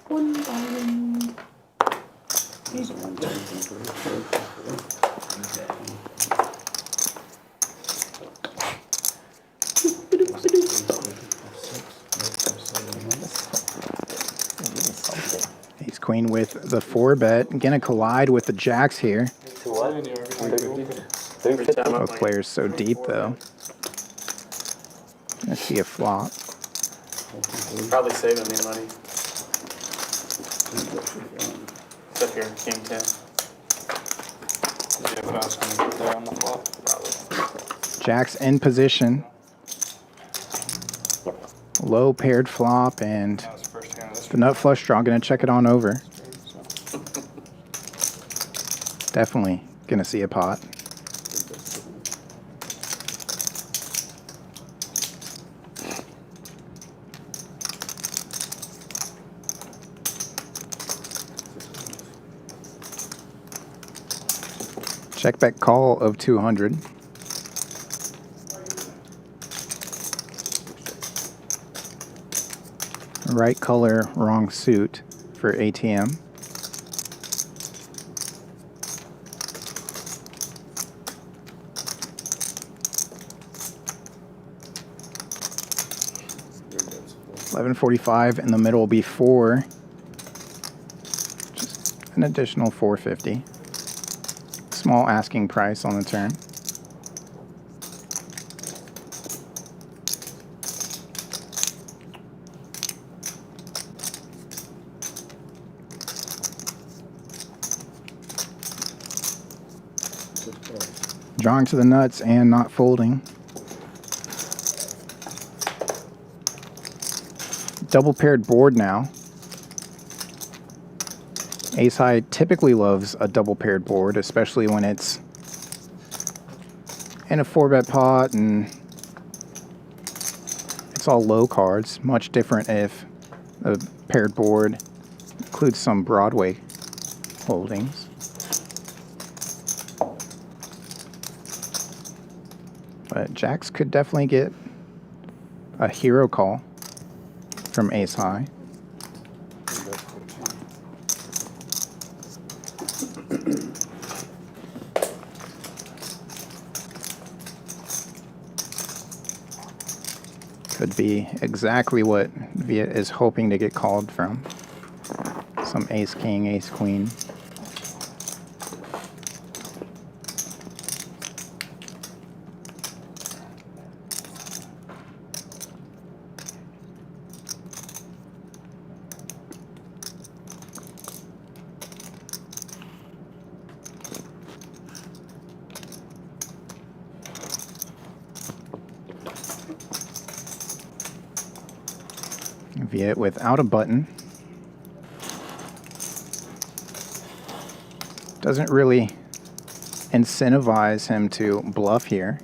One diamond. He's 1, 2, 3, 4. Ace queen with the 4-bet. Gonna collide with the jacks here. To what? 350. Both players so deep though. Gonna see a flop. Probably saving me money. Except here, king 10. Yeah, but I was going to put there on the flop. Probably. Jacks in position. Low paired flop and That was the first hand of this the nut flush draw. Gonna check it on over. Definitely gonna see a pot. Check back call of 200. Right color, wrong suit for ATM. $11.45 in the middle will be 4. Just an additional 450. Small asking price on the turn. Drawing to the nuts and not folding. Double paired board now. Ace high typically loves a double paired board, especially when it's in a 4-bet pot and it's all low cards. Much different if a paired board includes some Broadway holdings. But jacks could definitely get a hero call from ace high. Could be exactly what Viet is hoping to get called from. Some ace king, ace queen. Viet without a button. Doesn't really incentivize him to bluff here.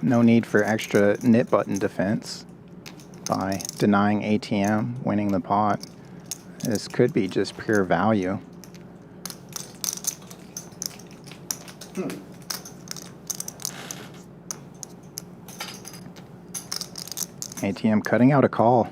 No need for extra nit button defense by denying ATM winning the pot. This could be just pure value. ATM cutting out a call.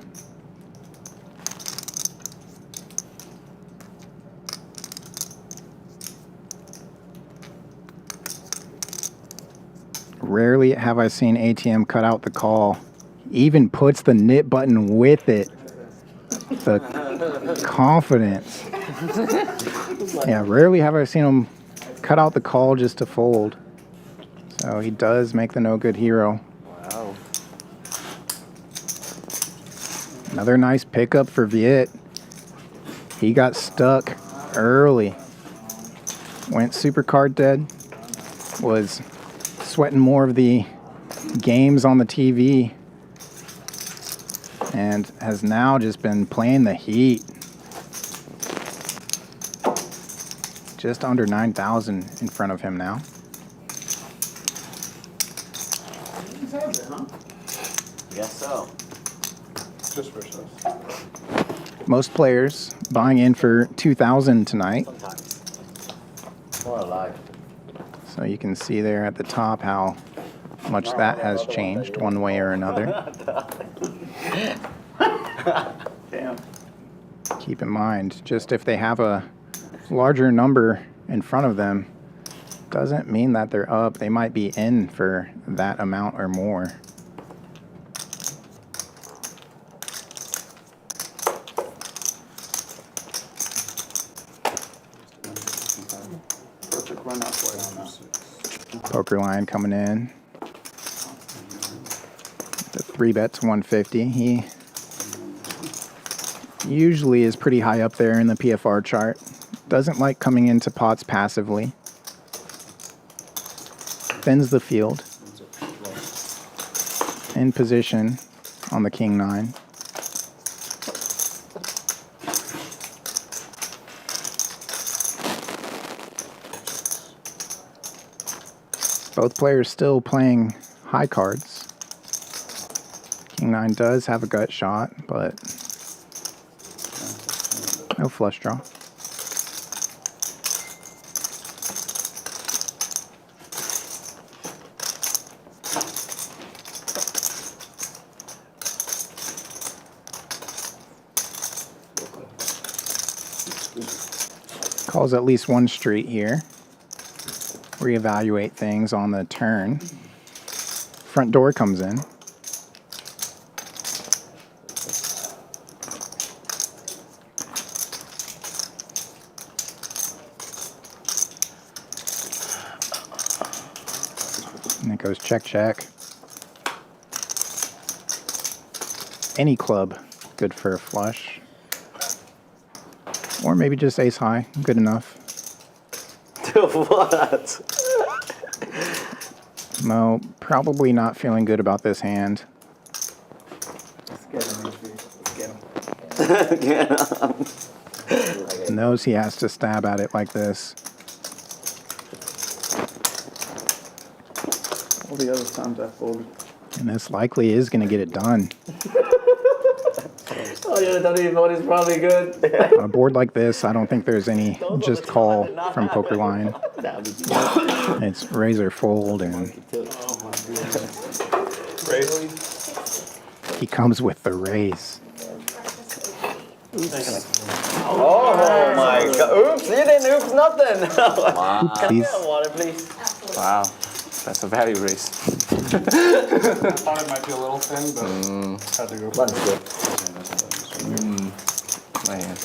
Rarely have I seen ATM cut out the call. Even puts the nit button with it. The confidence. Yeah, rarely have I seen him cut out the call just to fold. So he does make the no good hero. Wow. Another nice pickup for Viet. He got stuck early. Went super card dead. Was sweating more of the games on the TV. And has now just been playing the heat. Just under 9,000 in front of him now. Guess so. Just for shows. Most players buying in for 2,000 tonight. More alive. So you can see there at the top how much that has changed one way or another. Damn. Keep in mind, just if they have a larger number in front of them, doesn't mean that they're up. They might be in for that amount or more. Perfect run out for you. Poker line coming in. The 3-bet to 150. He usually is pretty high up there in the PFR chart. Doesn't like coming into pots passively. Thins the field. In position on the king 9. Both players still playing high cards. King 9 does have a gut shot, but no flush draw. Calls at least one street here. Reevaluate things on the turn. Front door comes in. And it goes check, check. Any club, good for a flush. Or maybe just ace high, good enough. What? Mo, probably not feeling good about this hand. Let's get him. Get him. Knows he has to stab at it like this. All the other times I folded. And this likely is going to get it done. Oh, yeah, don't even know it's probably good. On a board like this, I don't think there's any just call from poker line. It's raise or fold, and he comes with the raise. Oh my god. Oops, you didn't oops nothing. Oopsies. Water, please. Wow. That's a value raise. I thought it might be a little thin, but had to go for Button's it. good. My hand.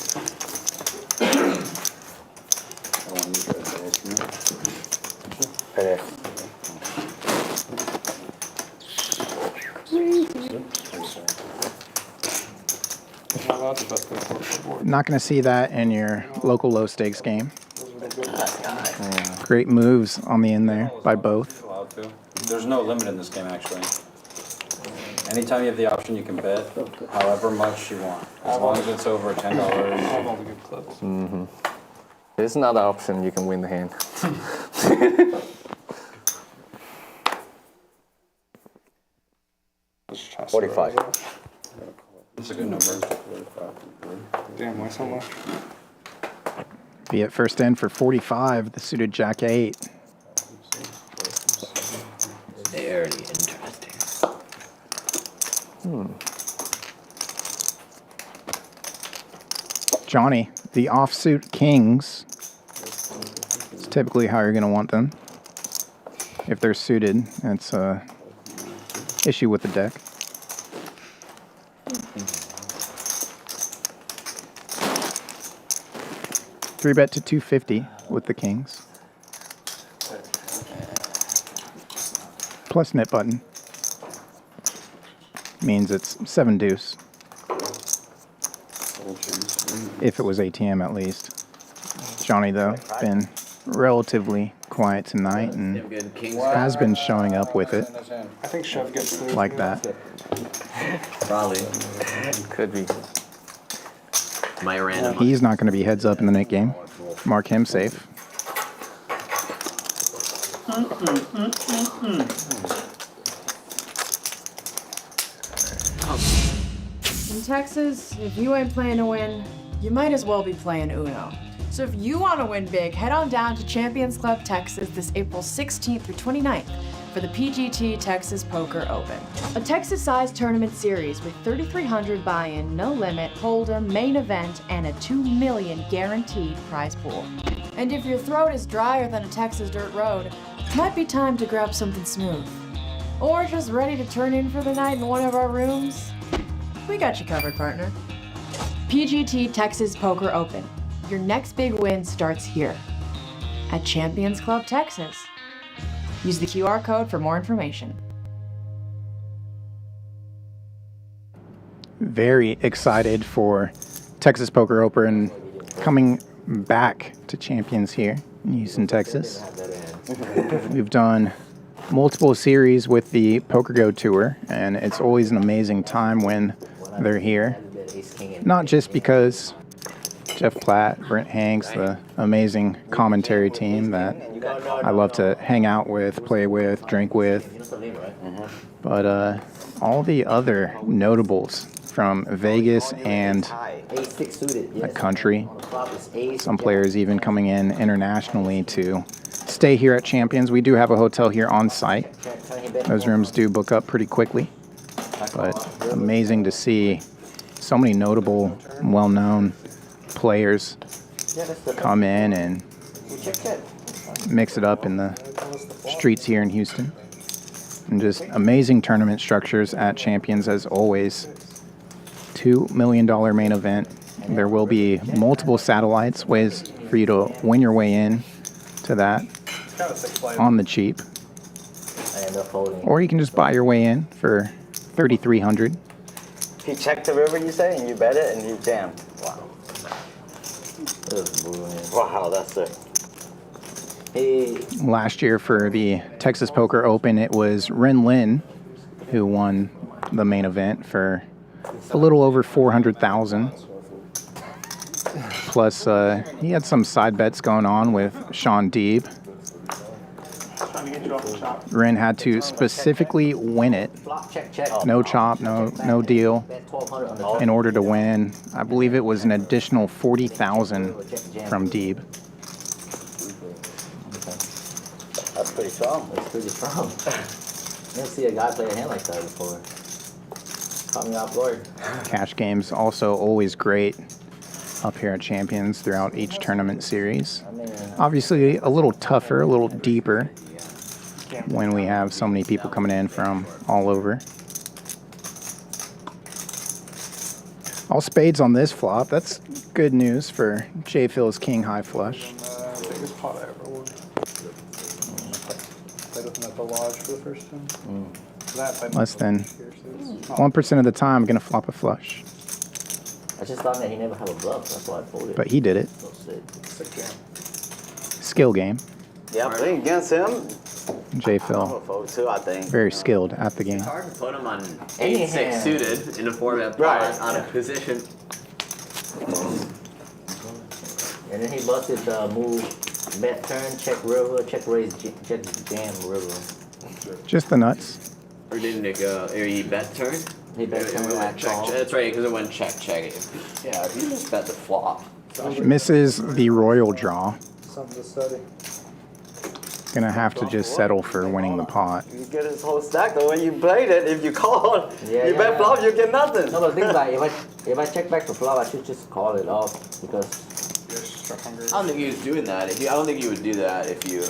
Right there. Not allowed to bet the board. Not going to see that in your local low stakes game. Those are the good. Great moves on the end there by both. Allowed to. There's no limit in this game, actually. Anytime you have the option, you can bet however much you want, as long as it's over $10. I have all the good clips. There's another option. You can win the hand. Let's try 45. That's a good number. Damn, why so much? Viet first in for 45, the suited Jack 8. Very interesting. Johnny, the offsuit kings. It's typically how you're going to want them. If they're suited, it's a issue with the deck. Three bet to 250 with the kings. Plus nit button. Means it's 7 deuce. If it was ATM at least. Johnny though, been relatively quiet tonight and has been showing up with it I think Chev gets through. like that. Probably. Could be. My random. He's not going to be heads up in the net game. Mark him safe. In Texas, if you ain't playing to win, you might as well be playing Uno. So if you want to win big, head on down to Champions Club Texas this April 16th through 29th for the PGT Texas Poker Open. A Texas-sized tournament series with 3,300 buy-in, no limit, hold'em, main event, and a $2 million guaranteed prize pool. And if your throat is drier than a Texas dirt road, it might be time to grab something smooth. Or just ready to turn in for the night in one of our rooms? We got you covered, partner. PGT Texas Poker Open. Your next big win starts here at Champions Club Texas. Use the QR code for more information. Very excited for Texas Poker Open coming back to Champions here in Houston, Texas. We've done multiple series with the Poker Go Tour, and it's always an amazing time when they're here. Not just because Jeff Platt, Brent Hanks, the amazing commentary team that I love to hang out with, play with, drink with, but all the other notables from Vegas and the country. Some players even coming in internationally to stay here at Champions. We do have a hotel here on site. Those rooms do book up pretty quickly, but amazing to see so many notable, well-known players come in and mix it up in the streets here in Houston. And just amazing tournament structures at Champions as always. $2 million main event. There will be multiple satellites, ways for you to win your way in to that on the cheap. Or you can just buy your way in for $3,300. He checked the river, you say, and you bet it, and he jammed. Wow. Wow, that's it. Last year for the Texas Poker Open, it was Ren Lin who won the main event for a little over $400,000. Plus, he had some side bets going on with Sean Deeb. Ren had to specifically win it. No chop, no deal. In order to win, I believe it was an additional $40,000 from Deeb. That's pretty strong. That's pretty strong. Never see a guy play a hand like that before. Caught me off guard. Cash games also always great up here at Champions throughout each tournament series. Obviously a little tougher, a little deeper when we have so many people coming in from all over. All spades on this flop. That's good news for JPhil's king high flush. Biggest pot I ever won. Played with him at the lodge for the first time. Less than 1% of the time, I'm going to flop a flush. I just thought that he never had a bluff. That's why I folded. But he did it. So sick. Sick game. Skill game. Yeah, playing against him. JPhil, Fold too, I think. very skilled at the game. It's hard to put him on Any 8-6 hand. suited in a 4-bet pot Right. on a position. And then he busted move, bet turn, check river, check raise, check jam river. Just the nuts. Or didn't it go? Or he bet turn? He bet It turn went at check. call. That's right, because it went check. Yeah, he just bet the flop. Misses the royal draw. Something to study. Gonna have to just settle for winning the pot. You get his whole stack though when you played it. If you call, Yeah, you yeah, bet yeah. flop, you get nothing. No, but think about it. If I check back the flop, I should just call it off because I don't think he was doing that. I don't think he would do that if you.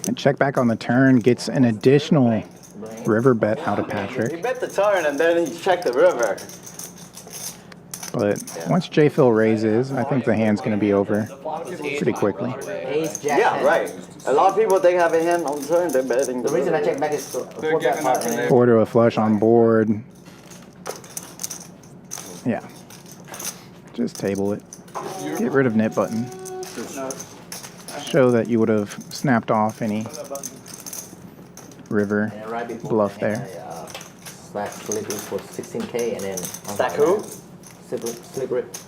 And check back on the turn, gets an additional river bet out of Patrick. He bet the turn and then he checked the river. But once JPhil raises, I think the hand's gonna be over pretty quickly. ace jack. Yeah, hand. right. A lot of people they have a hand on turn. They're betting. The reason I check back is to four bet pot and then 4 to a flush on board. Yeah. Just table it. Get rid of knit button. Show that you would have snapped off any river and right before bluff the hand, there. I, slash slip it for 16K and then Stack who? slip it.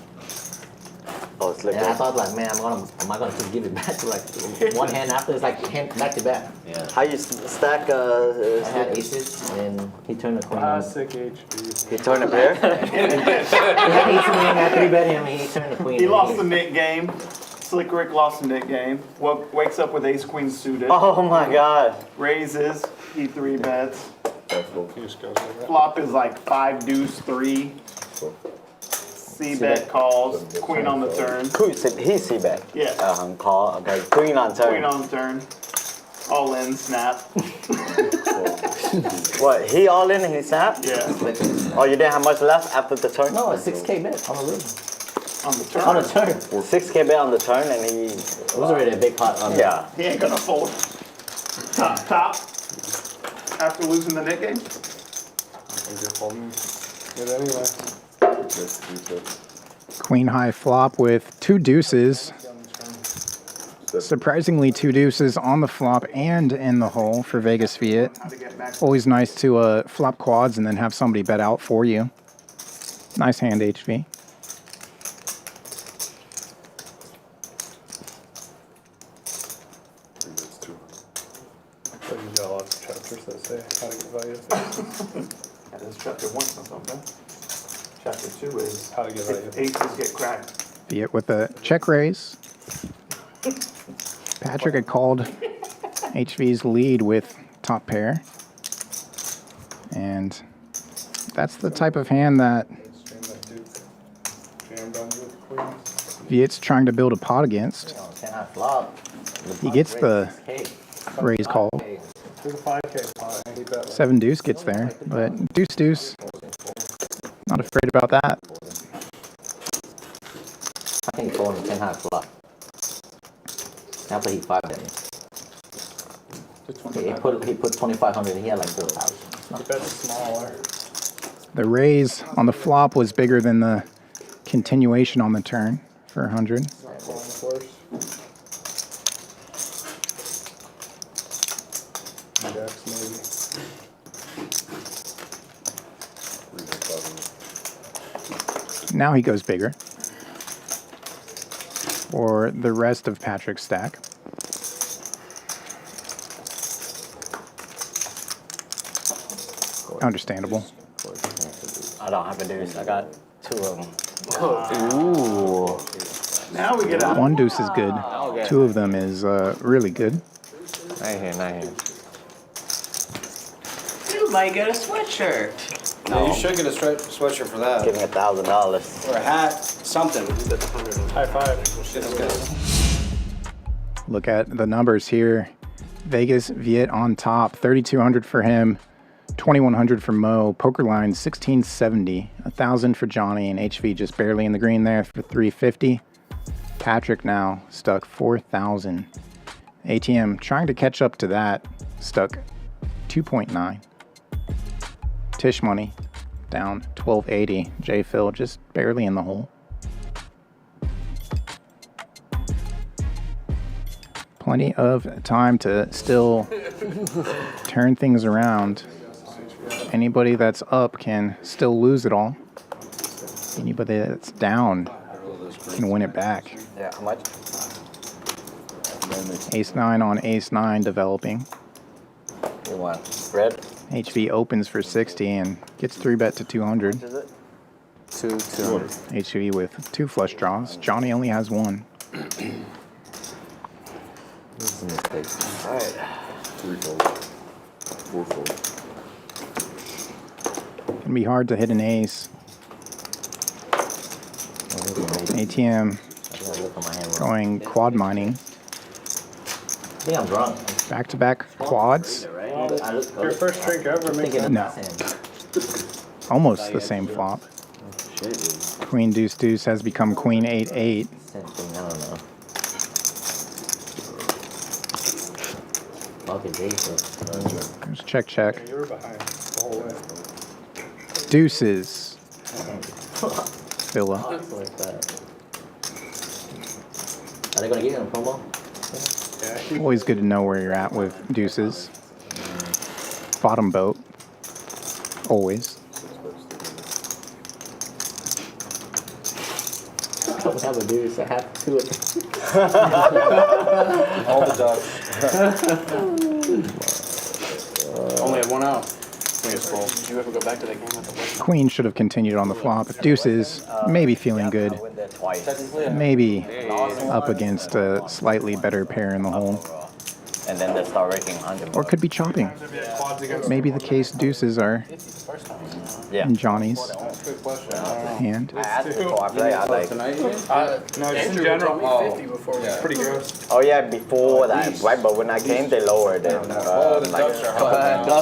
Oh, slip And I it. thought like, man, am I gonna just give it back to like one hand after? It's like hand back to back. Yeah. How you stack? I had aces and he turned the queen. on. Classic HB. He turned a pair. He had ace and then I 3-bet him and he turned the queen. He and lost the knit game. Slick Rick lost the knit game. Wakes up with ace queen suited. Oh my God. Raises. He 3-bets. He just goes like that. Flop is like 5 deuce 3. C-bet calls. Queen on the turn. He see bet. Yeah. Call. Okay. Queen on turn. Queen on turn. All in, snap. What? He all in and he snap? Yeah. Oh, you didn't have much left after the turn? No, a 6K bet on the river. On the turn. On the turn. 6K bet on the turn and he. It was already a big pot on Yeah. He ain't gonna fold. Top. After losing the knit game? You're holding it anyway. Queen high flop with 2 deuces. Surprisingly, 2 deuces on the flop and in the hole for Vegas Viet. Always nice to flop quads and then have somebody bet out for you. Nice hand, HV. But you got lots of chapters that say how to get value. Yeah, that's chapter 1 or something. Chapter 2 is How to get value. if aces get cracked. Viet with a check raise. Patrick had called HV's lead with top pair. And that's the type of hand that Stream that dude jammed on you with queens. Viet's trying to build a pot against. 10 high flop. He gets the raise call. There's a 5K pot. And he bet like 7 deuce gets there, but deuce deuce. Not afraid about that. I think folding 10 high flop. After he 5-bet me. He put 2,500 and he had like 4,000. he bet smaller. The raise on the flop was bigger than the continuation on the turn for 100. Not falling the course. Index maybe. Now he goes bigger for the rest of Patrick's stack. Understandable. I don't have a deuce. I got 2 of them. Ooh. Now we get out. 1 deuce is good. 2 of them is really good. Not here. You might get a sweatshirt. No, you should get a sweatshirt for that. Give me $1,000. Or a hat, something. High five. Shit is good. Look at the numbers here. Vegas Viet on top, 3,200 for him, 2,100 for Mo. Poker line 1670, 1,000 for Johnny, and HV just barely in the green there for 350. Patrick now stuck 4,000. ATM trying to catch up to that, stuck 2.9. Tisch money down 1280. JPhil just barely in the hole. Plenty of time to still turn things around. Anybody that's up can still lose it all. Anybody that's down can win it back. Yeah, how much? Ace-9 on ace-9 developing. You want red? HV opens for 60 and gets 3-bet to 200. Is it? 200. HV with 2 flush draws. Johnny only has 1. This is a mistake. Alright. 3 fold. 4 fold. Can be hard to hit an ace. ATM going quad mining. I think I'm drunk. Back-to-back quads. Your first drink ever, makes No. Almost the same flop. Queen deuce deuce has become queen 8-8. I don't know. There's check check. You were behind the whole way. Deuces. Villa. Are they gonna give him a promo? Yeah. Always good to know where you're at with deuces. Bottom boat. Always. I don't have a deuce. I have to it. All the ducks. Only had 1 out. Did you ever go back to that game at the West? Queen should have continued on the flop. Deuces, maybe feeling good. Maybe up against a slightly better pair in the hole. And then they start raking 100. Or could be chopping. Maybe the case deuces are in Johnny's hand. I asked before I play, I like. No, just in general. Before was pretty gross. Oh yeah, before that, right? But when I came, they lowered it.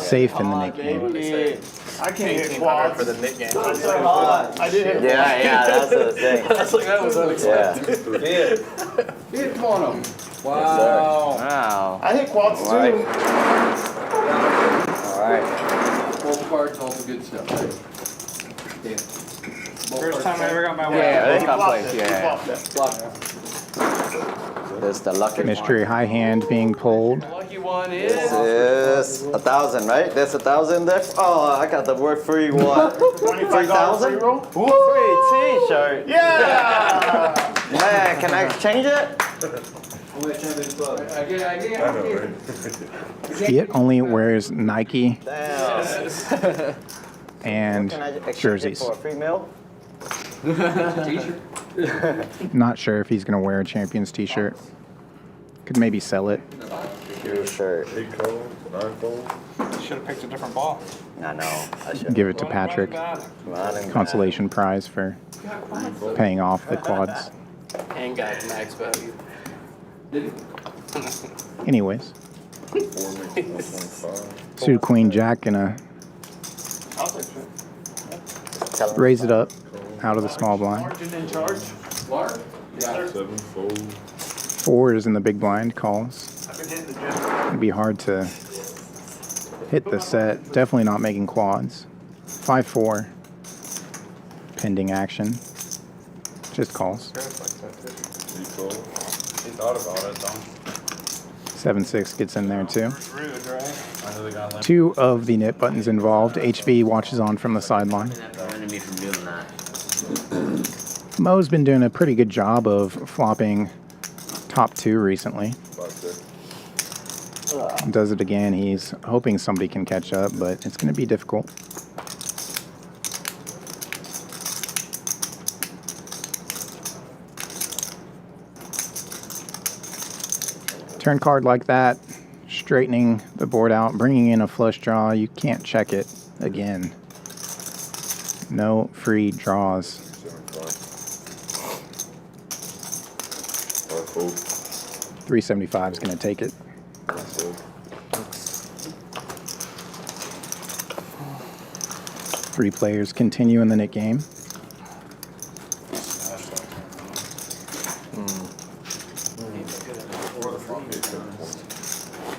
Safe in the Nick game. I can't hit quads for the Nick game. I did hit. Yeah, that's the thing. That's like that was unexpected. Yeah, come on. Wow. I hit quads too. All right. Full cards, all the good stuff. First time I ever got my way. Yeah, This the lucky Mystery high hand being pulled. The lucky one is. This 1,000, right? There's 1,000 there. Oh, I got the word free what? 3,000? Free T-shirt. Yeah! Man, can I change it? Viet only wears Nike Damn. and Can I exchange it jerseys. for a free meal? Not sure if he's going to wear a Champions t-shirt. Could maybe sell it. T-shirt. 8 fold, 9 fold. Should have picked a different ball. I know. I should. Give it to Patrick. Consolation prize for paying off the quads. And got max value. Anyways, 4 makes 125. suited queen jack gonna raise it up out of the small blind. Margin in charge. Lark. 7 fold. 4 is in the big blind, calls. It'd be hard to hit the set. Definitely not making quads. 5-4. Pending action. Just calls. 8 fold. He thought about it, though. 7-6 gets in there too. Rude, right? I know they got limp. 2 of the nit buttons involved. HV watches on from the sideline. Prevented me from doing that. Mo's been doing a pretty good job of flopping top 2 recently. About 6. Does it again. He's hoping somebody can catch up, but it's going to be difficult. Turn card like that, straightening the board out, bringing in a flush draw. You can't check it again. No free draws. 75. 5 fold. 375 is going to take it. 1 fold. 3 players continue in the Nick game.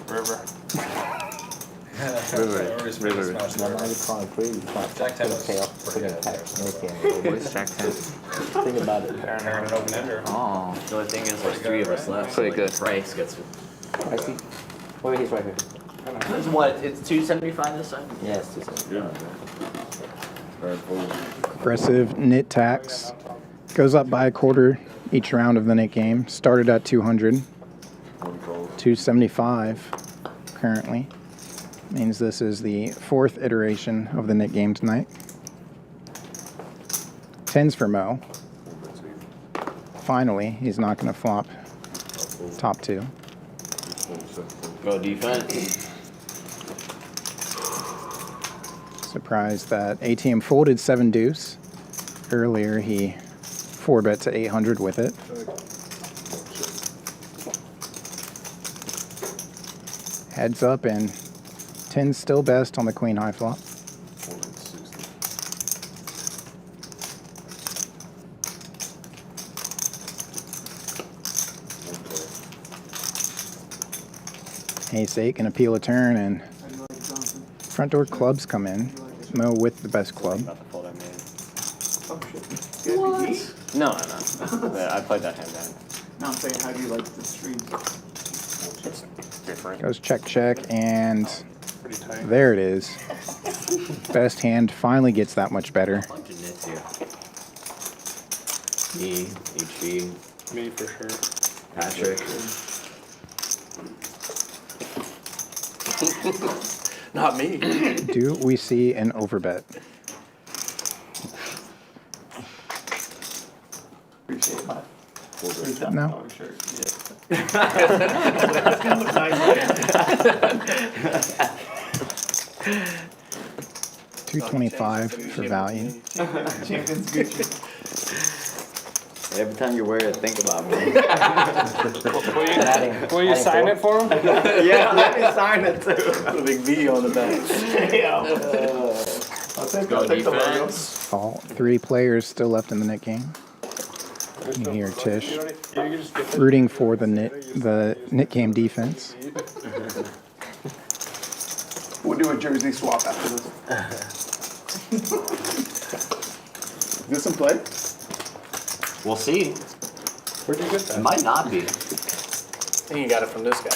River. Jack 10 was Jack 10. Think about it. Aaron an open ender. Oh. The only thing is there's 3 of us left. Pretty good. Price gets. Pricey? Wait, he's right here. It's what? It's 275 this time. Yes, 275. Aggressive nit tax. Goes up by a quarter each round of the Nick game. Started at 200. 275 currently. Means this is the 4th iteration of the Nick game tonight. 10s for Mo. Finally, he's not going to flop top 2. Go defense. Surprised that ATM folded 7 deuce. Earlier, he 4-bet to 800 with it. Heads up and 10's still best on the queen high flop. Ace 8 can appeal a turn and front door clubs come in. Mo with the best club. No. I played that hand down. No, I'm saying, how do you like the stream? It's different. Goes check, check, and Pretty tight. there it is. Best hand finally gets that much better. Bunch of nits here. Me, HB, Me for sure. Patrick. Not me. Do we see an overbet? Appreciate my. No. Oh, sure. 225 for value. Champions Gucci. Every time you wear it, think about me. Will you sign it for him? Yeah, let me sign it too. Put a big V on the back. I'll take Go the logo. defense. All 3 players still left in the Nick game. You hear Tisch rooting for the Nick game defense. We'll do a jersey swap after this. Is this in play? We'll see. Where'd you get It that? might not be. I think you got it from this guy.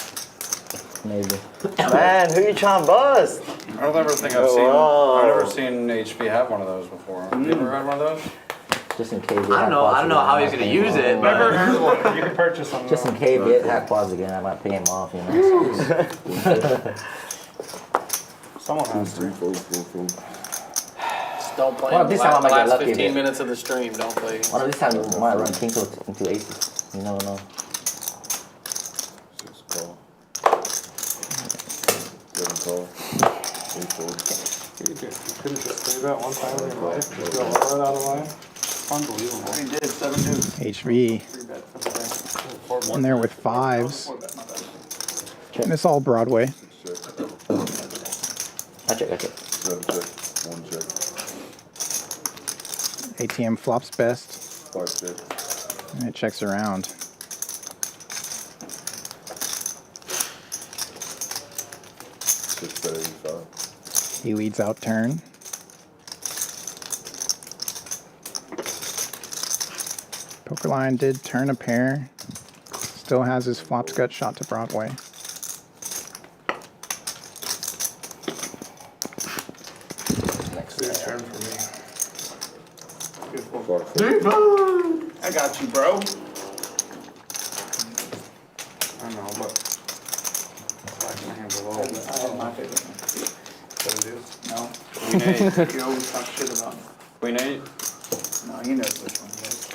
Maybe. Man, who you trying to bust? I don't ever think I've seen HB have one of those before. Have you ever had one of those? Just in case. I don't know how he's gonna use it, Never but heard one. You can purchase one. Just in case Viet A K again, I might pay him off, you know. Someone has to. Just don't play Well, in this the time I might get last lucky a 15 bit. minutes of the stream. Don't play. One of these times we might run king into aces. You never know. 6 call. 7 call. 8 fold. You could have just played that one time in your life. You got all that out of line. Unbelievable. He did 7 deuce. HV 3-bet for the day. in there with 5s. 4-bet, my bad. And it's all Broadway. Check. I check. 7 check. 1 check. ATM flops best, 5 check. and it checks around. Six bet 85. He leads out turn. Poker line did turn a pair. Still has his flops gut shot to Broadway. Next turn for me. Good fold. 4 I got you, bro. I know, but I can handle all I of that. have my favorite one. Seven deuce. No. Queen 8. You always talk shit about me. Queen 8. No, he knows which one he is.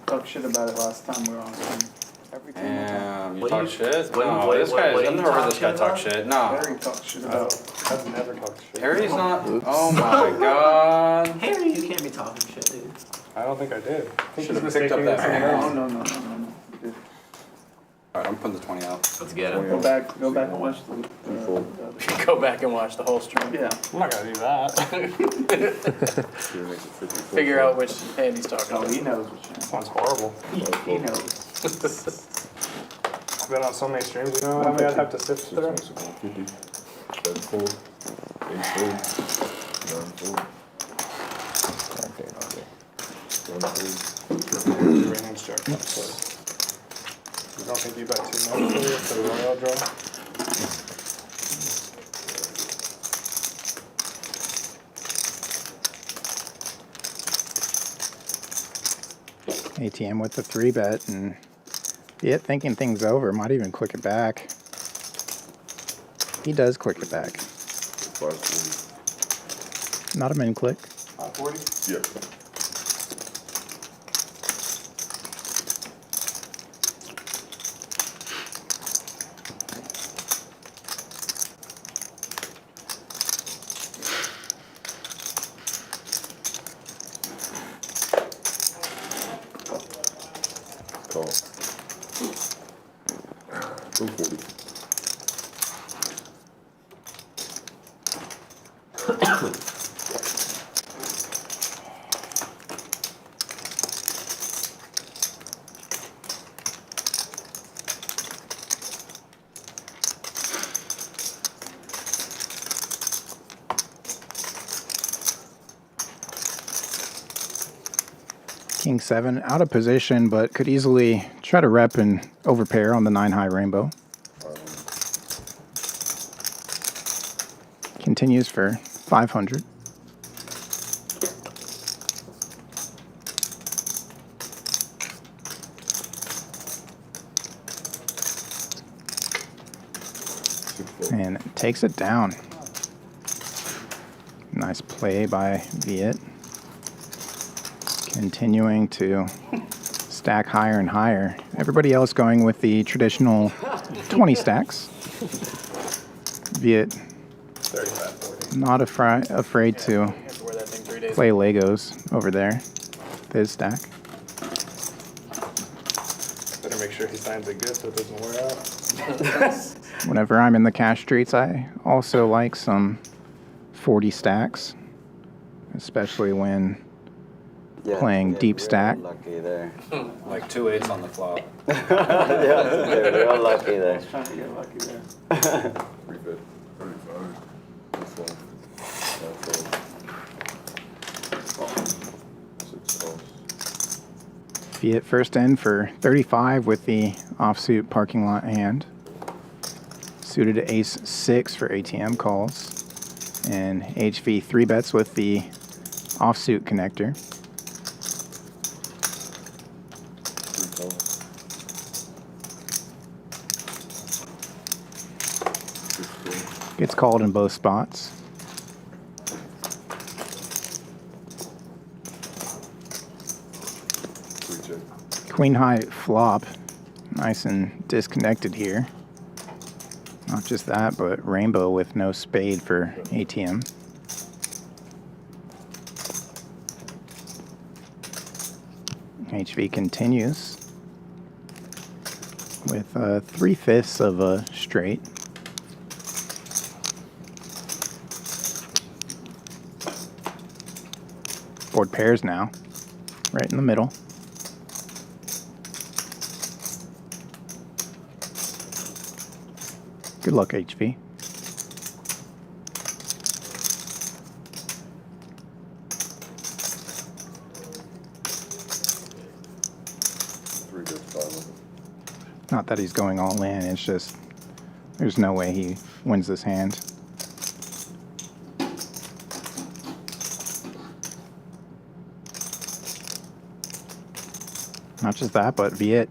Talk shit about it last time we were on stream. Every time. Damn, you What talk do you- shit? what- No, what- this what- guy, what do I've you never heard talk this guy shit talk about? shit. No. Very talk shit about. I've never talked shit. Harry's not. Oh my god. Harry, you can't be talking shit, dude. I don't think I did. I think Should've he's picked up mistaking that it for hand. something else. No. Dude. Alright, I'm putting the 20 out. Let's get him. Go back and watch the. Go back and watch the whole stream. Yeah. I'm not gonna do that. Figure out which hand he's talking Oh, about. he knows. Sounds horrible. He knows. I've been on so many streams, you know how many I'd have to sift through? 7 4, 8 4, 9 4. Okay, okay. 1 Range check. You don't think you bet too much for the royal draw? ATM with the 3-bet, and Viet thinking things over, might even click it back. He does click it back. 5 Not a min click. 40? Yeah. Call. Go 40. King 7 out of position, but could easily try to rep and overpair on the 9-high rainbow. Continues for 500. And takes it down. Nice play by Viet. Continuing to stack higher and higher. Everybody else going with the traditional 20 stacks. Viet 35, 40. not afraid to play Legos over there. His stack. Better make sure he signs it good so it doesn't wear out. Whenever I'm in the cash streets, I also like some 40 stacks, especially when playing deep stack. Lucky there. Like 2 8s on the flop. Yeah, they're real lucky there. Trying to get lucky there. 3 bet. 35. 4. 6 calls. Viet first in for 35 with the offsuit parking lot hand. Suited ace 6 for ATM calls. And HV 3-bets with the offsuit connector. 3 calls. 6 Gets called in both spots. 3 check. Queen high flop. Nice and disconnected here. Not just that, but rainbow with no spade for ATM. HV continues with 3/5 of a straight. Board pairs now, right in the middle. Good luck, HV. Not that he's going all in, it's just there's no way he wins this hand. Not just that, but Viet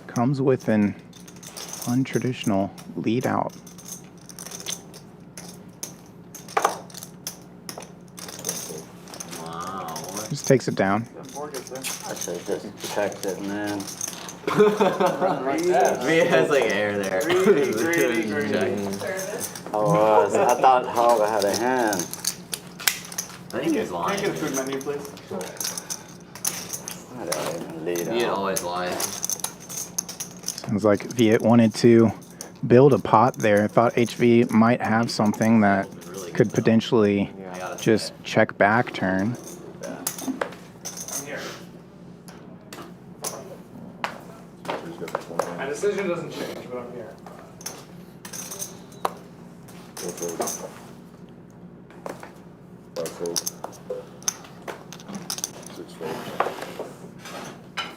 comes with an untraditional lead out. Wow. Just takes it down. I should have just checked it, man. Viet has like air there. Greedy. I thought Hog had a hand. I think he's lying. Can I get a food menu, please? I don't even lead Viet out. always lies. Sounds like Viet wanted to build a pot there. I thought HV might have something that could potentially just check back turn. My decision doesn't change, but I'm here.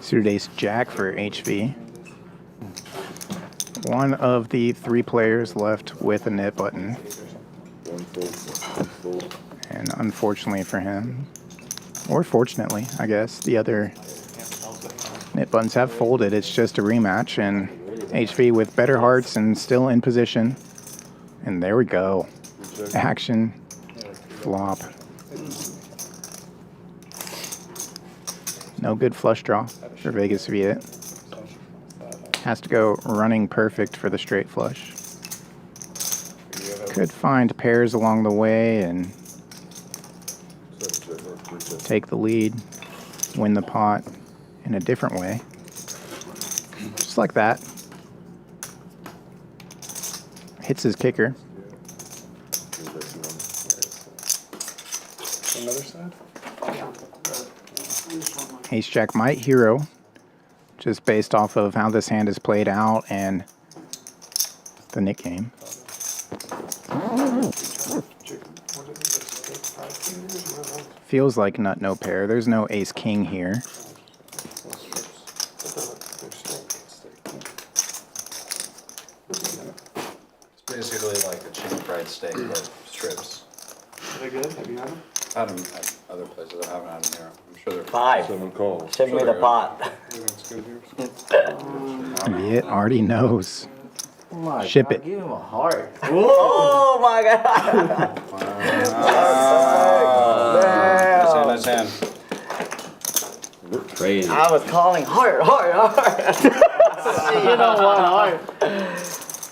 Suited ace jack for HV. One of the 3 players left with a knit button. And unfortunately for him, or fortunately, I guess, the other knit buttons have folded. It's just a rematch, and HV with better hearts and still in position. And there we go. Action, flop. No good flush draw for Vegas Viet. Has to go running perfect for the straight flush. Could find pairs along the way and take the lead, win the pot in a different way. Just like that. Hits his kicker. Another side? Ace Jack might hero, just based off of how this hand is played out and the Nick game. Feels like nut no pair. There's no ace king here. It's basically like a chicken fried steak, but strips. Are they good? Have you had them? I've had them at other places. I haven't had them here. I'm sure they're 5. 7 calls. Send me the pot. Viet already knows. Ship it. Give him a heart. Oh my god! Nice hand. Crazy. I was calling heart. You don't want heart.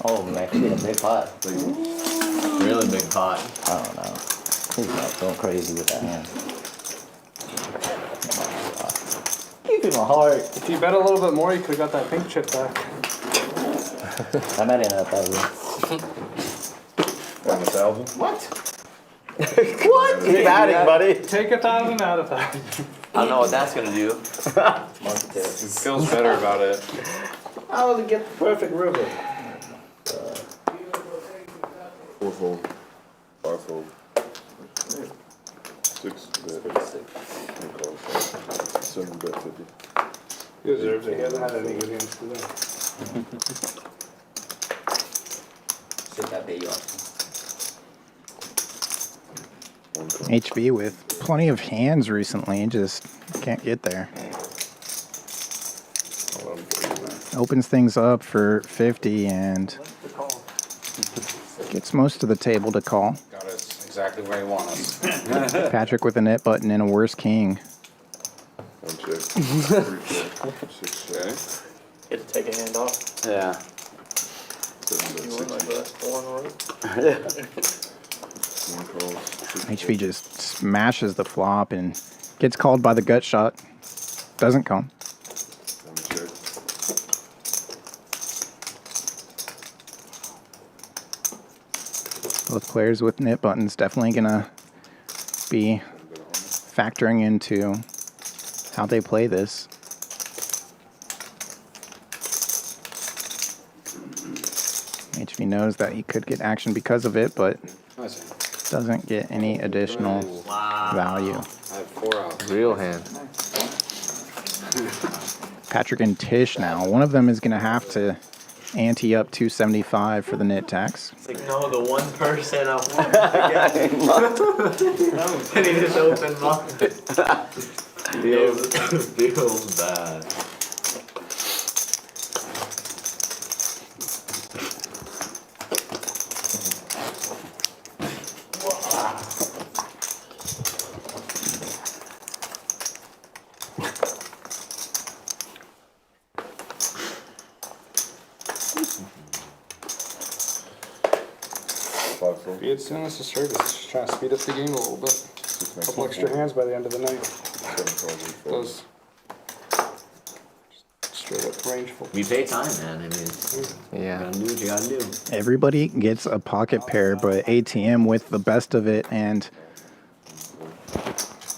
Oh man, he did a big pot. Really big pot. I don't know. He's not going crazy with that hand. Give him a heart. If you bet a little bit more, you could have got that pink chip back. I might end up that way. 1,000. What? What? Keep adding, buddy. Take 1,000 out of that. I don't know what that's gonna do. It feels better about it. I want to get the perfect river. 4 fold. 5 fold. 6 bet. 10 calls. 7 bet 50. He deserves it. He hasn't had any good hands today. HV with plenty of hands recently, just can't get there. Opens things up for 50 and gets most of the table to call. Got us exactly where you want us. Patrick with a knit button and a worse king. 1 check. 3 check. 6 check. Get to take a hand off. Yeah. 7 bet You win like 60. the 4 in a row. 1 calls. 6 HV just smashes the flop and gets called by the gut shot. Doesn't call. 1 check. Both players with knit buttons definitely gonna be factoring into how they play this. HV knows that he could get action because of it, but doesn't get any additional value. I have 4 out. Real hand. Patrick and Tisch now. One of them is going to have to ante up 275 for the knit tax. It's like, no, the 1% I won. And he just opened mine. Feels bad. Viet's doing us a service. Just trying to speed up the game a little bit. A couple extra hands by the end of the night. 7 calls. 8 folds. Those Straight up rangeful. We pay time, man. I mean, Yeah. you gotta do what you gotta do. Everybody gets a pocket pair, but ATM with the best of it, and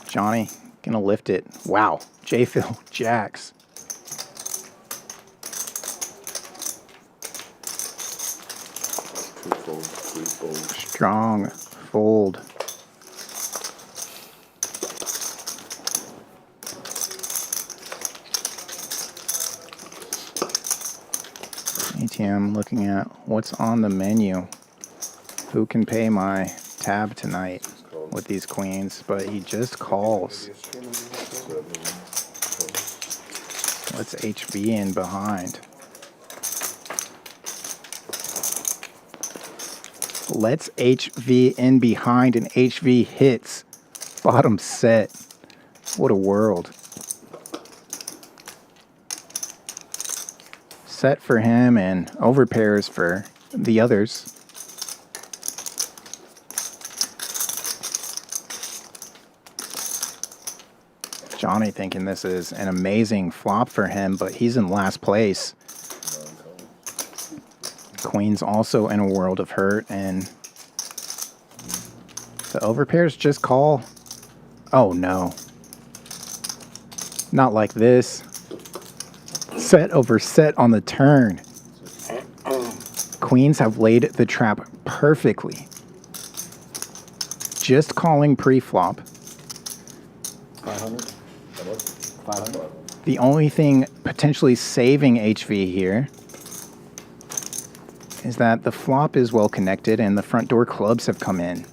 Johnny gonna lift it. Wow, JPhil jacks. Strong fold. ATM looking at what's on the menu. Who can pay my tab tonight with these queens? But he just calls. Let's HV in behind. Let's HV in behind, and HV hits. Bottom set. What a world. Set for him and overpairs for the others. Johnny thinking this is an amazing flop for him, but he's in last place. Queen's also in a world of hurt, and the overpairs just call. Oh no. Not like this. Set over set on the turn. Queens have laid the trap perfectly. Just calling pre-flop. 500? 500? The only thing potentially saving HV here is that the flop is well connected and the front door clubs have come in.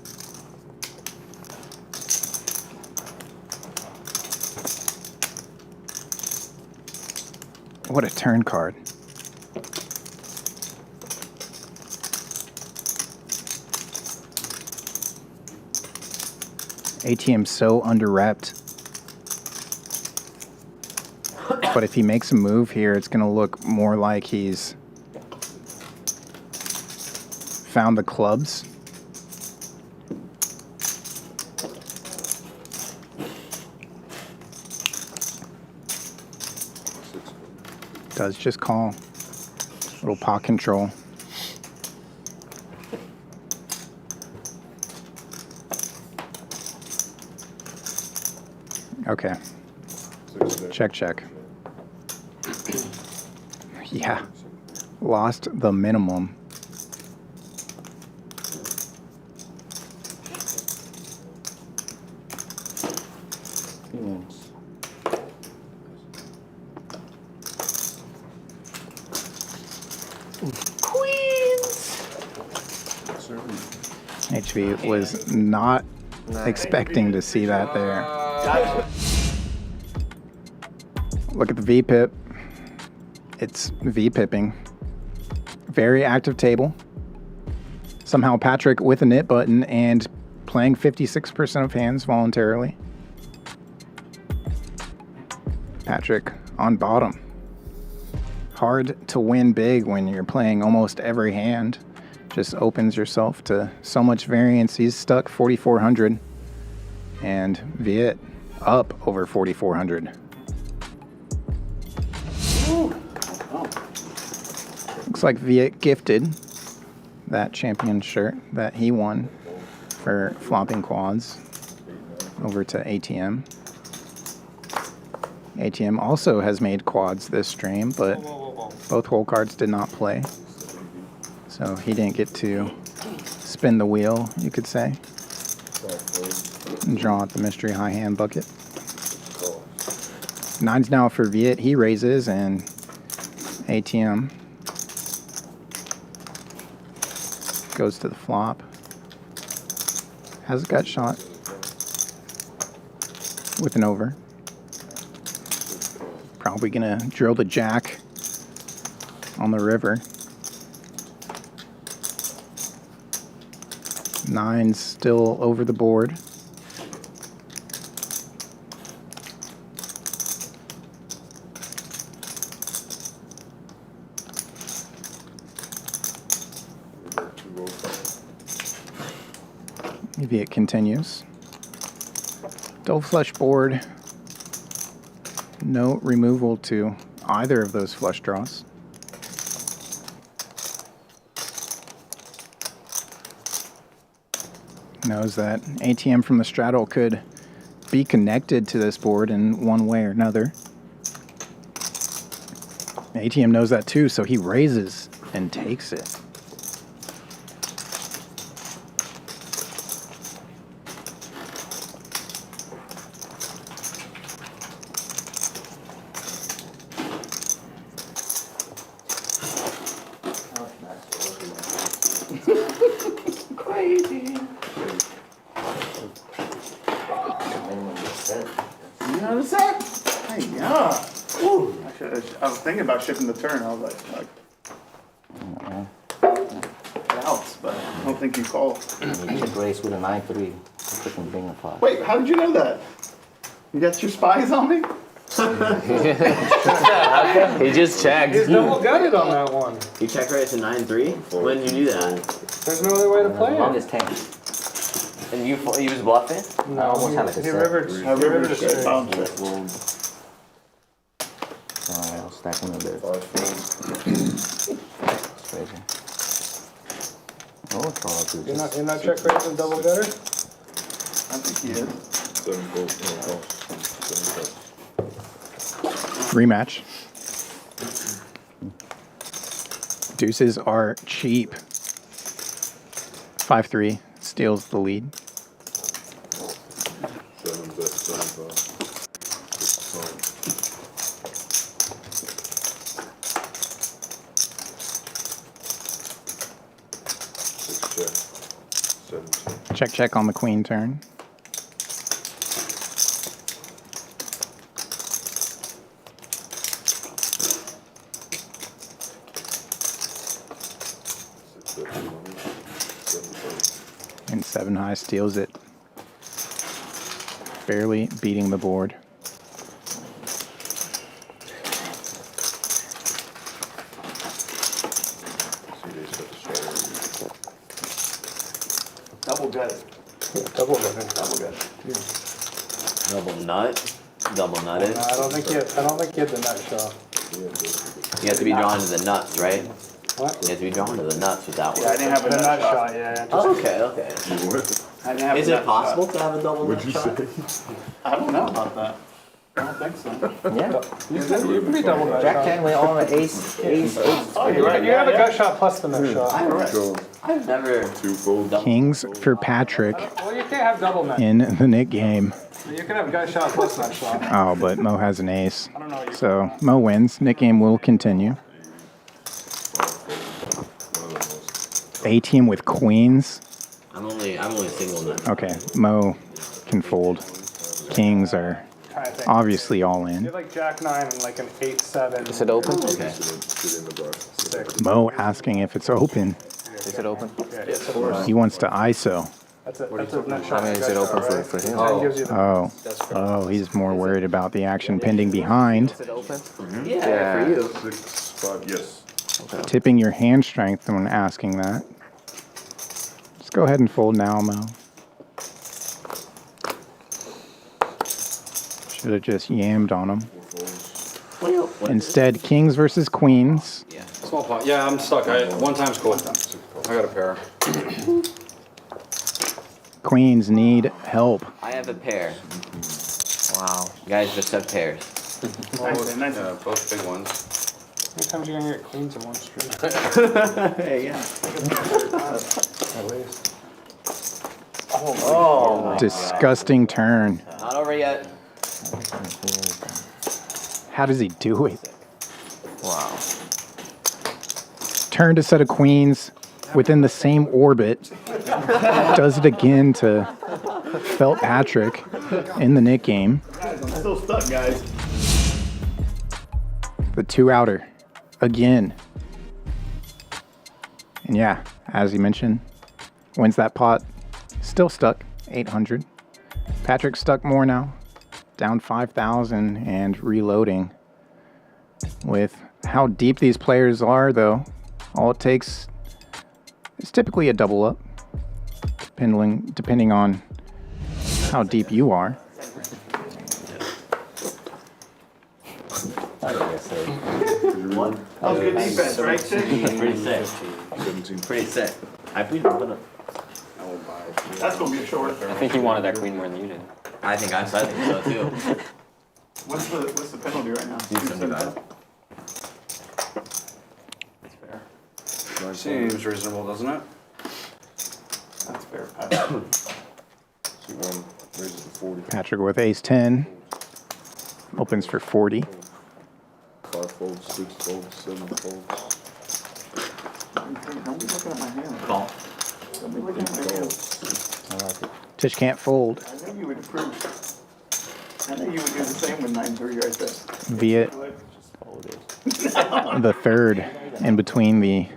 What a turn card. ATM so under-repped. But if he makes a move here, it's going to look more like he's found the clubs. Does just call. Little pot control. Okay. Check, check. Yeah. Lost the minimum. HV was not expecting to see that there. Look at the V-pip. It's V-pipping. Very active table. Somehow Patrick with a knit button and playing 56% of hands voluntarily. Patrick on bottom. Hard to win big when you're playing almost every hand. Just opens yourself to so much variance. He's stuck 4,400 and Viet up over 4,400. Looks like Viet gifted that champion shirt that he won for flopping quads over to ATM. ATM also has made quads this stream, but both hole cards did not play. So he didn't get to spin the wheel, you could say, and draw out the mystery high hand bucket. Nine's now for Viet. He raises, and ATM goes to the flop. Has a gut shot with an over. Probably gonna drill the jack on the river. Nine's still over the board. Maybe it continues. Double flush board. no removal to either of those flush draws. Knows that ATM from the straddle could be connected to this board in one way or another. ATM knows that too, so he raises and takes it. Crazy. You know what I'm saying? Hey, yeah. Ooh. I was thinking about shipping the turn. I was like, fuck. It helps, but I don't think you call. You should race with a 9-3. Freaking bring the pot. Wait, how did you know that? You got your spies on me? He just checked. He's double gutted on that one. You check raise a 9-3? When did you do that? There's no other way to play it. Longest 10. And you was bluffing? I almost had like a He set. rivered a straight. Alright, I'll stack him a bit. Crazy. Oh, call up You're not check raising double gutter? I think he is. 7-4, no call. 7-4. Rematch. Deuces are cheap. 5-3 steals the lead. 7 bet, 75. 6 check. 17. Check, check on the queen turn. And 7 high steals it. Barely beating the board. Double gutted. Double gutted. Double gutted. Double nut? Double nutted? No, I don't think he had the nut shot. You have to be drawn to the nuts, right? What? You have to be drawn to the nuts with that one. Yeah, I didn't have a The nut shot. yeah. Oh, okay, okay. I didn't have Is a it nut possible shot. to have a double nut shot? I don't know about that. I don't think so. Yeah. You can be double nut Jack shot. 10 with all an ace. Oh, you're right. You have a gut shot plus the nut shot. I've never. 2 fold. Kings for Patrick Well, you can't have double nut. in the Nick game. You can have gut shot plus nut shot. Oh, but Mo has an ace. I don't know. So Mo wins. Nick game will continue. ATM with queens. I'm only single nut. Okay, Mo can fold. Kings are Trying to think. obviously all You in. have like Jack 9 and like an 8-7. Is it open? Okay. Mo asking if it's open. Is it open? Yeah, it's a He wants to ISO. That's a nut shot. I mean, is it open for him? Ten gives you the Oh, he's more worried about the action pending behind. Is it open? Yeah, for you. 6, 5, yes. Tipping your hand strength when asking that. Just go ahead and fold now, Mo. Should have just yammed on him. Instead, kings versus queens. Yeah. Small pot. Yeah, I'm stuck. One time's cool. I got a pair. Queens need help. I have a pair. Wow. Guys just have pairs. Nice, nice. Yeah, both big ones. How many times are you gonna get queens in one street? Hey, yeah. At least. Oh. Disgusting turn. Not over yet. How does he do it? Wow. Turned a set of queens within the same orbit. Does it again to Felt Patrick in the Nick game. I'm still stuck, guys. The 2-outer again. And yeah, as he mentioned, wins that pot. Still stuck, 800. Patrick stuck more now, down 5,000 and reloading. With how deep these players are, though, all it takes is typically a double up, depending on how deep you are. What? That was good defense, right, Tisch? Pretty sick. 17. Pretty sick. I believe I'm gonna. That's gonna be a short. I think you wanted that queen more than you did. I think so too. What's the penalty right now? 275. Seems reasonable, doesn't it? That's fair. She won, raises to 40. Patrick with ace 10. Opens for 40. 5 folds, 6 folds, 7 folds. Don't be looking at my hand. Call. Don't be looking at my hand. Tisch can't fold. I knew you would approve. I knew you would do the same with 9-3 right there. Viet, the third in between the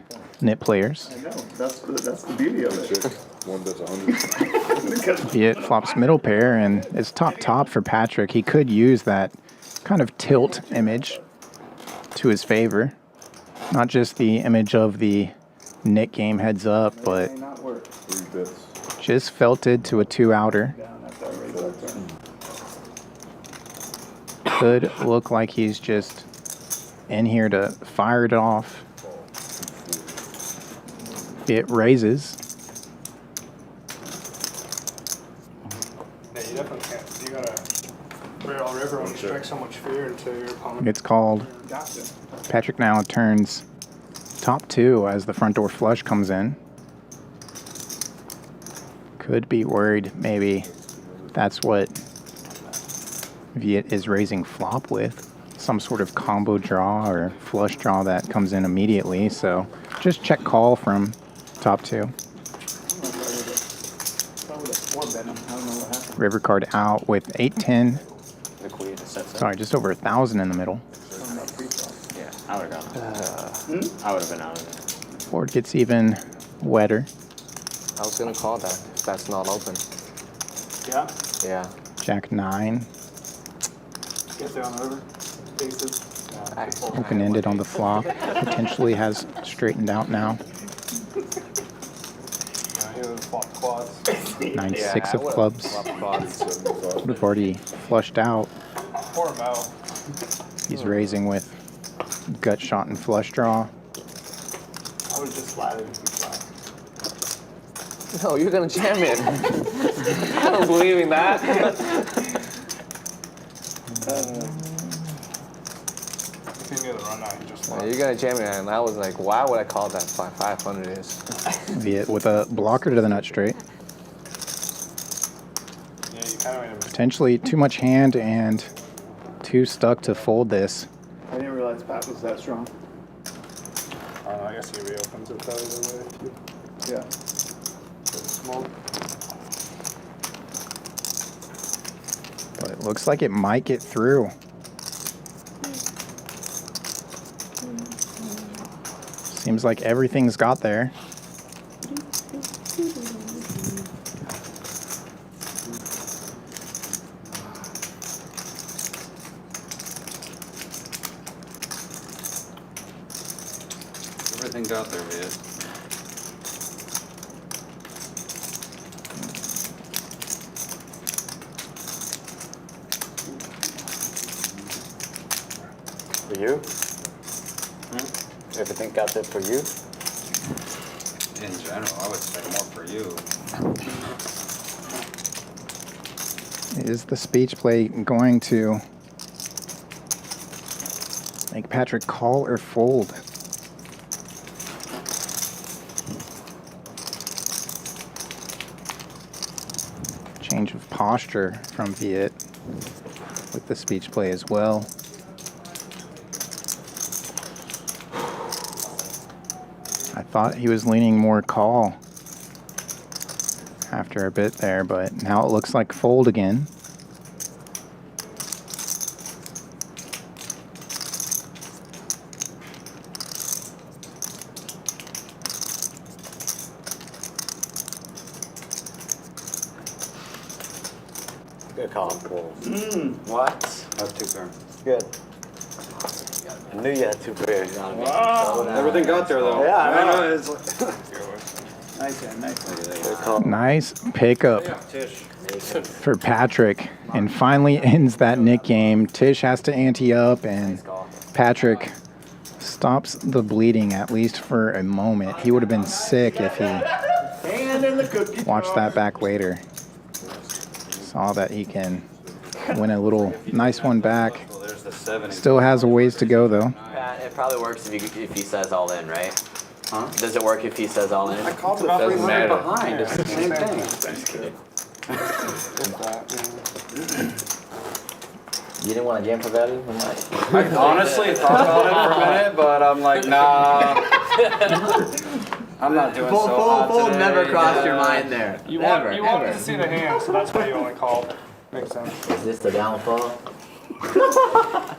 nit players. I know. That's the beauty of it. Check. One that's 100. Viet flops middle pair, and it's top for Patrick. He could use that kind of tilt image to his favor. Not just the image of the nit game heads up, but 3 bits. just felted to a 2-outer. Could look like he's just in here to fire it off. It raises. Yeah, you definitely can't. You gotta barrel river when you strike so much fear into your opponent. It's called. Gotcha. Patrick now turns top 2 as the front door flush comes in. Could be worried maybe that's what Viet is raising flop with. Some sort of combo draw or flush draw that comes in immediately. So just check call from top 2. River card out with 8-10. The queen is set. Sorry, just over 1,000 in the middle. Yeah, I would have gone. I would have been out of it. Board gets even wetter. I was gonna call that if that's not open. Yeah? Yeah. Jack 9. Get there on the river. Aces. Open-ended on the flop. Potentially has straightened out now. He would have flopped quads. 9-6 of clubs. Would have already flushed out. Poor Mo. He's raising with gut shot and flush draw. I would have just flatted if you flat. No, you're gonna jam it. I don't believe in that. If you knew the run out, you just No, flat. you're gonna jam it, and I was like, why would I call that 500 is? Viet with a blocker to the nut straight. Yeah, you kind of made a mistake. Potentially too much hand and too stuck to fold this. I didn't realize Pat was that strong. I guess he reopens it that other way. Yeah. Small. But it looks like it might get through. Seems like everything's got there. Everything got there, Viet. For you? Everything got there for you? In general, I would say more for you. Is the speech play going to make Patrick call or fold? Change of posture from Viet with the speech play as well. I thought he was leaning more call after a bit there, but now it looks like fold again. Good call. Fold. What? Have 2 pair. Good. I knew you had 2 pairs. Wow. Everything got there though. Yeah, I know. It's like Nice hand, nice hand. Good call. Nice pickup Tisch. for Patrick, and finally ends that Nick game. Tisch has to ante up, and Patrick stops the bleeding at least for a moment. He would have been sick if he watched that back later. Saw that he can win a little nice one back. Still has a ways to go though. It probably works if he says all in, right? Huh? Does it work if he says all in? I called about 300 behind. It's the same thing. Just kidding. You didn't want to jam for value? I honestly thought about it for a minute, but I'm like, nah. I'm not doing so hot today. Never crossed your mind there. You wanted to see the hand, so that's why you only called. Makes sense. Is this the downfall?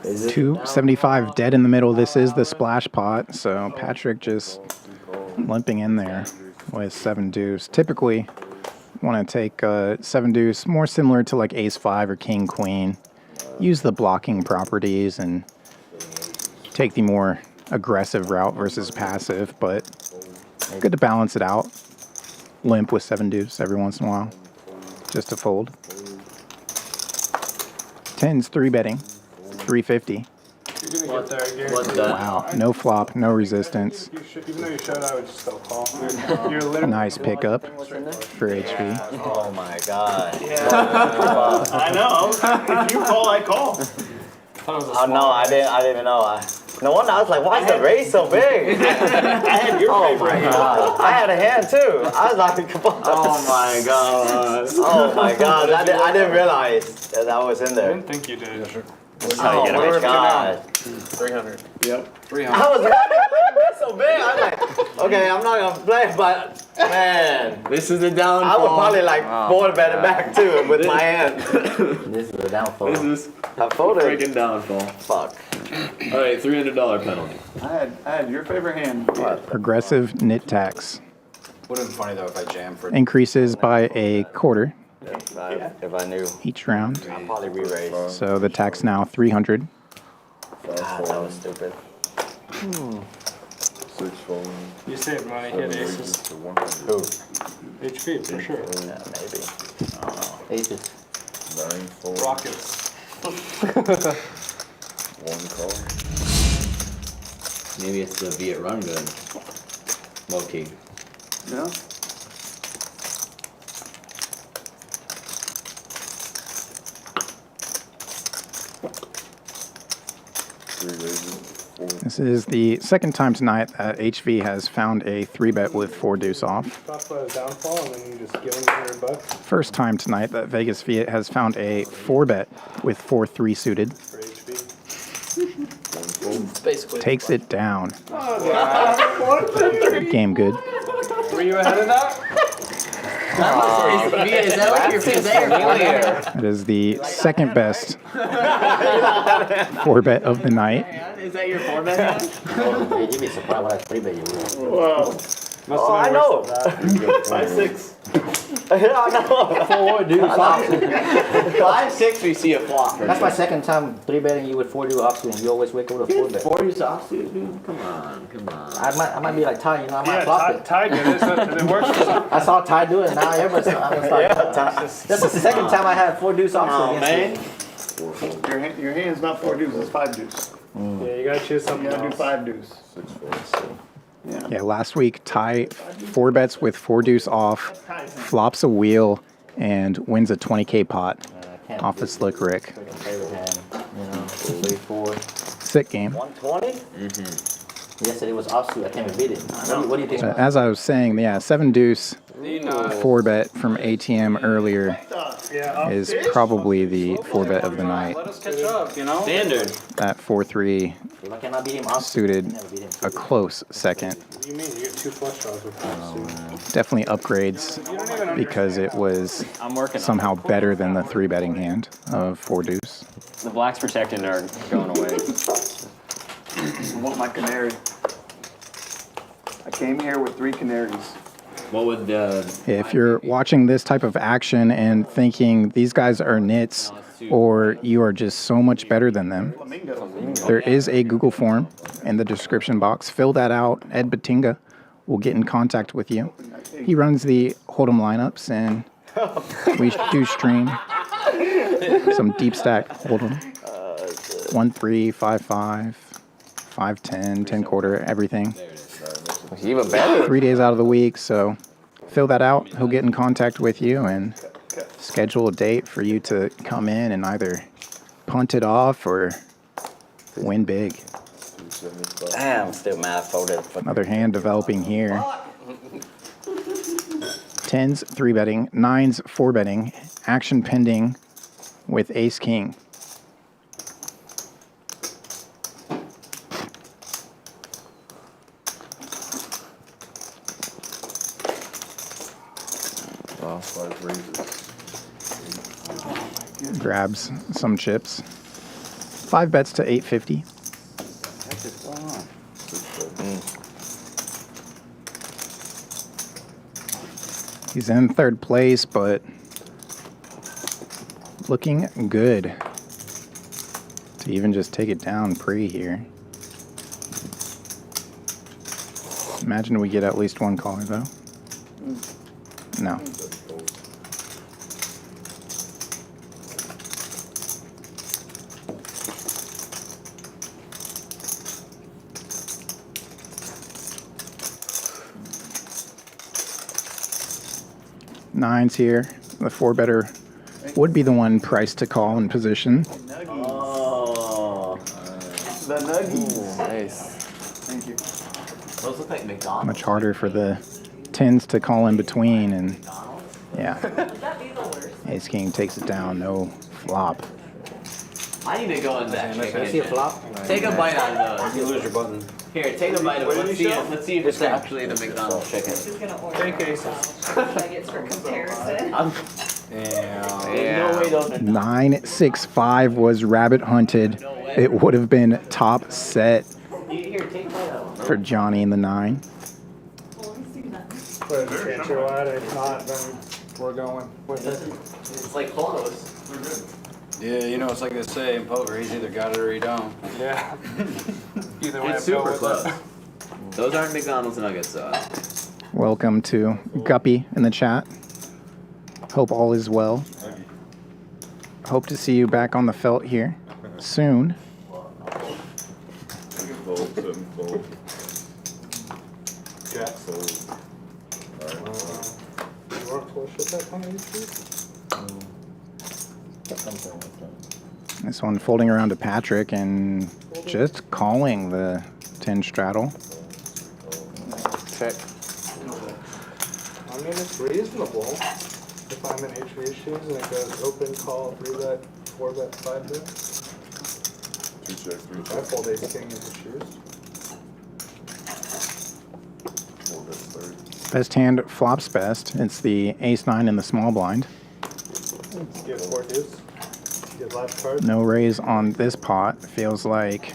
275 dead in the middle. This is the splash pot, so Patrick just limping in there with 7 deuce. Typically, want to take 7 deuce, more similar to like ace 5 or king queen. Use the blocking properties and take the more aggressive route versus passive, but good to balance it out. Limp with 7 deuce every once in a while, just to fold. 10's 3-betting, 350. You're gonna get there, I guarantee. Wow, no flop, no resistance. Even though you showed, I would still call. You're literally Nice pickup for HV. Oh my god. I know. If you call, I call. Oh no, I didn't even know. No wonder I was like, why is the raise so big? I had your favorite hand. I had a hand too. I was like, Oh my god. oh my god, I didn't realize that I was in I there. didn't think you did. Oh my god. 300. Yep. 300. I was wondering why you made so big. I was like, okay, I'm not gonna play, but man, This is the downfall. I would probably like fold better back too with my hand. This is the downfall. This is I folded. freaking downfall. Fuck. All right, $300 penalty. I had your favorite hand. Progressive nit tax Would have been funny though if I jammed for. increases by a quarter If I knew, each round. I'd probably re-raise. So the tax now 300. God, that was stupid. 6 folding. You saved money, hit aces. To 100. Who? HP, for sure. Yeah, maybe. Aces. 9 fold. Rockets. 1 call. Maybe it's the Viet run good. Low key. Yeah. This is the second time tonight that HV has found a 3-bet with 4 deuce off. Talk about his downfall, and then you just give him $100 First time tonight that Vegas Viet has found a 4-bet with 4-3 suited. for HP. It's basically. Takes it down. Game good. Were you ahead of that? Is that what you're That is the second best 4-bet of the night. Is that your 4-bet hand? Hey, you'd be surprised what I 3-bet you with. Wow. Oh, I know. 5-6. I know. 4 deuce offsuit. 5-6 we see a flop. That's my second time 3-betting you with 4 deuce offsuit, and you always wake up with a 4-bet. 4 deuce offsuit, dude. Come on. I might be like Ty, you know, I might Yeah, flop it. Ty did it. So it works for some. I saw Ty do it, and now everyone's I'm like, that's the second time I had 4 deuce offsuit against you. Your hand's not 4 deuce, it's 5 deuce. Yeah, you gotta choose You something gotta do else. 5 deuce. 6 fold. Yeah, last week Ty 4-bets with 4 deuce off, flops a wheel, and wins a 20K pot off a slick Rick. Favorite hand, you know, 3, 4. Sick game. 120? Yesterday was offsuit, I can't even beat it. What do you think? So as I was saying, yeah, 7 deuce 4-bet from ATM earlier is probably the 4-bet of the night. Let us catch up, you know? Standard. That 4-3 If I cannot beat him offsuit, suited never beat him. a close second. What do you mean? You get 2 flush draws with that. Definitely upgrades because it was I'm working somehow better than the 3-betting hand of 4 deuce. The blacks protecting are going away. I want my canary. I came here with 3 canaries. What would If you're watching this type of action and thinking these guys are nits or you are just so much better than them, there is a Google form in the description box. Fill that out. Ed Batinga will get in contact with you. He runs the Hold'em lineups, and we do stream some deep stack Hold'em. 1-3, 5-5, 5, 10, 10 quarter, everything. Even better. 3 days out of the week, so fill that out. He'll get in contact with you and schedule a date for you to come in and either punt it off or win big. Damn, still mad folded. Another hand developing here. 10s 3 betting, 9s 4 betting, action pending with ace king. Grabs some chips. 5 bets to 850. He's in 3rd place, but looking good to even just take it down pre here. Imagine we get at least one caller though. No. Nines here. The 4 better would be the one priced to call in position. Oh. The nuggies. Nice. Thank you. Those look like McDonald's. Much harder for the 10s to call in between, and yeah. Ace king takes it down, no flop. I need to go in that chicken. Can I see a flop? Take a bite out of You those. lose your button. Here, take a bite of it. Let's see if it's actually the McDonald's chicken. Take aces. Nuggets for comparison. There's no way those are 965 was rabbit hunted. It would have been top set Here, take a bite out. for Johnny in the 9. Put it in the picture wide. If not, then we're going with it. It's like photos. Yeah, you know, it's like they say in poker, he's either got it or he don't. Yeah. Either way, It's I'm going super with close. it. Those aren't McDonald's nuggets, though. Welcome to Guppy in the chat. Hope all is well. Hope to see you back on the felt here soon. Yeah. You want to ship that on YouTube? This one folding around to Patrick and just calling the 10 straddle. Check. I mean, it's reasonable. If I'm in HV shoes and it goes open, call, 3 bet, 4 bet, 5 bet. 2 check, 3 I check. fold ace king into shoes. 4 bet 30. Best hand flops best. It's the ace 9 in the small blind. Get 4 deuce. Get last card. No raise on this pot. Feels like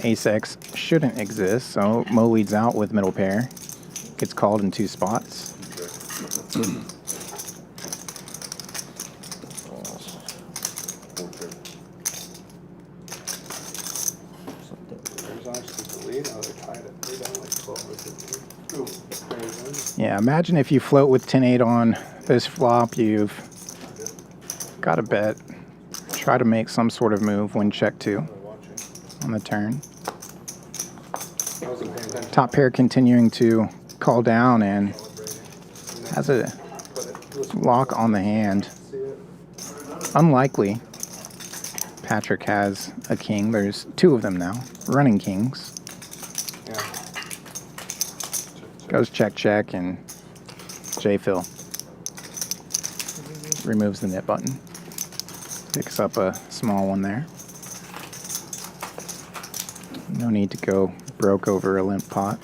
ace X shouldn't exist, so Mo leads out with middle pair. Gets called in 2 spots. There's actually the lead. Oh, they're tied at 3 down like 12 or 15. Yeah, imagine if you float with 10-8 on this flop, you've got to bet. Try to make some sort of move when check 2 on the turn. Top pair continuing to call down and has a lock on the hand. Unlikely. Patrick has a king. There's 2 of them now. Running kings. Goes check, check, and JPhil removes the nit button. Picks up a small one there. No need to go broke over a limp pot.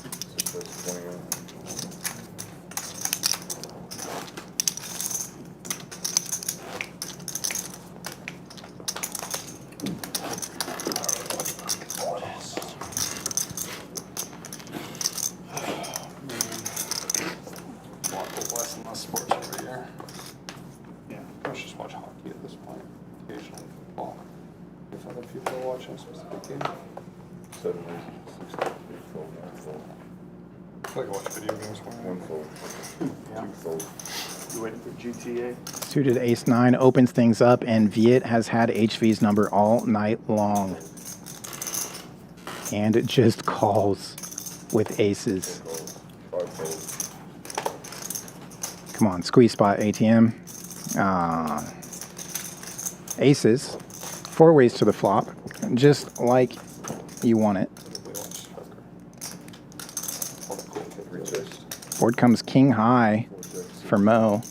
Less and less sports every year. Yeah, let's just watch hockey at this point. Occasionally football. If other people are watching a specific game. 7 raises, 6 fold, 9 fold. I like to watch video games. 1 fold. Yeah. 2 fold. You waiting for GTA? Suited ace 9 opens things up, and Viet has had HV's number all night long. And it just calls with aces. Come on, squeeze spot ATM. Aces. 4 ways to the flop. Just like you want it. Board comes king high for Mo,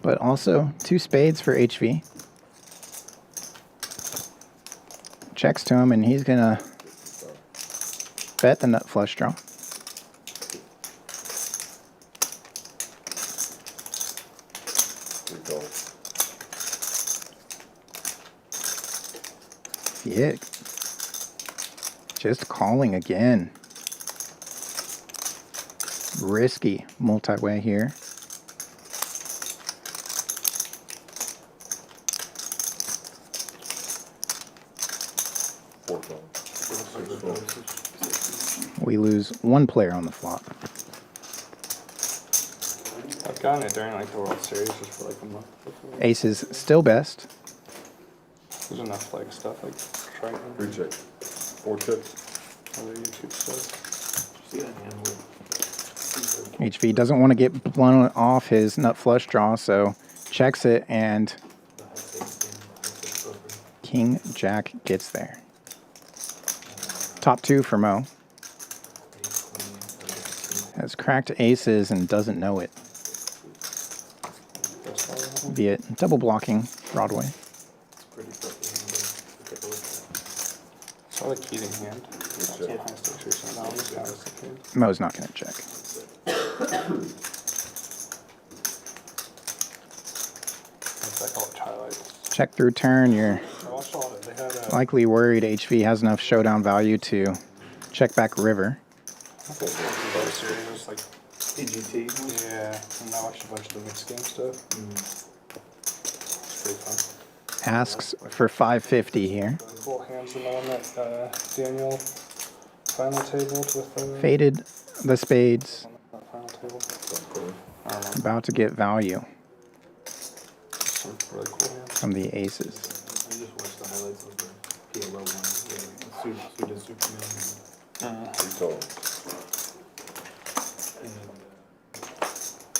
but also 2 spades for HV. Checks to him, and he's gonna bet the nut flush draw. Viet just calling again. Risky multi-way here. We lose 1 player on the flop. I've gotten it during like the World Series just for like a month before. Aces still best. There's enough like stuff like Triton. 3 check. 4 checks. Other YouTube stuff. HV doesn't want to get blown off his nut flush draw, so checks it, and King Jack gets there. Top 2 for Mo. Has cracked aces and doesn't know it. Viet double blocking Broadway. Saw the keyed in hand. Mo's not going to check. Check through turn. You're likely worried HV has enough showdown value to check back river. Series like PGT. Yeah, and I watched a bunch of the mixed game stuff. It's pretty fun. Asks for 550 here. Cool hands in the one that Daniel final tabled with. Faded the spades. Final table. About to get value Some really cool hands. from the aces. I just watched the highlights of the PLO one. Yeah, Superman.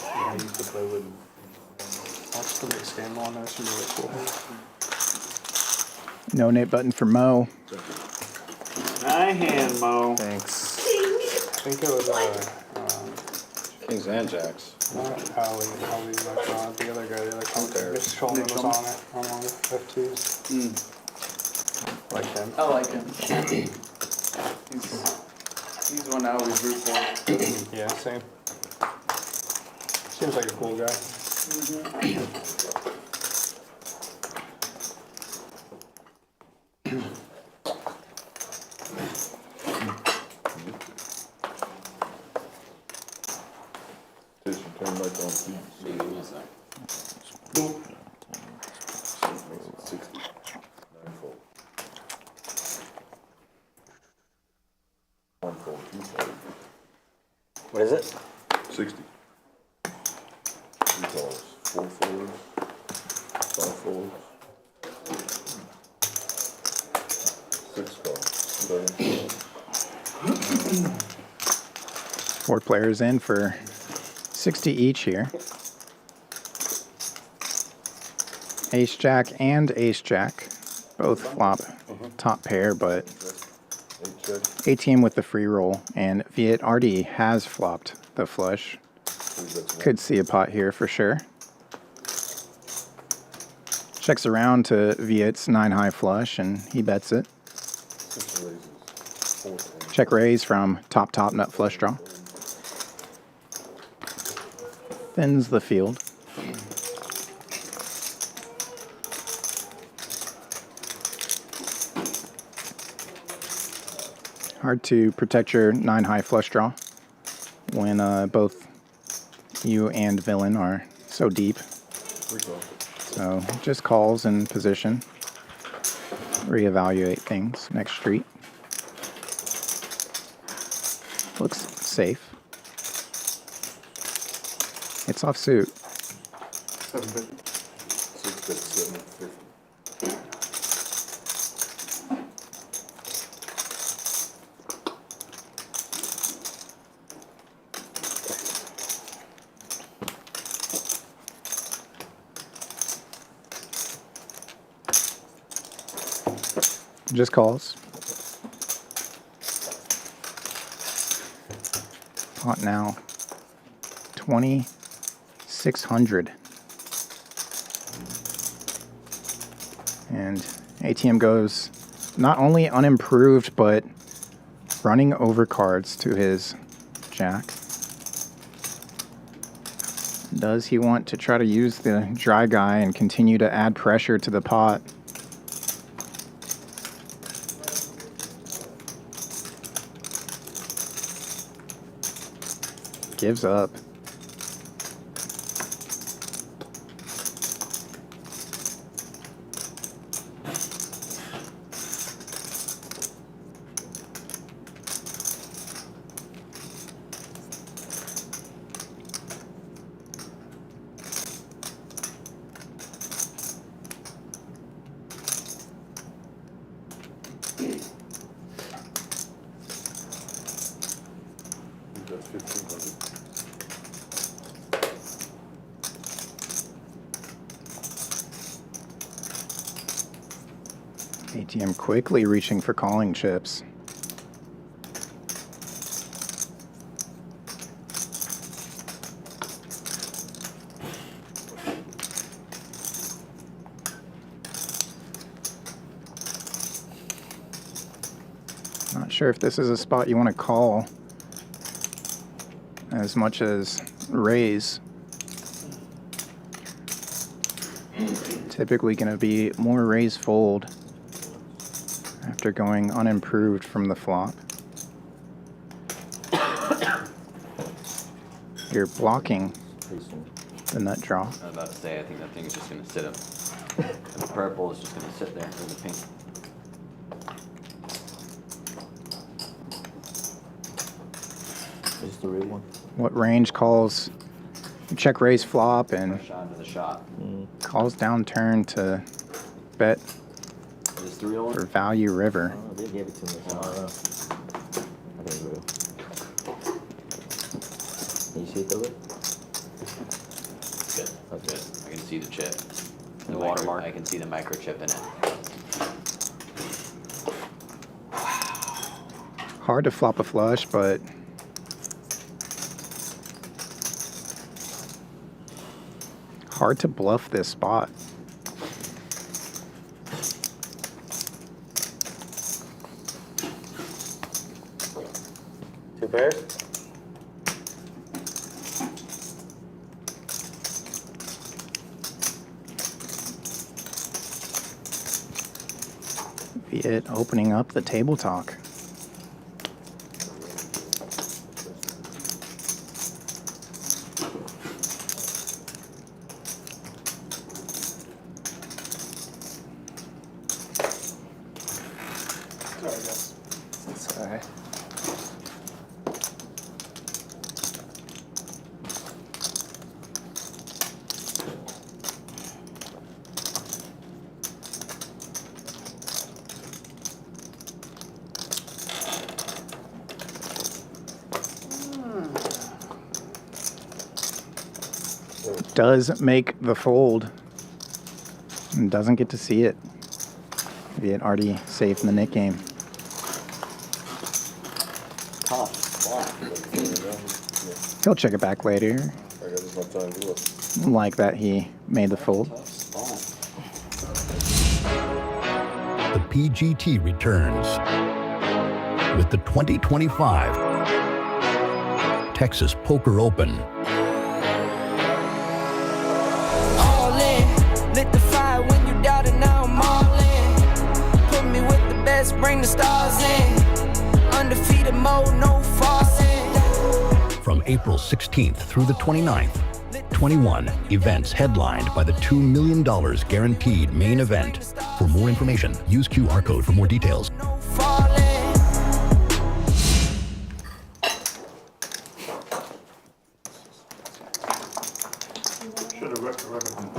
I used to play with. Watch the mixed game one. There's some really cool hands. No nate button for Mo. Nice hand, Mo. Thanks. I think it was Kings and Jacks. not Howie, the other guy, the other commentator. Championsholdem was on it, on one of the FTs. Like him. I like him. He's one I always root for. Yeah, same. Seems like a cool guy. Tisch, turn back on. 60. 9-4. 1-4. 2-4. What is it? 60. 3 calls. 4 fours. 5 fours. 6 calls. 7 calls. 4 players in for 60 each here. Ace Jack and Ace Jack both flop top pair, but ATM with the free roll, and Viet already has flopped the flush. Could see a pot here for sure. Checks around to Viet's 9 high flush, and he bets it. Check raise from top nut flush draw. Thins the field. Hard to protect your 9 high flush draw when both you and villain are so deep. So just calls in position. Reevaluate things next street. Looks safe. It's off suit. 750. 6-750. Just calls. Pot now 2,600. And ATM goes not only unimproved, but running over cards to his jack. Does he want to try to use the dry guy and continue to add pressure to the pot? Gives up. That's 1,500. ATM quickly reaching for calling chips. Not sure if this is a spot you want to call as much as raise. Typically going to be more raise fold after going unimproved from the flop. You're blocking the nut draw. I was about to say, I think that thing is just going to sit up. The purple is just going to sit there with the pink. Is the real one? What range calls check raise flop and Shot to the shot. calls down turn to bet Is this the real one? for value river? Oh, they gave it to me. So I don't know. I think it's real. Can you see it though? Good. Okay. Good. I can see the chip. The watermark. I can see the microchip in it. Hard to flop a flush, but hard to bluff this spot. Two pairs? Viet opening up the table talk. Sorry. Does make the fold and doesn't get to see it. Viet already safe in the Nick game. He'll check it back later. I got as much time to do it. Like that he made the fold. The PGT returns with the 2025 Texas Poker Open. All in, lit the fire when you doubt it, now I'm all in. Put me with the best, bring the stars in. Undefeated mode, no falling. From April 16th through the 29th, 21 events headlined by the $2 million guaranteed main event. For more information, use QR code for more details.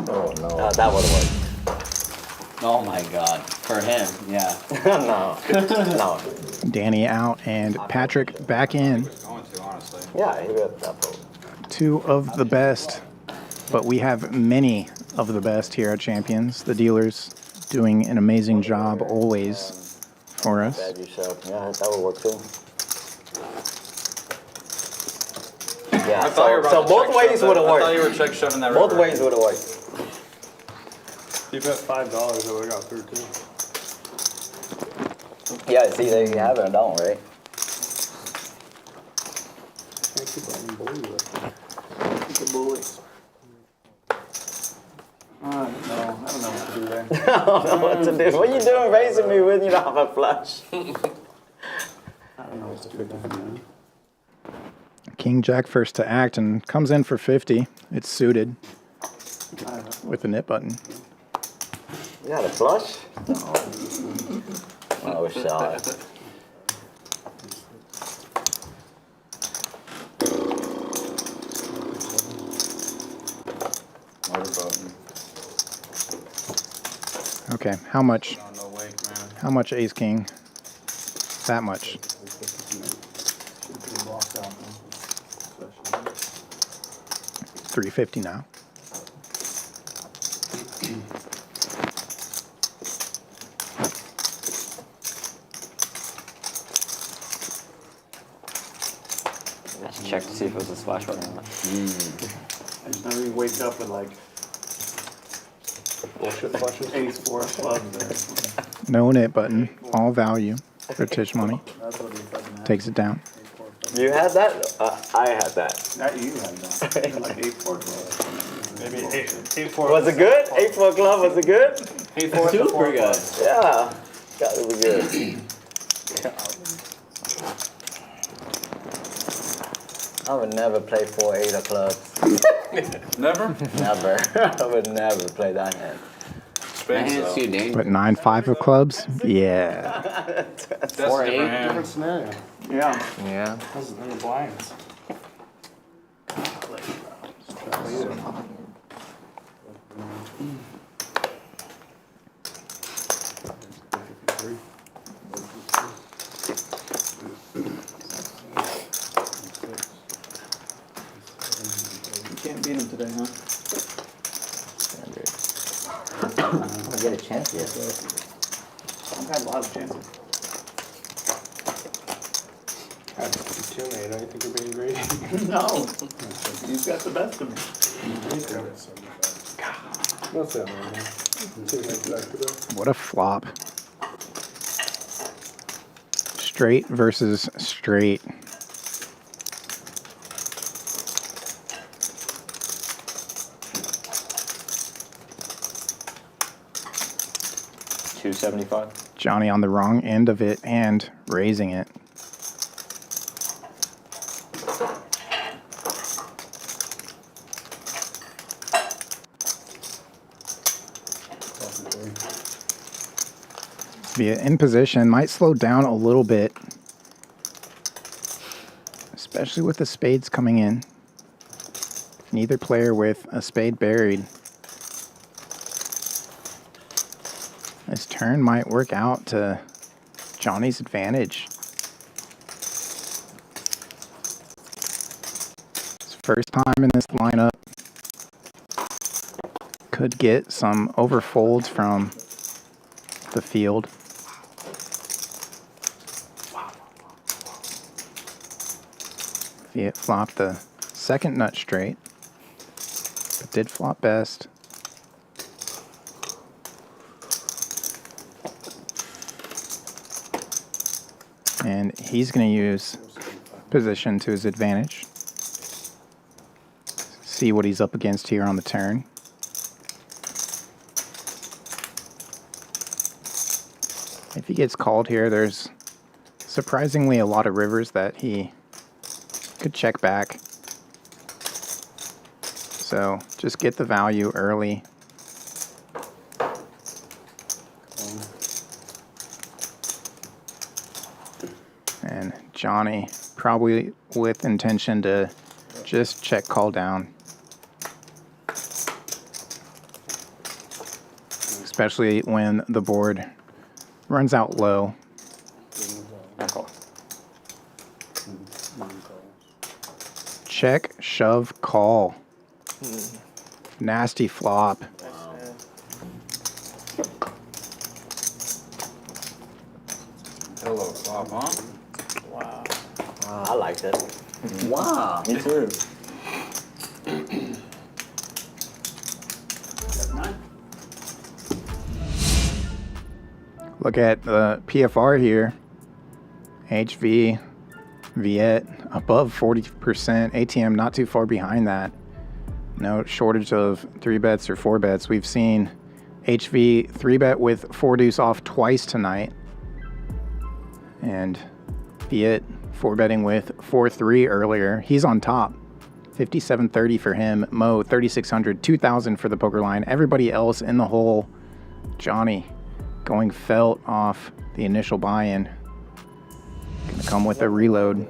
Oh no. That would work. Oh my god. For him, yeah. No. No. Danny out and Patrick back in. Yeah, he got that fold. Two of the best, but we have many of the best here at Champions. The dealers doing an amazing job always for us. Bad you shove. Yeah, that would work too. Yeah, I thought you were about so to both check ways shove would that. have I worked. thought you were check shoving that Both river. ways would have worked. If you bet $5, I would have got through too. Yeah, see, there you have it. I don't, right? Can't keep letting bully with. The bullies. No, I don't know what to do there. I don't know what to do. What are you doing raising me when you don't have a flush? I don't know what to do there. King Jack first to act and comes in for 50. It's suited with the nip button. You got a flush? Oh, shot. Okay, how much? How much ace king? That much. 350 now. Let's check to see if it was a splash button or not. I just never even wake up with like Bullshit flushes. ace 4 clubs there. No nip button. All value for Tisch money. That's what he fucking had. Takes it down. You had that? I had that. Not you had that. You had like 8-4 clubs. Maybe 8-4. Was it good? 8-4 club, was it good? 8-4. Super good. Yeah. Got it was good. I would never play 4-8 of clubs. Never? Never. I would never play that hand. That hand's too dangerous. But 9-5 of clubs? Yeah. That's a 4-8. different hand. Different scenario. Yeah. Yeah. This is in the blinds. You can't beat him today, huh? I get a chance yet. I've had a lot of chances. That's too late. I think you're being greedy. No. You've got the best of me. What's that, man? Too late back to that. What a flop. Straight versus straight. $275. Johnny on the wrong end of it and raising it. Viet in position, might slow down a little bit, especially with the spades coming in. Neither player with a spade buried. This turn might work out to Johnny's advantage. His first time in this lineup. Could get some overfolds from the field. Viet flopped the second nut straight, but did flop best. And he's going to use position to his advantage. See what he's up against here on the turn. If he gets called here, there's surprisingly a lot of rivers that he could check back. So just get the value early. And Johnny probably with intention to just check call down. Especially when the board runs out low. Check, shove, call. Nasty flop. Flop, huh? Wow. I liked it. Wow. Me too. Look at the PFR here. HV, Viet above 40%. ATM not too far behind that. No shortage of 3-bets or 4-bets. We've seen HV 3-bet with 4 deuce off twice tonight. And Viet 4-betting with 4-3 earlier. He's on top. 57.30 for him. Mo 3,600, 2,000 for the poker line. Everybody else in the hole. Johnny going felt off the initial buy-in. Gonna come with a reload.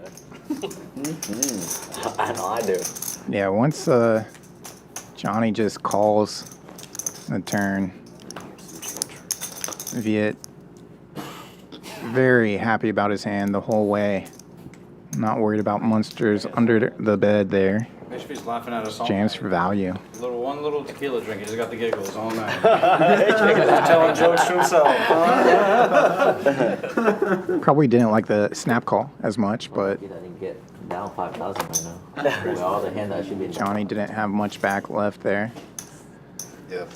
I know I do. Yeah, once Johnny just calls the turn, Viet very happy about his hand the whole way. Not worried about monsters under the bed there. HV's laughing at us all Jams night. for value. One little tequila drink. He just got the giggles all night. Telling jokes to himself. Probably didn't like the snap call as much, but I didn't get down 5,000 right now. With all the hand that should be. Johnny didn't have much back left there. Yep.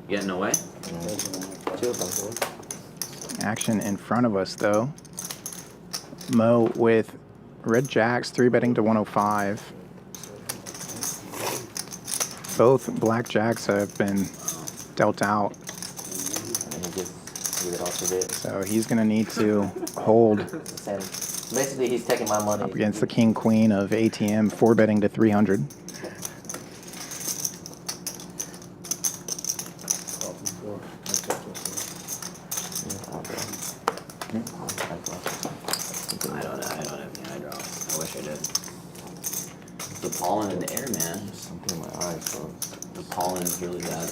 Getting away? Action in front of us though. Mo with red jacks 3-betting to 105. Both black jacks have been dealt out. So he's gonna need to hold. Basically, he's taking my money. Up against the king queen of ATM 4-betting to 300. I don't have any eye drops. I wish I did. The pollen in the air, man. Something in my eyes, bro. The pollen is really bad.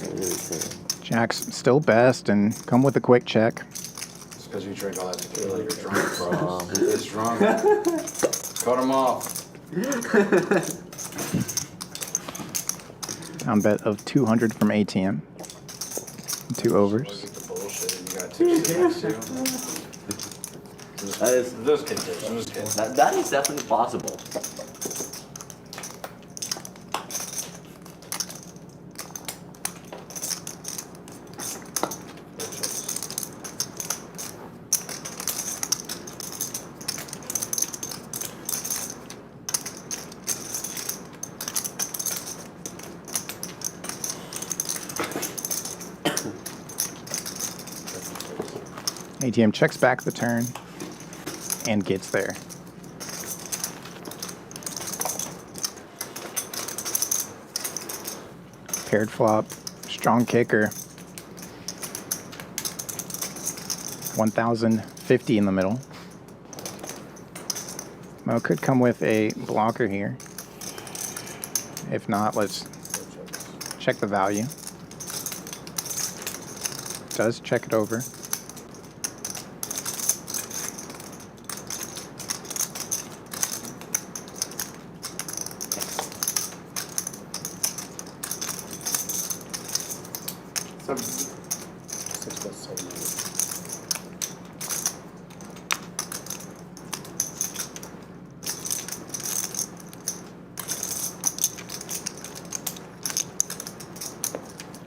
Jack's still best and come with a quick check. It's because you drink all that tequila. You're drunk, bro. He's drunk. Cut him off. Down bet of 200 from ATM. 2 overs. The bullshit. You got Tisch next to you. That is. I'm just kidding, Tisch. I'm just kidding. That is definitely possible. ATM checks back the turn and gets there. Paired flop, strong kicker. 1,050 in the middle. Mo could come with a blocker here. If not, let's check the value. Does check it over.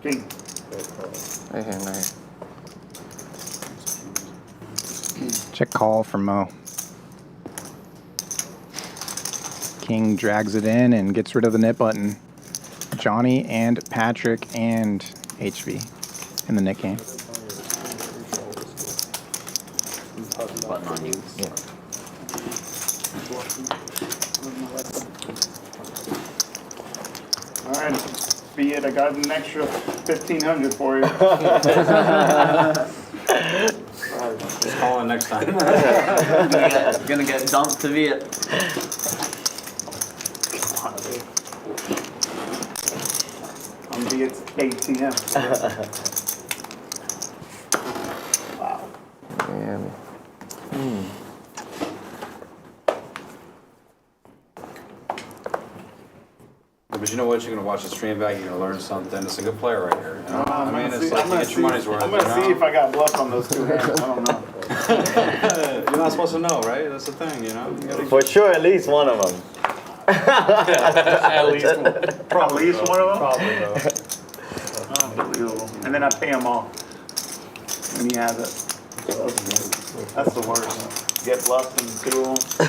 King. Check call from Mo. King drags it in and gets rid of the nit button. Johnny and Patrick and HV in the nit game. Button on you. Yeah. All right, Viet, I got an extra 1,500 for you. Just call in next time. Gonna get dumped to Viet. I'm Viet's ATM. Wow. Damn. But you know what? You're gonna watch the stream back. You're gonna learn something. It's a good player right here. You know? I'm I mean, gonna it's see- like I'm you gonna get your money's see- worth. I'm gonna you know? see if I got bluff on those 2 hands. I don't know. You're not supposed to know, right? That's the thing, you know? You gotta- For sure, at least one of them. At least one. Probably each one of them. Probably though. Unbelievable. And then I pay him off when he has it. That's the worst. Get bluffed and two of them.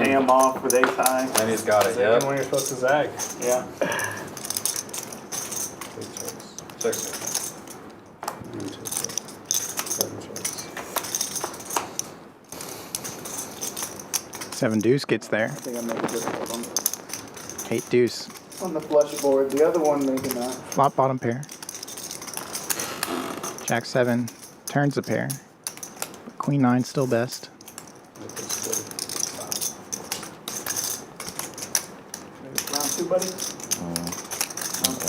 Pay him off with ace high. And he's got it, Even yeah. when you're supposed to zag. Yeah. Six. 7 deuce gets there. I think I made a good one. 8 deuce. On the flush board, the other one maybe not. Flop bottom pair. Jack 7 turns the pair. Queen 9 still best. Round 2, buddy.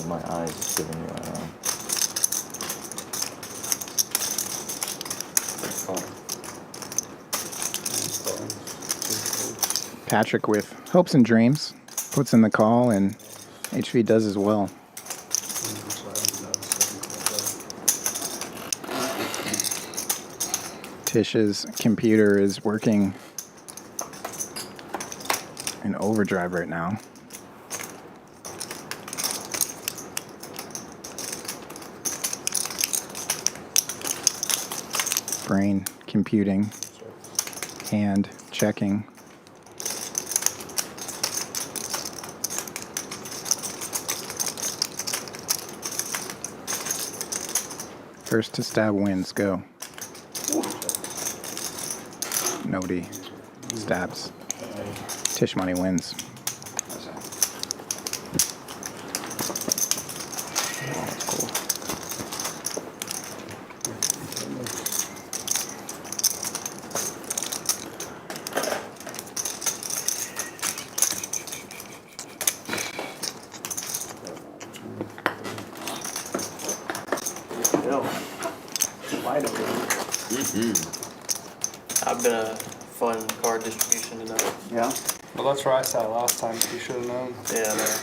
My eyes is giving me right now. Patrick with hopes and dreams puts in the call, and HV does as well. Tisch's computer is working in overdrive right now. Brain computing, hand checking. First to stab wins, go. Nobody stabs. Tisch money wins. I've been a fun card distribution tonight. Yeah. Well, that's where I sat last time. You should have known. Yeah, man.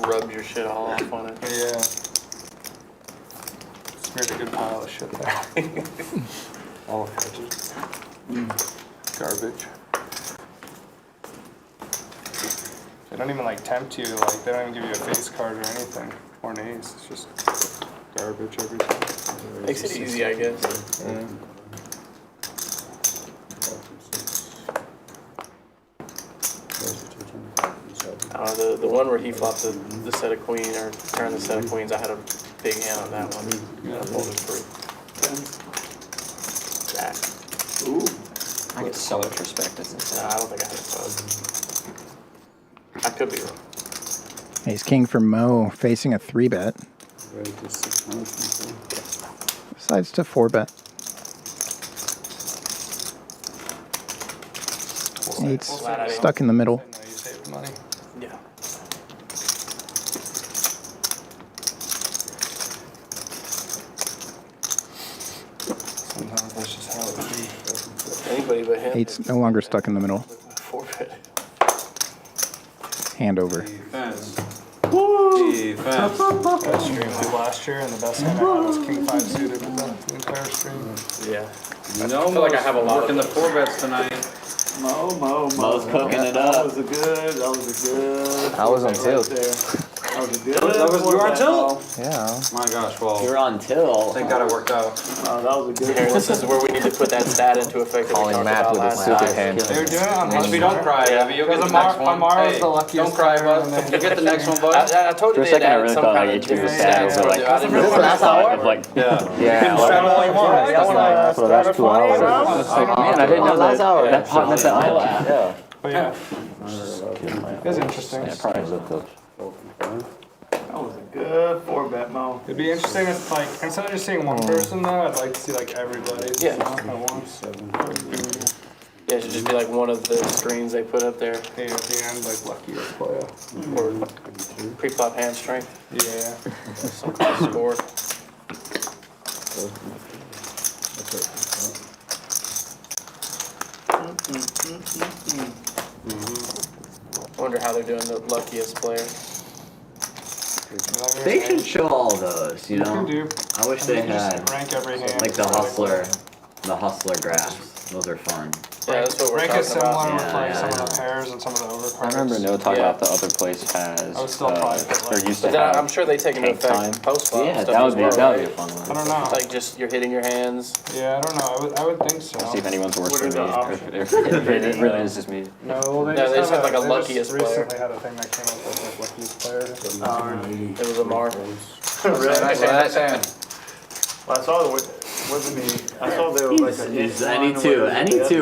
Rubbed your shit all off on it. Yeah. Smeared a good pile of shit there. All of it. Garbage. They don't even like tempt you. Like they don't even give you a face card or anything or an ace. It's just garbage every time. Makes it easy, I guess. Yeah. The one where he flopped the set of queen or turned the set of queens, I had a big hand on that one. I pulled it free. Jack. Ooh. I get so much respect. Nah, I don't think I had a fuzz. I could be wrong. Ace king for Mo facing a 3-bet. Decides to 4-bet. Eight's stuck in the middle. Money. Yeah. Sometimes that's just how it be. Anybody but him. Eight's no longer stuck in the middle. Forfeit. Hand over. Defense. Defense. Best stream like last year, and the best hand I had was King 5 suited with the entire stream. Yeah. No, feel like I have a lot working of the 4-bets tonight. Mo's cooking it up. That was a good. I was on tilt. That was a good. You were on tilt? Yeah. My gosh, well. You're on tilt. Thank God it worked out. That was a good. Here, this is where we need to put that stat into effect. that we Calling talked Matt about with a last stupid time. hand. They were doing it on HB, don't cry, Abby. You'll get the next one. Amara's Hey, the luckiest don't cry, player, bud. and You'll get the next one, bud. I told you For a they second, I had really some thought kind like of HB different was sad. stats. So like, I didn't this is the last hour? Like, Yeah. yeah. You can strap all you want. That's for the last 2 hours. Man, I didn't know last hour. that pot meant that much. Yeah. But yeah, it's interesting. That was a good 4-bet, Mo. It'd be interesting if, like, instead of just seeing one person, though, I'd like to see, like, everybody. Yeah. At once. Yeah, it should just be like one of the screens they put up there. Yeah, at the end, like, luckiest player. Or pre-flop hand strength. Yeah. Some kind of score. I wonder how they're doing the luckiest player. They should show all those, you know? You can do. I wish they had Rank every hand. like the hustler The hustler graphs. Those are fun. Yeah, that's what we're Rank talking is similar about. with like some of the pairs and some of the overcards. I remember Noah talking about the other place has. I would still probably put there like. used But to then have I'm sure they take into tank time. effect post flop. Yeah, stuff that as would be well, a right? fun one. I don't know. Like just you're hitting your hands. Yeah, I don't know. I would think so. See if anyone's worse What are than me. the Or if it really is just me. No, well, they No, they just have like a they luckiest just player. recently had a thing that came up with like luckiest player. It was a Mar. Really? Nice hand. Well, I saw the, wasn't he, I saw there was like a. He's any two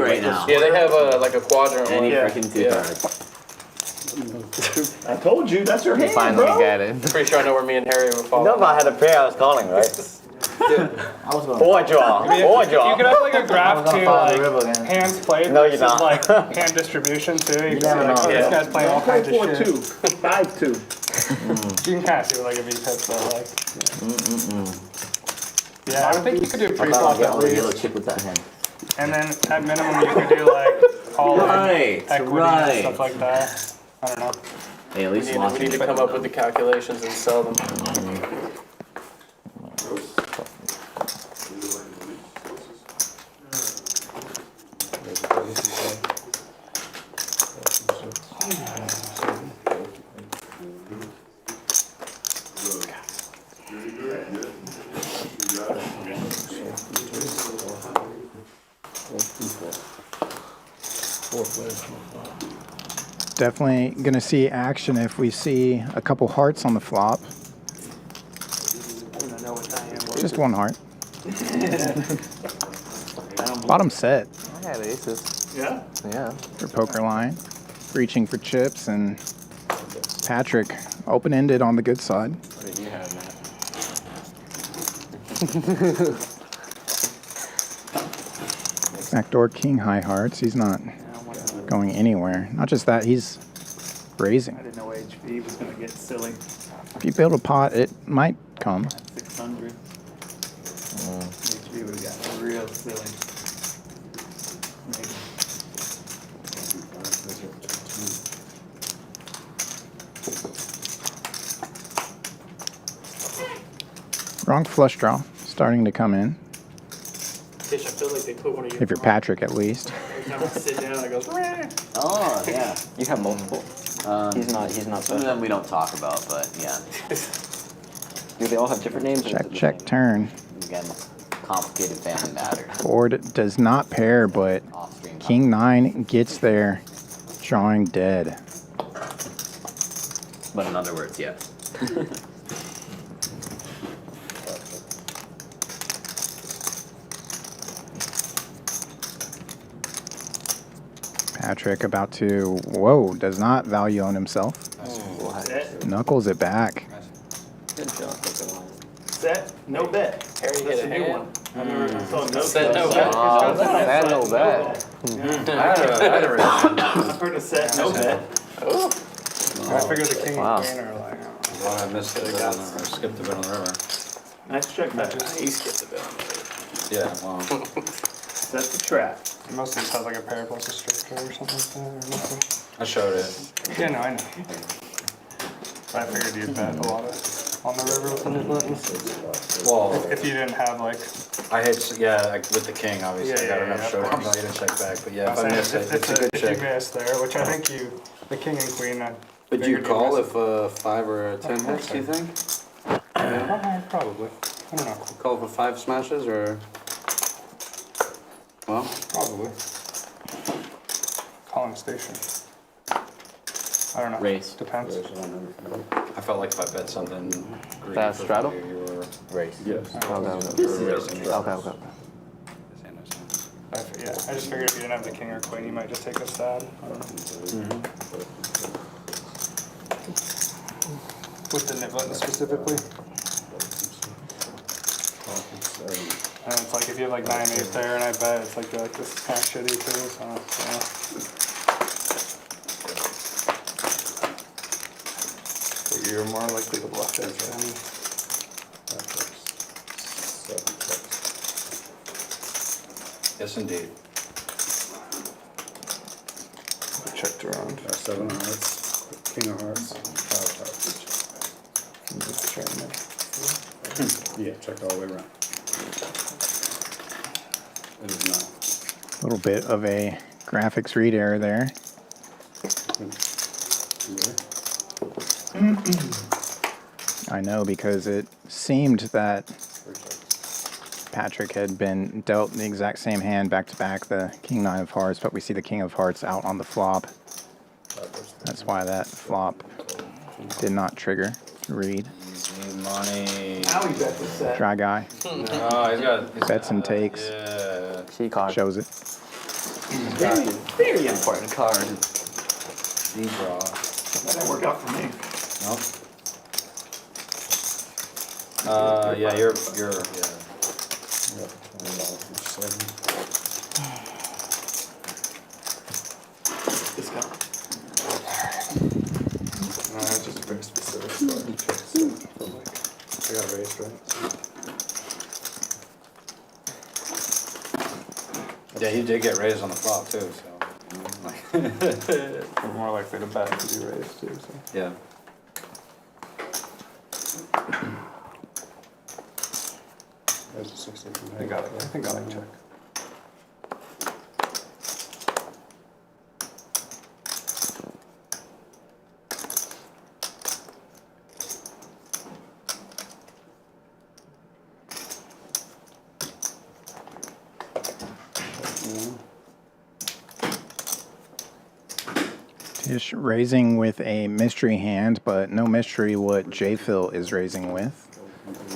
right now. Yeah, they have like a quadrant Any one. freaking two cards. I told you, that's your hand, Finally bro. get it. Pretty sure I know where me and Harry were You following. know if I had a pair, I was calling, right? I was going Four draw. Four You draw. could have like a graph too, follow the like river again. hands played No, you're versus not. like hand distribution too. You can see never like know. this guy's playing all kinds of shit. 4-2, 5-2. You can kind of see what like a V pips but like. Yeah, I would think you could do pre-flop Get at all the yellow least, chip with that hand. and then at minimum you could do like all Right, equity right. and stuff like that. I don't know. Hey, at We least need to come up with the calculations and sell them. Definitely going to see action if we see a couple hearts on the flop. Just one heart. Bottom set I had aces. Yeah? Yeah. for poker line. Reaching for chips, and Patrick open-ended on the good side. What did you have, Matt? Backdoor king high hearts. He's not going anywhere. Not just that, he's raising. I didn't know HV was gonna get silly. If you build a pot, it might come. 600. HV would've gotten real silly. Wrong flush draw starting to come in. Tisch, I feel like they put one of your If you're Patrick, at least. every time I sit down, it goes. "Meh." Oh, yeah. You have multiple. He's not Some of special. them we don't talk about, but yeah. Do they all have different names? or is Check, it the check, same? turn. Again, complicated family matters. Board does not pair, but Off-stream King 9 gets there, drawing dead. But in other words, yes. Patrick about to, whoa, does not value on himself. Set, Knuckles it back. Good job. set, no bet. Harry That's hit a a new hand. one. I never saw no Set, no bet. bet. That no bet. I've heard of set, no bet. I figured the king Wow. and queen are like. Well, I missed it on the, or skipped a bit on the river. Nice check back. He skipped a bit. Yeah, well, Set the trap. Most of this has like a pair plus a straight pair or something like that, or nothing. I showed it. Yeah, no, I know. But I figured you'd bet a lot of on the river with the nip buttons. Well, If you didn't have like, I hit, yeah, like with the king, obviously. Yeah, I got yeah, enough yeah, show of down course. value to check back. But yeah, if I I'm miss saying, it, it's a good if check. you missed there, which I think you, the king and queen. But do you call if a 5 or a 10 hits, do you think? Probably. I don't know. Call if a 5 smashes, or? Well, Probably. Calling station. I don't know. Race. Depends. I felt like if I bet something green That for straddle? value, you were Race. yes. Okay. raising. Okay. Yeah, I just figured if you didn't have the king or queen, you might just take a stab. I don't know. With the nip button specifically. And it's like if you have like 9-8 there and I bet, it's like you're like, this is kind of shitty too, so yeah. But you're more likely to bluff it than Yes, indeed. checked around. 7 of hearts, king of hearts, 5 hearts. Yeah, checked all the way around. It is not. A little bit of a graphics read error there. I know, because it seemed that Patrick had been dealt the exact same hand back to back, the King 9 of Hearts, but we see the King of Hearts out on the flop. That's why that flop did not trigger read. Money. Now he bet the set. Dry guy. Oh, he's got Bets and takes. Yeah. C card. Shows it. Very, very important card. C draw. That didn't work out for me. Nope. Yeah, you're. Discount. No, it's just a very specific spot. I got raised, right? Yeah, he did get raised on the flop too, so. We're more likely to bet to be raised too, so. Yeah. There's a 60 from I got it. I think I like check. Tisch raising with a mystery hand, but no mystery what JPhil is raising with.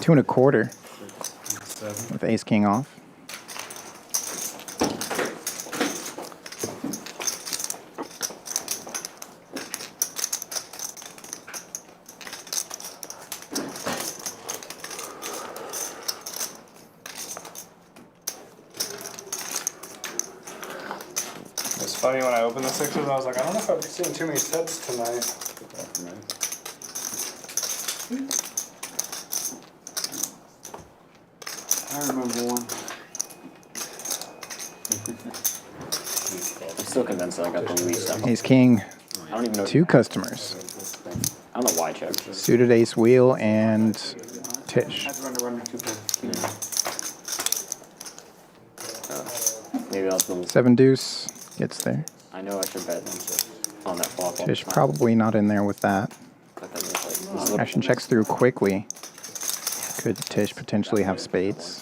2 1/4 with ace king off. It's funny, when I opened the sixes, I was like, I don't know if I've seen too many sets tonight. I remember one. I'm still convinced that I got the least. Ace king, I don't even know. 2 customers. I don't know why I checked. Suited ace wheel and Tisch. I had to run too big. Maybe I was the. 7 deuce gets there. I know I should bet on that flop. Tisch probably not in there with that. Action checks through quickly. Could Tisch potentially have spades?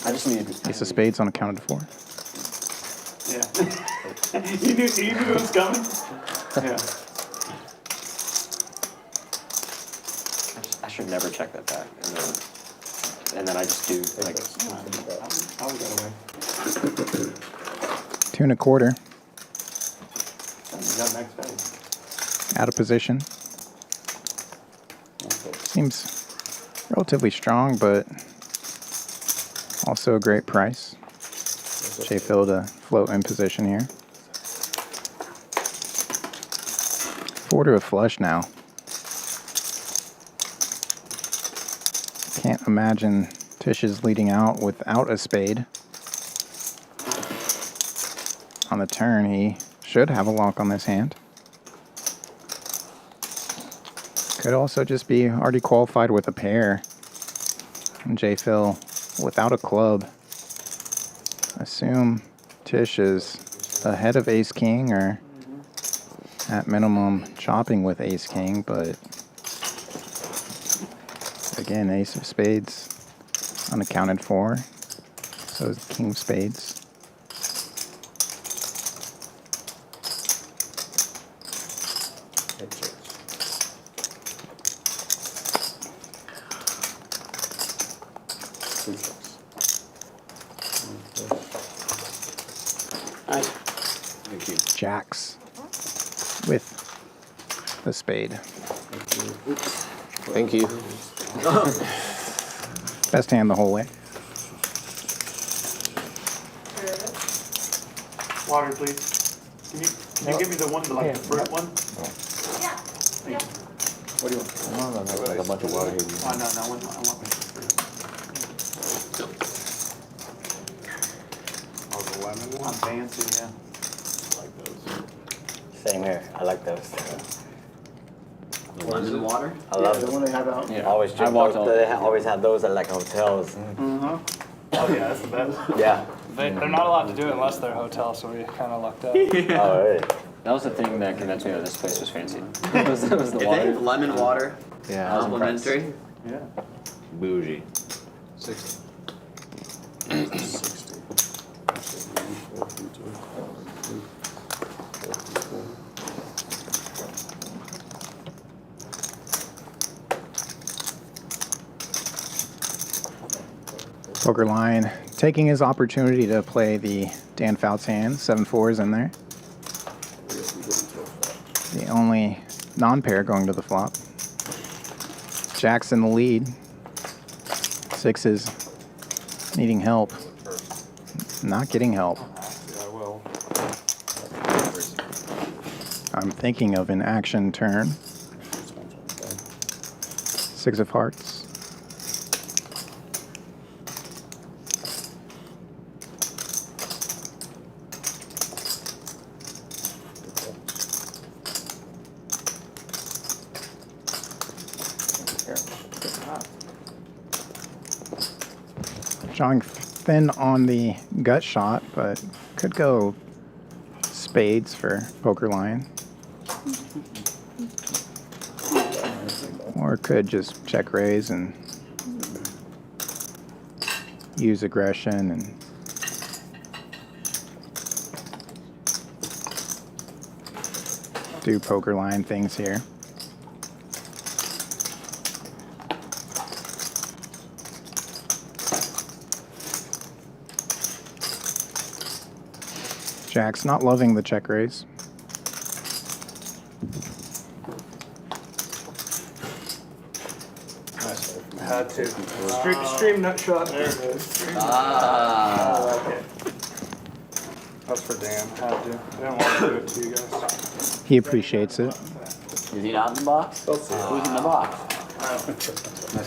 I just need Ace of spades on accounted for. Yeah. you knew it was coming? Yeah. I should never check that back, and then I just do like. I would get away. 2 1/4. You got max value. Out of position. Seems relatively strong, but also a great price. JPhil to float in position here. 4 to a flush now. Can't imagine Tisch is leading out without a spade. On the turn, he should have a lock on this hand. Could also just be already qualified with a pair. And JPhil without a club. Assume Tisch is ahead of ace king, or at minimum chopping with ace king, but again, ace of spades unaccounted for. So is king of spades. Jacks with the spade. Thank you. Best hand the whole way. Water, please. Can you give me the one, the first one? Yeah. Thank you. What do you want? No, like a bunch of water here. Oh, no, I want my Oh, the lemon one? I'm fancy, yeah. Same here. I like those. The lemon water? I love The them. one they have out. I always drink those. They always have those at like hotels. Oh, yeah, that's the best. Yeah. They're not allowed to do it unless they're a hotel, so we kind of lucked out. Oh, really? That was the thing that convinced me that this place was fancy. It was the If they water. have lemon water, Yeah, I was impressed. complimentary. Yeah. Bougie. 60. Poker line taking his opportunity to play the Dan Fouts hand. 7-4 in there. The only non-pair going to the flop. Jack's in the lead. Sixes needing help. Not getting help. Yeah, I will. I'm thinking of an action turn. 6 of hearts. Drawing thin on the gut shot, but could go spades for poker line. Or could just check raise and use aggression and do poker line things here. Jack's not loving the check raise. Had to. Stream nut shot. There it is. Ah. I like it. That's for Dan. Had to. I didn't want to do it to you guys. He appreciates it. Is he not in the box? Who's in the box?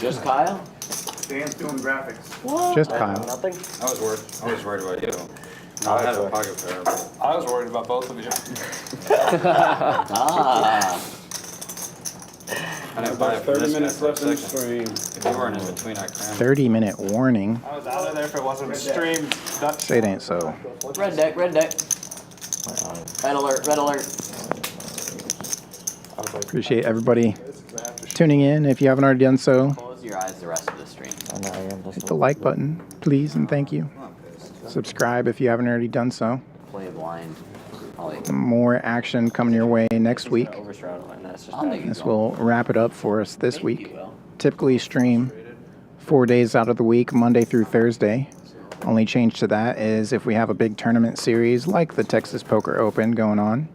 Just Kyle? Dan's doing graphics. Just Kyle. Nothing? I was worried about you. I had a pocket pair. I was worried about both of you. Ah. I didn't buy it for 30 this minutes guy for a left in the second. stream. If you weren't in between, I crammed. 30-minute warning. I was out of there if it wasn't streamed. Nut Say it ain't so. Red deck, red deck. Red alert, red alert. Appreciate everybody tuning in. If you haven't already done so, Close your eyes the rest of the stream. hit the like button, please, and thank you. Subscribe if you haven't already done so. Play blind. More action coming your way next week. This This will wrap it up for us this week. Typically stream 4 days out of the week, Monday through Thursday. Only change to that is if we have a big tournament series like the Texas Poker Open going on.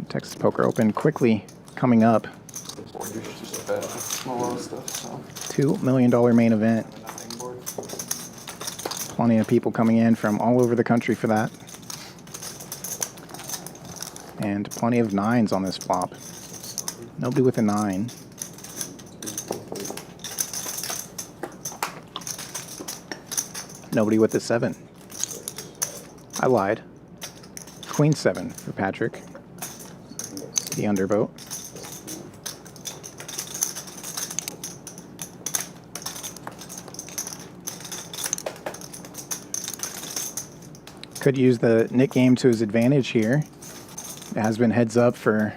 Texas Poker Open quickly coming up. $2 million main event. Plenty of people coming in from all over the country for that. And plenty of nines on this flop. Nobody with a 9. Nobody with a 7. I lied. Queen 7 for Patrick. The undervote. Could use the Nick game to his advantage here. It has been heads up for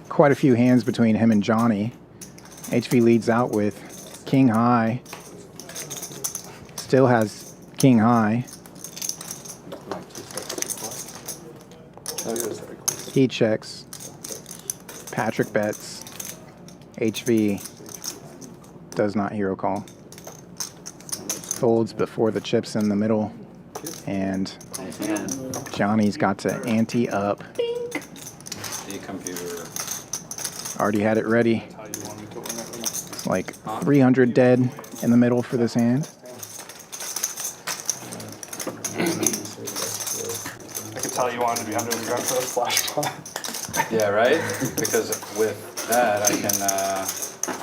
quite a few hands between him and Johnny. HV leads out with King High. Still has King High. He checks. Patrick bets. HV does not hero call. Folds before the chips in the middle. And Johnny's got to ante up. The computer. Already had it ready. It's like 300 dead in the middle for this hand. I could tell you wanted to be under the gun for the splash pot. Yeah, right? Because with that, I can,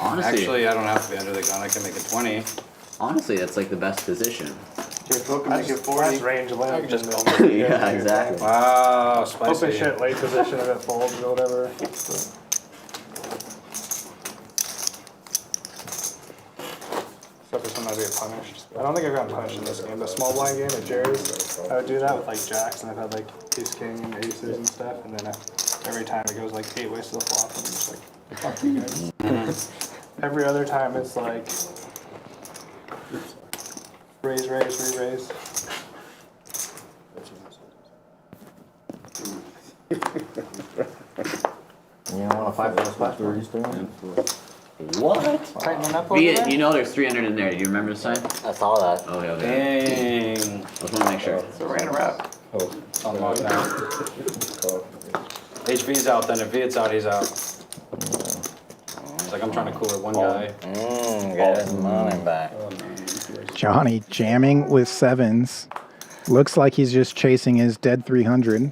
Honestly, actually, I don't have to be under the gun. I can make it 20. honestly, that's like the best position. JPhil can make it 40. That's range limp. I can just Yeah, exactly. Wow, spicy. Open shit, late position if it folds or whatever. Except for sometimes I get punished. I don't think I've gotten punished in this game. The small blind game at Jerry's, I would do that with like jacks, and I've had like ace king and aces and stuff, and then every time it goes like 8 ways to the flop, and I'm just like, fuck you guys. Every other time it's like raise, raise, re-raise. You don't want to fight for the splash board? What? Tightening up over Viet, there? you know there's 300 in there. Do you remember this time? I saw that. Okay, okay. Dang. Just want to make sure. So random wrap. Oh, unlocked now. HV's out then. If Viet's out, he's out. It's like I'm trying to cool it one guy. Get his money back. Johnny jamming with sevens. Looks like he's just chasing his dead 300,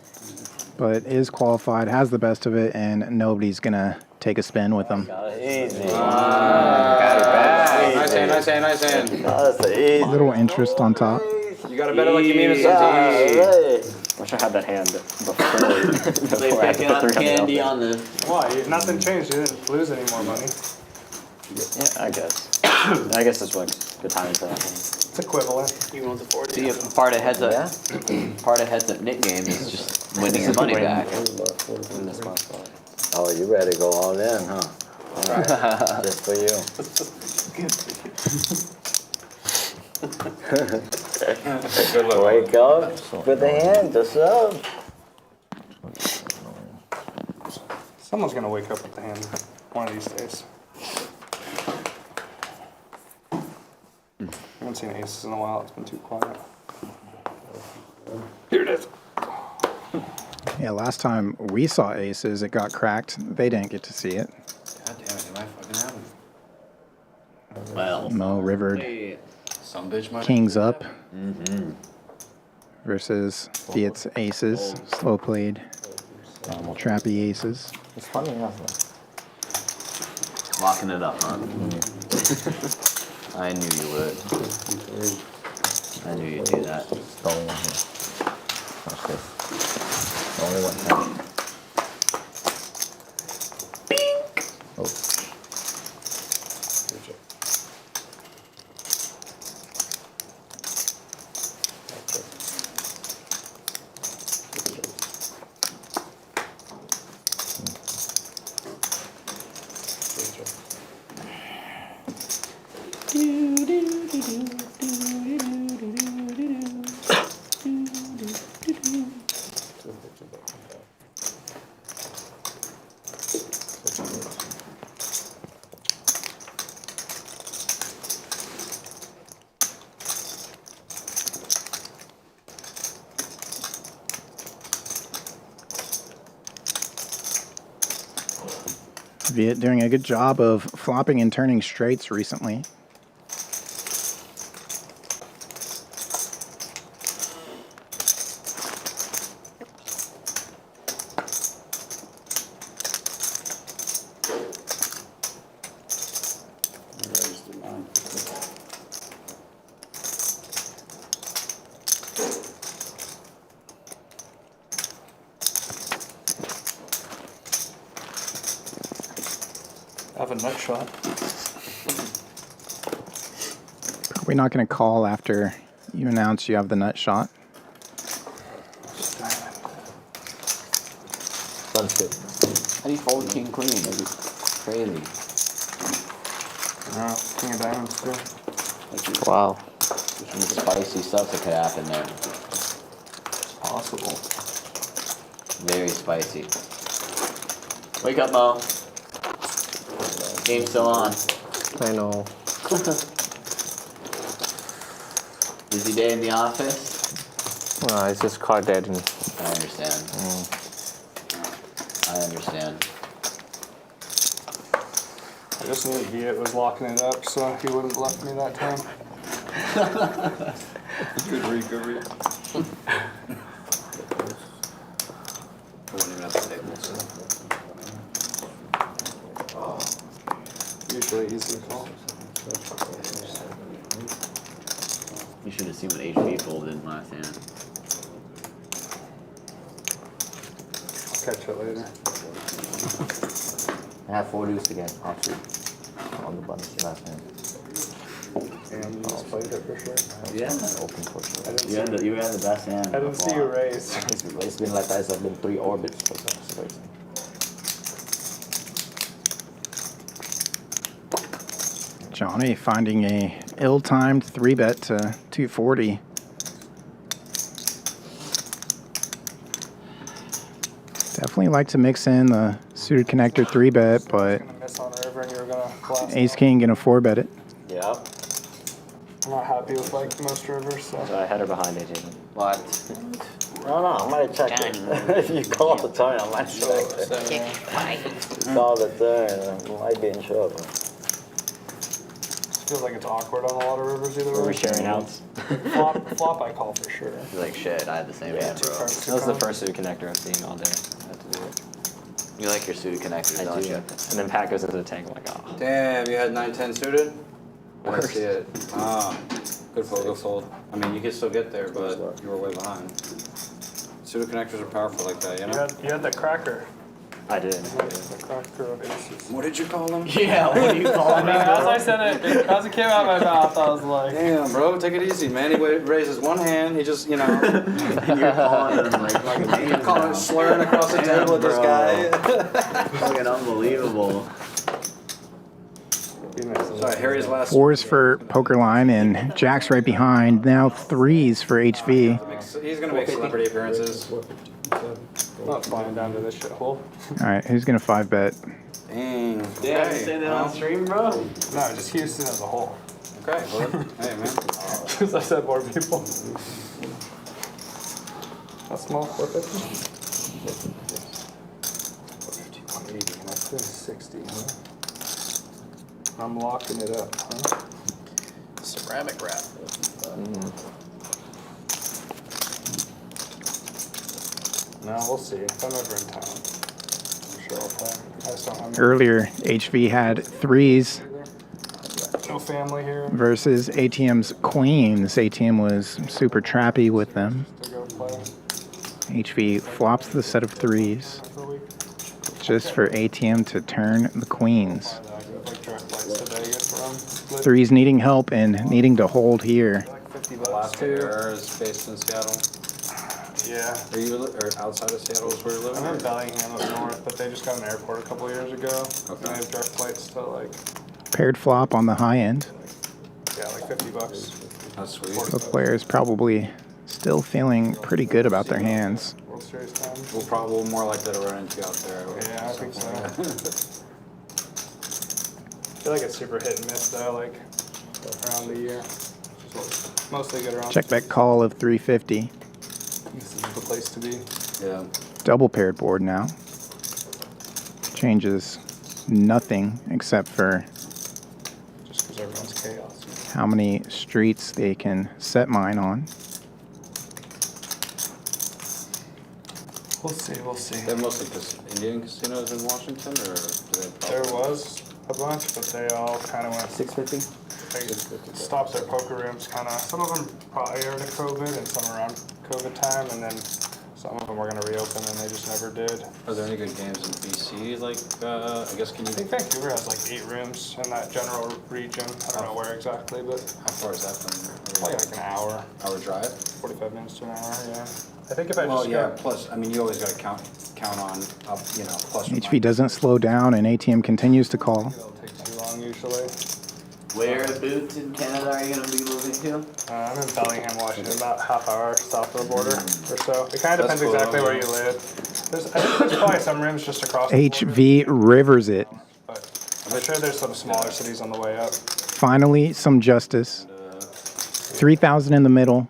but is qualified, has the best of it, and nobody's gonna take a spin with him. Easy. Got it back. Nice hand, nice hand, nice hand. That's easy. Little interest on top. You got it better like you mean it sometimes. Wish I had that hand before. They before I picking put up 300 out candy there. on the. Why? Nothing changed. You didn't lose any more money. Yeah, I guess. I guess that's like the timing for that one. It's equivalent. Even with the 40. See, part of heads up, part of heads up Nick game is just winning your money back. In this one. Oh, you ready to go all in, huh? All right. Just for you. Good luck. Wake up with the hand to sub. Someone's gonna wake up with the hand one of these days. I haven't seen aces in a while. It's been too quiet. Here it is. Yeah, last time we saw aces, it got cracked. They didn't get to see it. God damn it, do I fucking have him? Well. Mo rivered. Some bitch might. Kings up versus Viet's aces. Slow played. Trappy aces. It's funny enough. Locking it up, huh? I knew you would. I knew you'd do that. Going in here. Watch this. Only one time. Oh. Viet doing a good job of flopping and turning straights recently. I have a nut shot. We're not going to call after you announce you have the nut shot. That's good. How do you fold king queen? That's crazy. King of diamonds too. Wow. Some spicy stuff that could happen there. It's possible. Very spicy. Wake up, Mo. Game's still on. I know. Busy day in the office? It's just card dead. And I understand. I understand. I just knew Viet was locking it up, so he wouldn't bluff me that time. Good read, good read. I wouldn't even have to take this. Usually easy call. You should have seen what HB folded in last hand. I'll catch it later. I have 4 deuce again. Offsuit. On the button last hand. And you just played it for sure. Yeah. Open for sure. You had the best hand. I didn't see you raise. It's been like that. It's been 3 orbits for some reason. Johnny finding a ill-timed 3-bet to 240. Definitely like to mix in the suited connector 3-bet, but Miss on river and you were gonna blast. Ace King gonna 4-bet it. Yeah. I'm not happy with like most rivers, so. So I had her behind ATM. What? No, I might check it. If you call the turn, I might check it. Call the turn, I might be in trouble. Feels like it's awkward on a lot of rivers either way. Were we sharing outs? Flop I call for sure. You're like, shit, I had the same hand, bro. That was the first suited connector I've seen all day. I had to do it. You like your suited connectors, I don't do. you? And then Pat goes into the tank. I'm like, oh. Damn, you had 9-10 suited? I Worse. see it. Ah, good fold, good fold. I mean, you could still get there, but you were way behind. Suited connectors are powerful like that, you know? You had that cracker. I did. The cracker of aces. What did you call them? Yeah, what do you call them? As I said it, as it came out of my mouth, I was like, Damn, bro, take it easy, man. He raises one hand, he just, you know. And you're calling them like fucking You're calling slurring across the table with this guy. fucking unbelievable. Sorry, Harry's last. 4s for poker line and Jacks right behind. Now 3s for HV. He's gonna make celebrity appearances. I'm not flying down to this shithole. All right, who's gonna 5-bet? Dang. Damn, you say that on stream, bro? No, just Houston as a whole. Okay, well, hey, man. Because I said more people. How small? 450? 180, and I spent 60, huh? I'm locking it up, huh? Ceramic wrap. No, we'll see. If I'm ever in town, I'm sure I'll play. I just don't have Earlier, HV had 3s no family here versus ATM's queens. ATM was super trappy with them. to go play HV flops the set of 3s for a week. just for ATM to turn the queens. I have like direct flights to Vegas from 3s needing help and needing to hold here. like 50 The bucks last too. pair is based in Seattle. Yeah. Are you or outside of Seattle is where you're living? I'm in Bellingham up north, but they just got an airport a couple years ago. Okay. And they have direct flights to like, Paired flop on the high end. yeah, like 50 bucks. That's sweet. Both players probably still feeling pretty good about their hands. World Series time. We'll probably more likely to run into you out there. Yeah, I think so. I feel like it's super hit and miss though, like around the year. Mostly good around. Check back call of 350. This is the place to be. Yeah. Double paired board now. Changes nothing except for Just because everyone's chaos. how many streets they can set mine on. We'll see, we'll see. They're mostly Indian casinos in Washington, or do they? There was a bunch, but they all kind of went. 650? They stopped their poker rooms kind of. Some of them prior to COVID and some around COVID time, and then some of them were going to reopen and they just never did. Are there any good games in BC? Like, I guess can you? I think Vancouver has like 8 rooms in that general region. I don't know where exactly, but How far is that from? probably like an hour, Hour drive. 45 minutes to an hour. Yeah. I think if I Well, just yeah. go, Plus, I mean, you always got to count on up, you know, plus. or HV minus. doesn't slow down and ATM continues to call. it'll take too long usually. Where boots in Canada are you going to be moving to? I'm in Bellingham, Washington, about half hour south of the border or so. It kind of That's depends cool, exactly yeah. where you live. I think there's probably some rooms just across the border, HV rivers it. but I'm sure there's some smaller cities on the way up. Finally, some justice. 3,000 in the middle.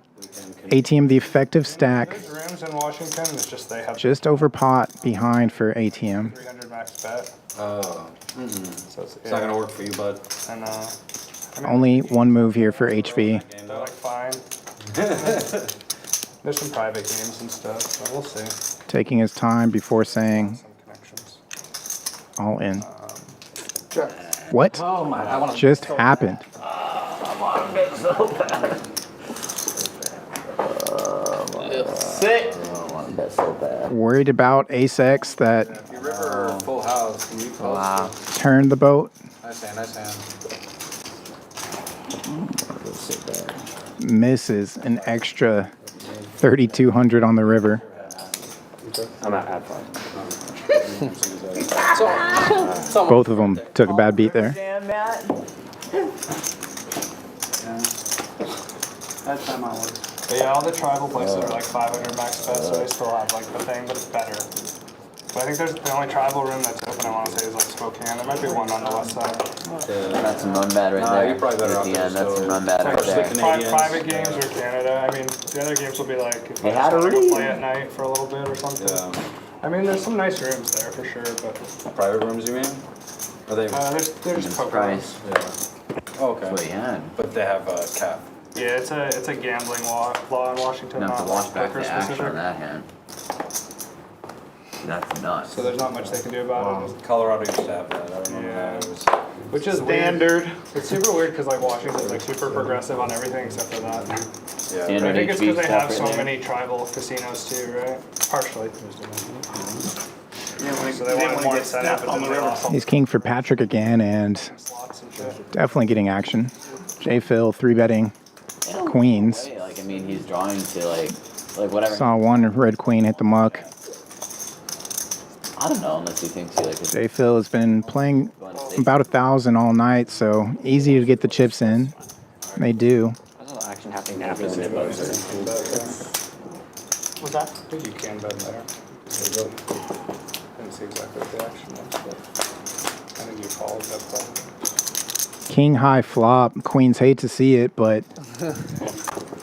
ATM the effective stack. There's rooms in Washington, it's just they have Just over pot behind for ATM. 300 max bet. Oh. So it's It's not gonna work for you, bud. And Only one move here for HV. they're like fine. There's some private games and stuff, so we'll see. Taking his time before saying Some connections. all in. What Oh my! I want to. just happened? Sick. I want to bet so bad. Worried about Ace X that If you river or full house, can you close? Wow. turned the boat. Nice hand, nice hand. Misses an extra 3,200 on the river. I'm at 5. Both of them took a bad beat there. That's time I was. But yeah, all the tribal places are like 500 max bet, so they still have like the thing, but it's better. But I think there's the only tribal room that's open, I want to say, is like Spokane. There might be one on the west side. That's some run bad right there. You're probably better off ATM, that's some run bad right there. Private games or Canada. I mean, the other games will be like if They I had just wanna go already? play at night for a little bit or something. Yeah. I mean, there's some nice rooms there for sure, but Private rooms, you mean? Are they? there's It's poker rooms. price. Yeah. Oh, okay. That's what he had. But they have a cap. Yeah, it's a gambling law in Washington, Enough not to watch like back poker the action specific. on that hand. That's nuts. So there's not much they can do about it. Colorado used to have that. I remember Yeah. that. It was, Which is Standard. weird. It's super weird because like Washington's like super progressive on everything except for that. yeah. Standard. But I think it's because they stuff have right so there. many tribal casinos too, right? Partially. Yeah, when So they wanted more incentive, but on then the they river. lost He's king for Patrick again, and slots and shit. definitely getting action. JPhil 3-betting queens. Like, I mean, he's drawing to like whatever. Saw one red queen hit the muck. I don't know unless he thinks he like is JPhil has been playing about 1,000 all night, so easy to get the chips in. They do. There's a lot of action happening after the nip buzzer. What's that? I think you can bet there. Didn't see exactly what the action was, but I think you called that probably. King high flop. Queens hate to see it, but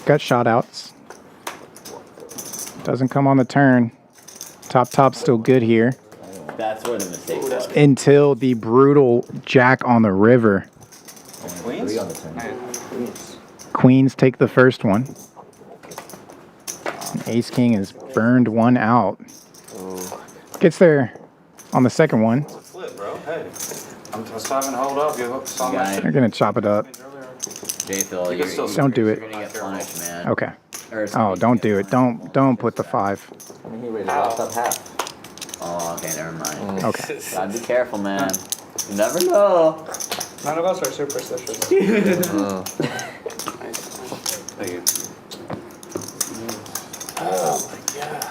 got shot outs. Doesn't come on the turn. Top's still good here. That's where the mistake was. Until the brutal jack on the river. Queens? Queens take the first one. And Ace King has burned one out. Gets there on the second one. Flip, bro. Hey. I'm just having to hold up. You saw my shit. They're gonna chop it up. JPhil, You can still Don't do it. you're gonna get punished, man. Okay. Or Oh, don't do it. Don't put the 5. I mean, he raised lost up half. Oh, okay, never mind. Okay. Gotta be careful, man. You never know. None of us are superstitious. Thank you. Oh my god.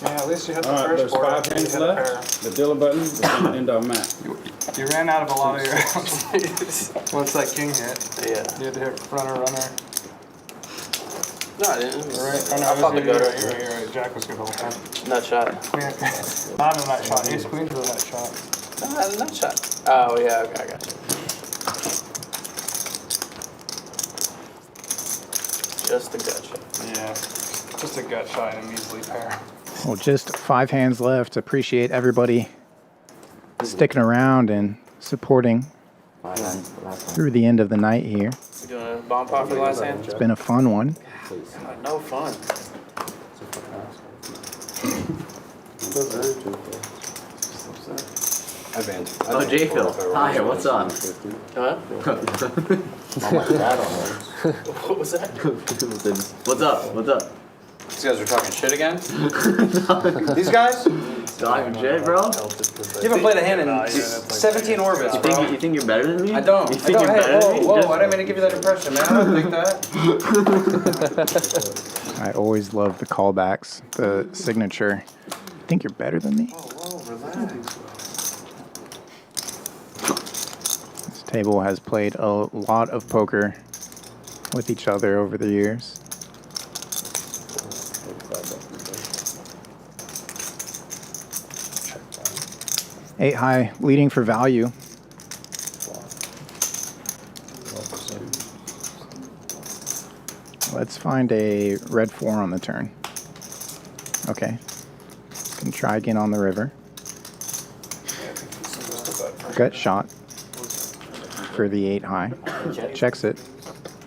Yeah, at least you hit the Alright, first there's board. 5 after you hands hit a pair. left. The dealer button is on the end of the map. You ran out of a lot of your once that king hit. Yeah. You had to hit runner. No, I didn't. Right? Oh, no, I thought the you're gutter. right. You're right. Jack was good the whole time. Nut shot. Not a nut shot. Ace queen was a nut shot. Nut shot. Oh, yeah, okay, I got you. Just a gut shot. Yeah. Just a gut shot and a measly pair. Well, just 5 hands left. Appreciate everybody sticking around and supporting through the end of the night here. We doing a bomb pot for the last hand? It's been a fun one. God, no fun. Advance. Oh, JPhil. Hi, what's up? Huh? What was that? What's up? What's up? These guys are talking shit again? These guys? Talking shit, bro? You haven't played a hand in 17 orbits, You bro. think you're better than me? I don't. You think you're Hey, better than me? whoa, I didn't mean to give you that impression, man. I don't think that. I always love the callbacks, the signature. Think you're better than me? Whoa, relax. This table has played a lot of poker with each other over the years. Eight high, leading for value. Let's find a red 4 on the turn. Okay. Can try again on the river. Gut shot for the 8 high. Checks it.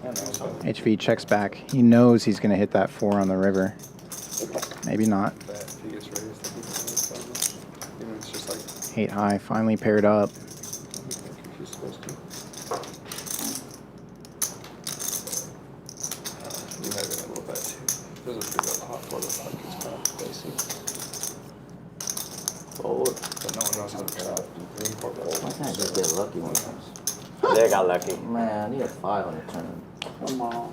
HV checks back. He knows he's going to hit that 4 on the river. Maybe not. 8 high, finally paired up. Why can't I just get lucky one? They got lucky. Man, you got 5 on the turn. Come on.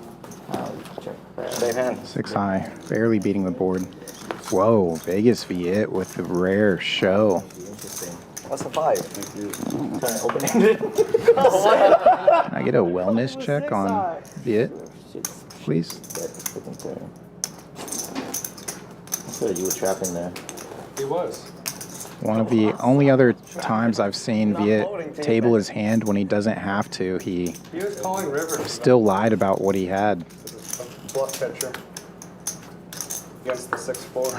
Check back. Safe hand. 6 high, barely beating the board. Whoa, Vegas Viet with the rare show. What's a 5? Turn open-ended. Can I get a wellness check on Viet, please? I thought you were trapping there. He was. One of the only other times I've seen Viet table his hand when he doesn't have to, he was calling river. still lied about what he had. Bluff catcher. Against the 6-4.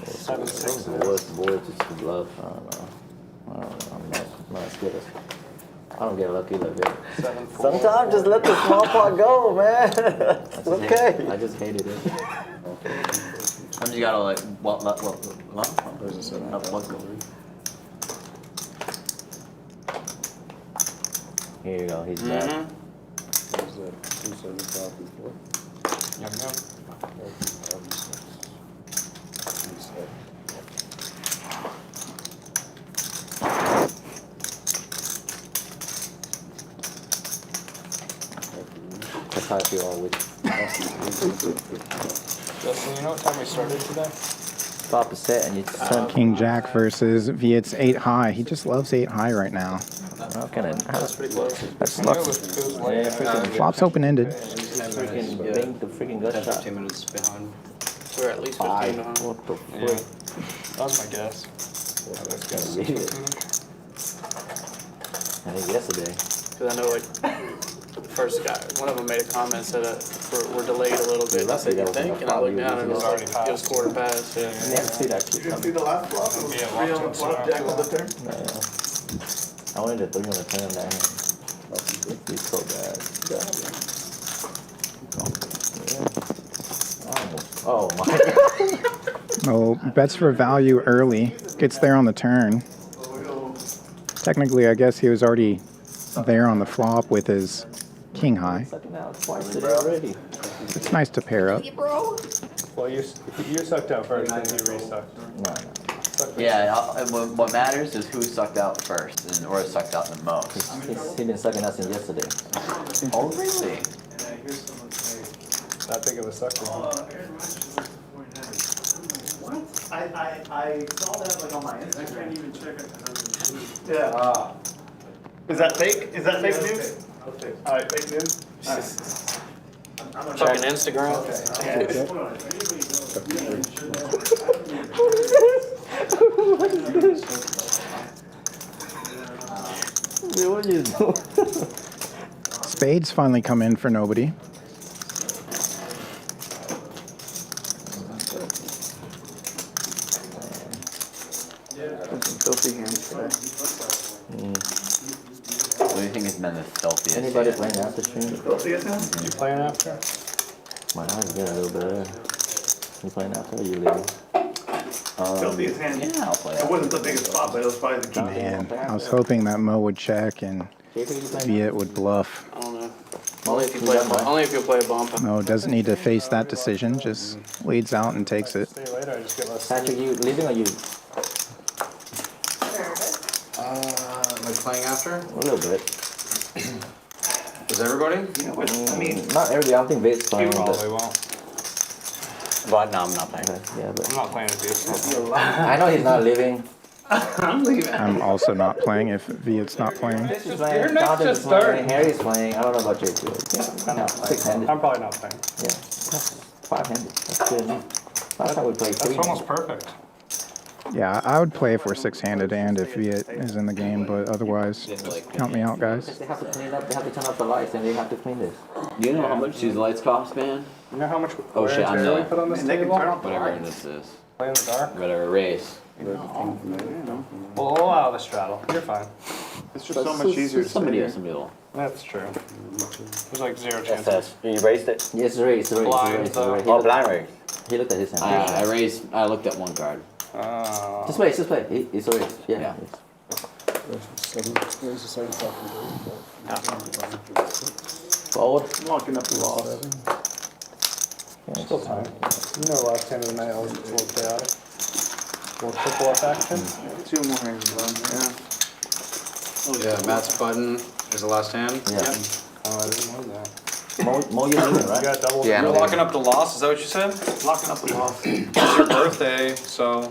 7-6. The worst board just to bluff. I don't know. I'm not as good as. I don't get lucky like that. 7-4. Sometimes just let the small pot go, man. It's okay. I just hated it. Sometimes you gotta like what? There's a 7. Here you go. He's back. There's that 275 before. Yum, yum. That's how I feel all week. Justin, you know what time we started today? Stop a set and you turn. King Jack versus Viet's 8 high. He just loves 8 high right now. That's pretty close. That's I knew it was late. Flop's open-ended. Freaking bang the freaking gut shot. 15 minutes behind. We're at least 15 behind. What the Yeah. frick? That was my guess. I think yesterday. Because I know like the first guy, one of them made a comment said that we're delayed a little bit. And I said, you think? And I looked down and it was like, it was quarter past. Yeah. Never see that shit coming. the last flop? Yeah, Three on the flop, jack on the turn? I wanted the 3 on the turn that hand. He's so bad. Oh my god. Oh, bets for value early. Gets there on the turn. Technically, I guess he was already there on the flop with his king high. Sucking out twice today already. It's nice to pair up. Well, you sucked out first and he resucked. No. Yeah, what matters is who sucked out first or sucked out the most. He's been sucking us in yesterday. Oh, really? That big of a sucker. I saw that like on my Instagram. I can't even check it. Yeah. Is that fake? Is that fake news? Alright, fake news? Fucking Instagram. What are you doing? Spades finally come in for nobody. Filthy hands today. What do you think has been the filthiest? Anybody playing after stream? Filthiest hands? You playing after? My eyes get a little better. You playing after or you leaving? Filthiest hands. Yeah, I'll play. It wasn't the biggest flop, but it was probably the king. Man, I was hoping that Mo would check and Viet would bluff. I don't know. Only if you play a bump. Mo doesn't need to face that decision, just leads out and takes it. Stay later, I just get less. Patrick, you leaving or you? Like playing after? A little bit. Is everybody? Yeah, but, I mean, Not every. I don't think Vate's playing. Probably But, won't. But no, I'm not playing. yeah, but I'm not playing with this. I know he's not leaving. I'm leaving. I'm also not playing if Viet's not playing. Tisch is playing. Jonathan is playing. Harry's playing. I don't know about JPhil. Yeah, 6-handed. I'm probably not playing. Yeah, 5-handed. That's good enough. Last time we played That's 3. almost perfect. Yeah, I would play if we're 6-handed and if Viet is in the game, but otherwise, count me out, guys. They have to clean up. They have to turn off the lights, and they have to clean this. You know how much these lights cost, man? You know how much Oh shit, I know. we put on this They can table? turn off the Whatever lights. this is. Play in the dark? Better erase. Well, we'll allow the straddle. You're fine. It's just so much easier to Somebody say. else will. That's true. There's like 0 It chances. says, you erased it? Yes, raise. Blind, though. Oh, blind raise. He looked at his hand. I raised. I looked at one card. Oh. Just play. It's always. Yeah. There's the same fucking Forward. Locking up the loss. Still time. You know, last hand of the night I was a little chaotic. Little triple up action. 2 more hands, Yeah, Matt's button is the last hand. Yeah. Oh, I didn't know that. Mo, you're doing it, right? You got double. Yeah. You're locking up the loss, is that what you said? Locking up the loss. It's your birthday, so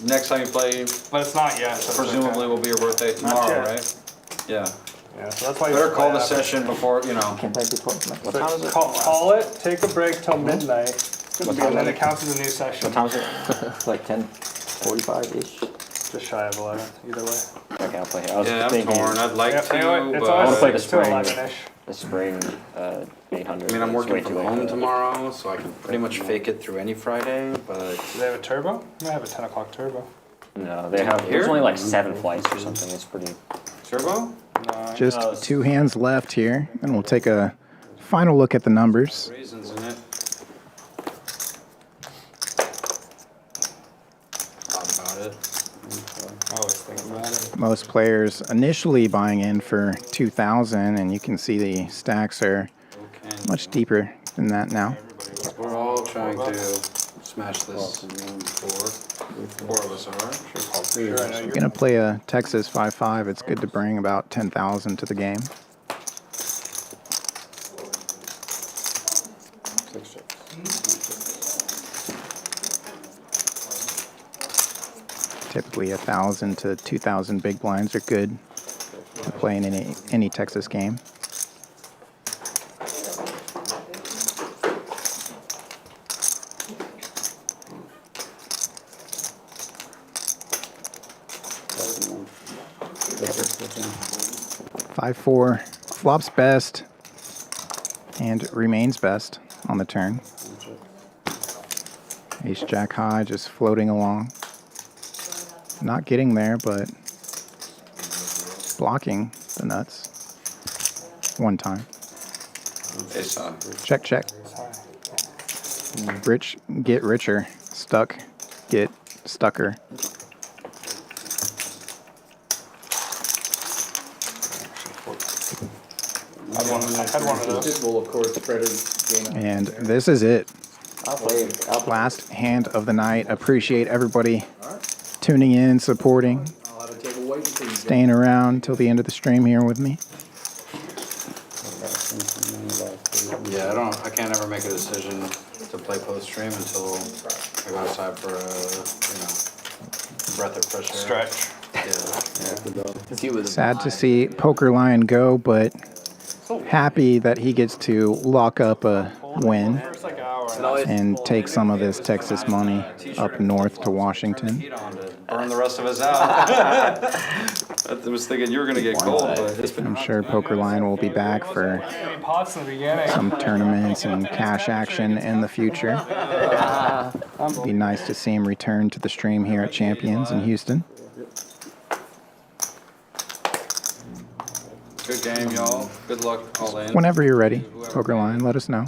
next time you play, But it's not yet. So presumably will be your birthday tomorrow, yet. right? Yeah. Yeah, so that's why you Better should call play the after. session before, you know. Can't play before. What So time is it? call it, take a break till midnight, and then it counts as a new session. What time is it? Like 10:45-ish. Just shy of 11, either way. Okay, I'll play it. I was Yeah, I'm thinking torn. I'd like to, Anyway, it's but I want to play always the 6 to spring. 11-ish. The spring 800. I mean, I'm It's way working too from late home for that. tomorrow, so I can pretty much fake it through any Friday, but Do they have a turbo? They might have a 10 o'clock turbo. No, they have. There's Here? only like 7 flights or something. It's pretty. turbo? No. Just 2 hands left here, and we'll take a final look at the numbers. Raisins in it. Thought about it. I always think about it. Most players initially buying in for 2,000, and you can see the stacks are Okay. much deeper than that now. We're all trying to smash this. Four of us are. Sure, I know You're gonna play a Texas 5-5. It's good to bring about 10,000 to the game. 6-6. Typically 1,000 to 2,000 big blinds are good to play in any Texas game. Five, 4 flops best and remains best on the turn. Ace Jack high, just floating along. Not getting there, but blocking the nuts. One time. Ace high. Check, check. Rich, get richer. Stuck, get stucker. I had one of those. And this is it. I'll play. Last hand of the night. Appreciate everybody tuning in, supporting, staying around till the end of the stream here with me. Yeah, I can't ever make a decision to play post stream until I go outside for a, breath of fresh air. Stretch. Yeah. Sad to see Poker Lion go, but happy that he gets to lock up a win and take some of this Texas money up north to Washington. Burn the rest of us out. I was thinking you were going to get gold, but I'm sure Poker Lion will be back for Any pots in the beginning. some tournaments and cash action in the future. It'd be nice to see him return to the stream here at Champions in Houston. good game, y'all. Good luck all in. Whenever you're ready, Poker Lion, let us know.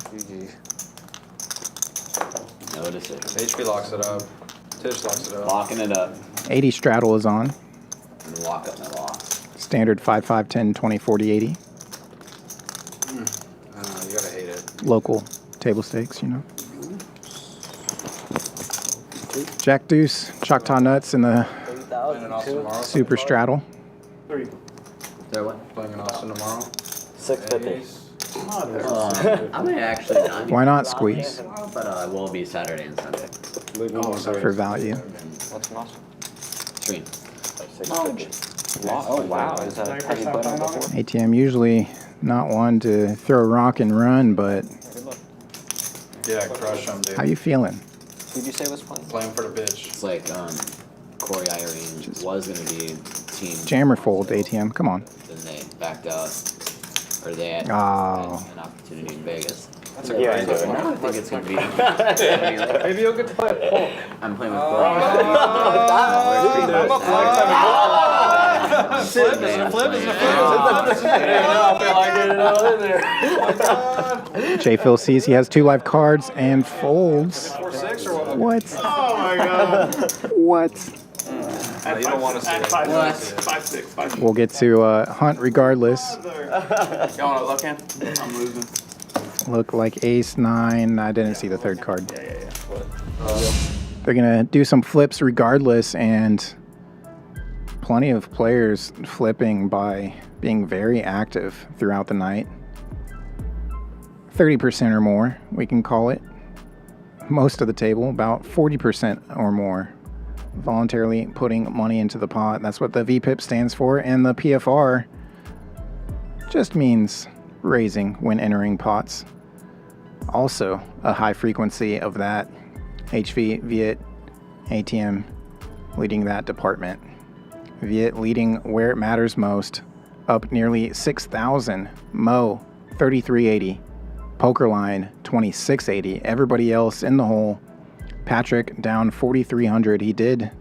No decision. HP locks it up. Tisch locks it up. Locking it up. 80 straddle is on. And lock up my loss. Standard 5, 5, 10, 20, 40, 80. You gotta hate it. Local table stakes, you know. Jack Deuce, Choctaw Nuts in the Playing in Austin tomorrow. Super Straddle. 3. Is there what? Playing in Austin tomorrow. 650. I might actually not be Why not playing squeeze? tomorrow, but I will be Saturday and Sunday. For value. What's an awesome? Screen. Oh wow, is that heavy button before? ATM usually not one to throw rock and run, but Yeah, crush them, dude. how you feeling? Who'd you say was playing? Playing for the bitch. It's like Corey Irene was going to be team. Jammer fold, ATM, come on. Then they backed out. Or they had Oh. an opportunity in Vegas. That's a great So now I think it's going to be. Maybe you'll get to play a poll. I'm playing with Corey. JPhil sees he has 2 live cards and folds. 4-6 or what? What? Oh my god. What? You don't want to see it. 5-6. 5-6. We'll get to hunt regardless. Y'all want to look in? I'm losing. Look like ace 9. I didn't see the third card. They're going to do some flips regardless, and plenty of players flipping by being very active throughout the night. 30% or more, we can call it. Most of the table, about 40% or more, voluntarily putting money into the pot. That's what the VPIP stands for, and the PFR just means raising when entering pots. Also, a high frequency of that. HV Viet ATM leading that department. Viet leading where it matters most, up nearly 6,000. Mo 3380, Poker Line 2680. Everybody else in the hole. Patrick down 4,300. He did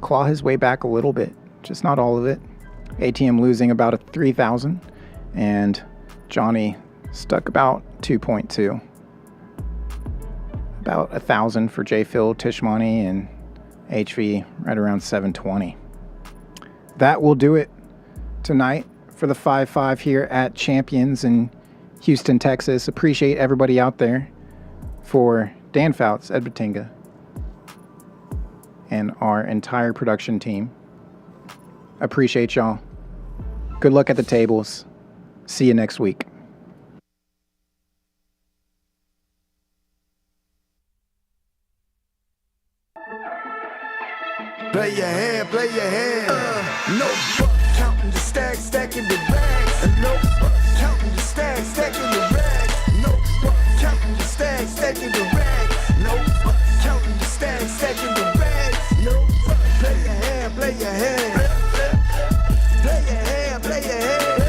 claw his way back a little bit, just not all of it. ATM losing about a 3,000, and Johnny stuck about 2.2. About 1,000 for JPhil, Tisch money, and HV right around 720. That will do it tonight for the 5-5 here at Champions in Houston, Texas. Appreciate everybody out there. For Dan Fouts, Ed Batinga, and our entire production team, appreciate y'all. Good luck at the tables. See you next week. Play your hand, play your hand. No fuck, counting the stacks, stacking the bags. No fuck, counting the stacks, stacking the bags. No fuck, counting the stacks, stacking the bags. No fuck, counting the stacks, stacking the bags. No fuck, play your hand, play your hand. Play your hand, play your hand.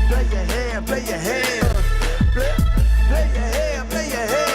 Play your hand, play your hand. Play your hand, play your hand.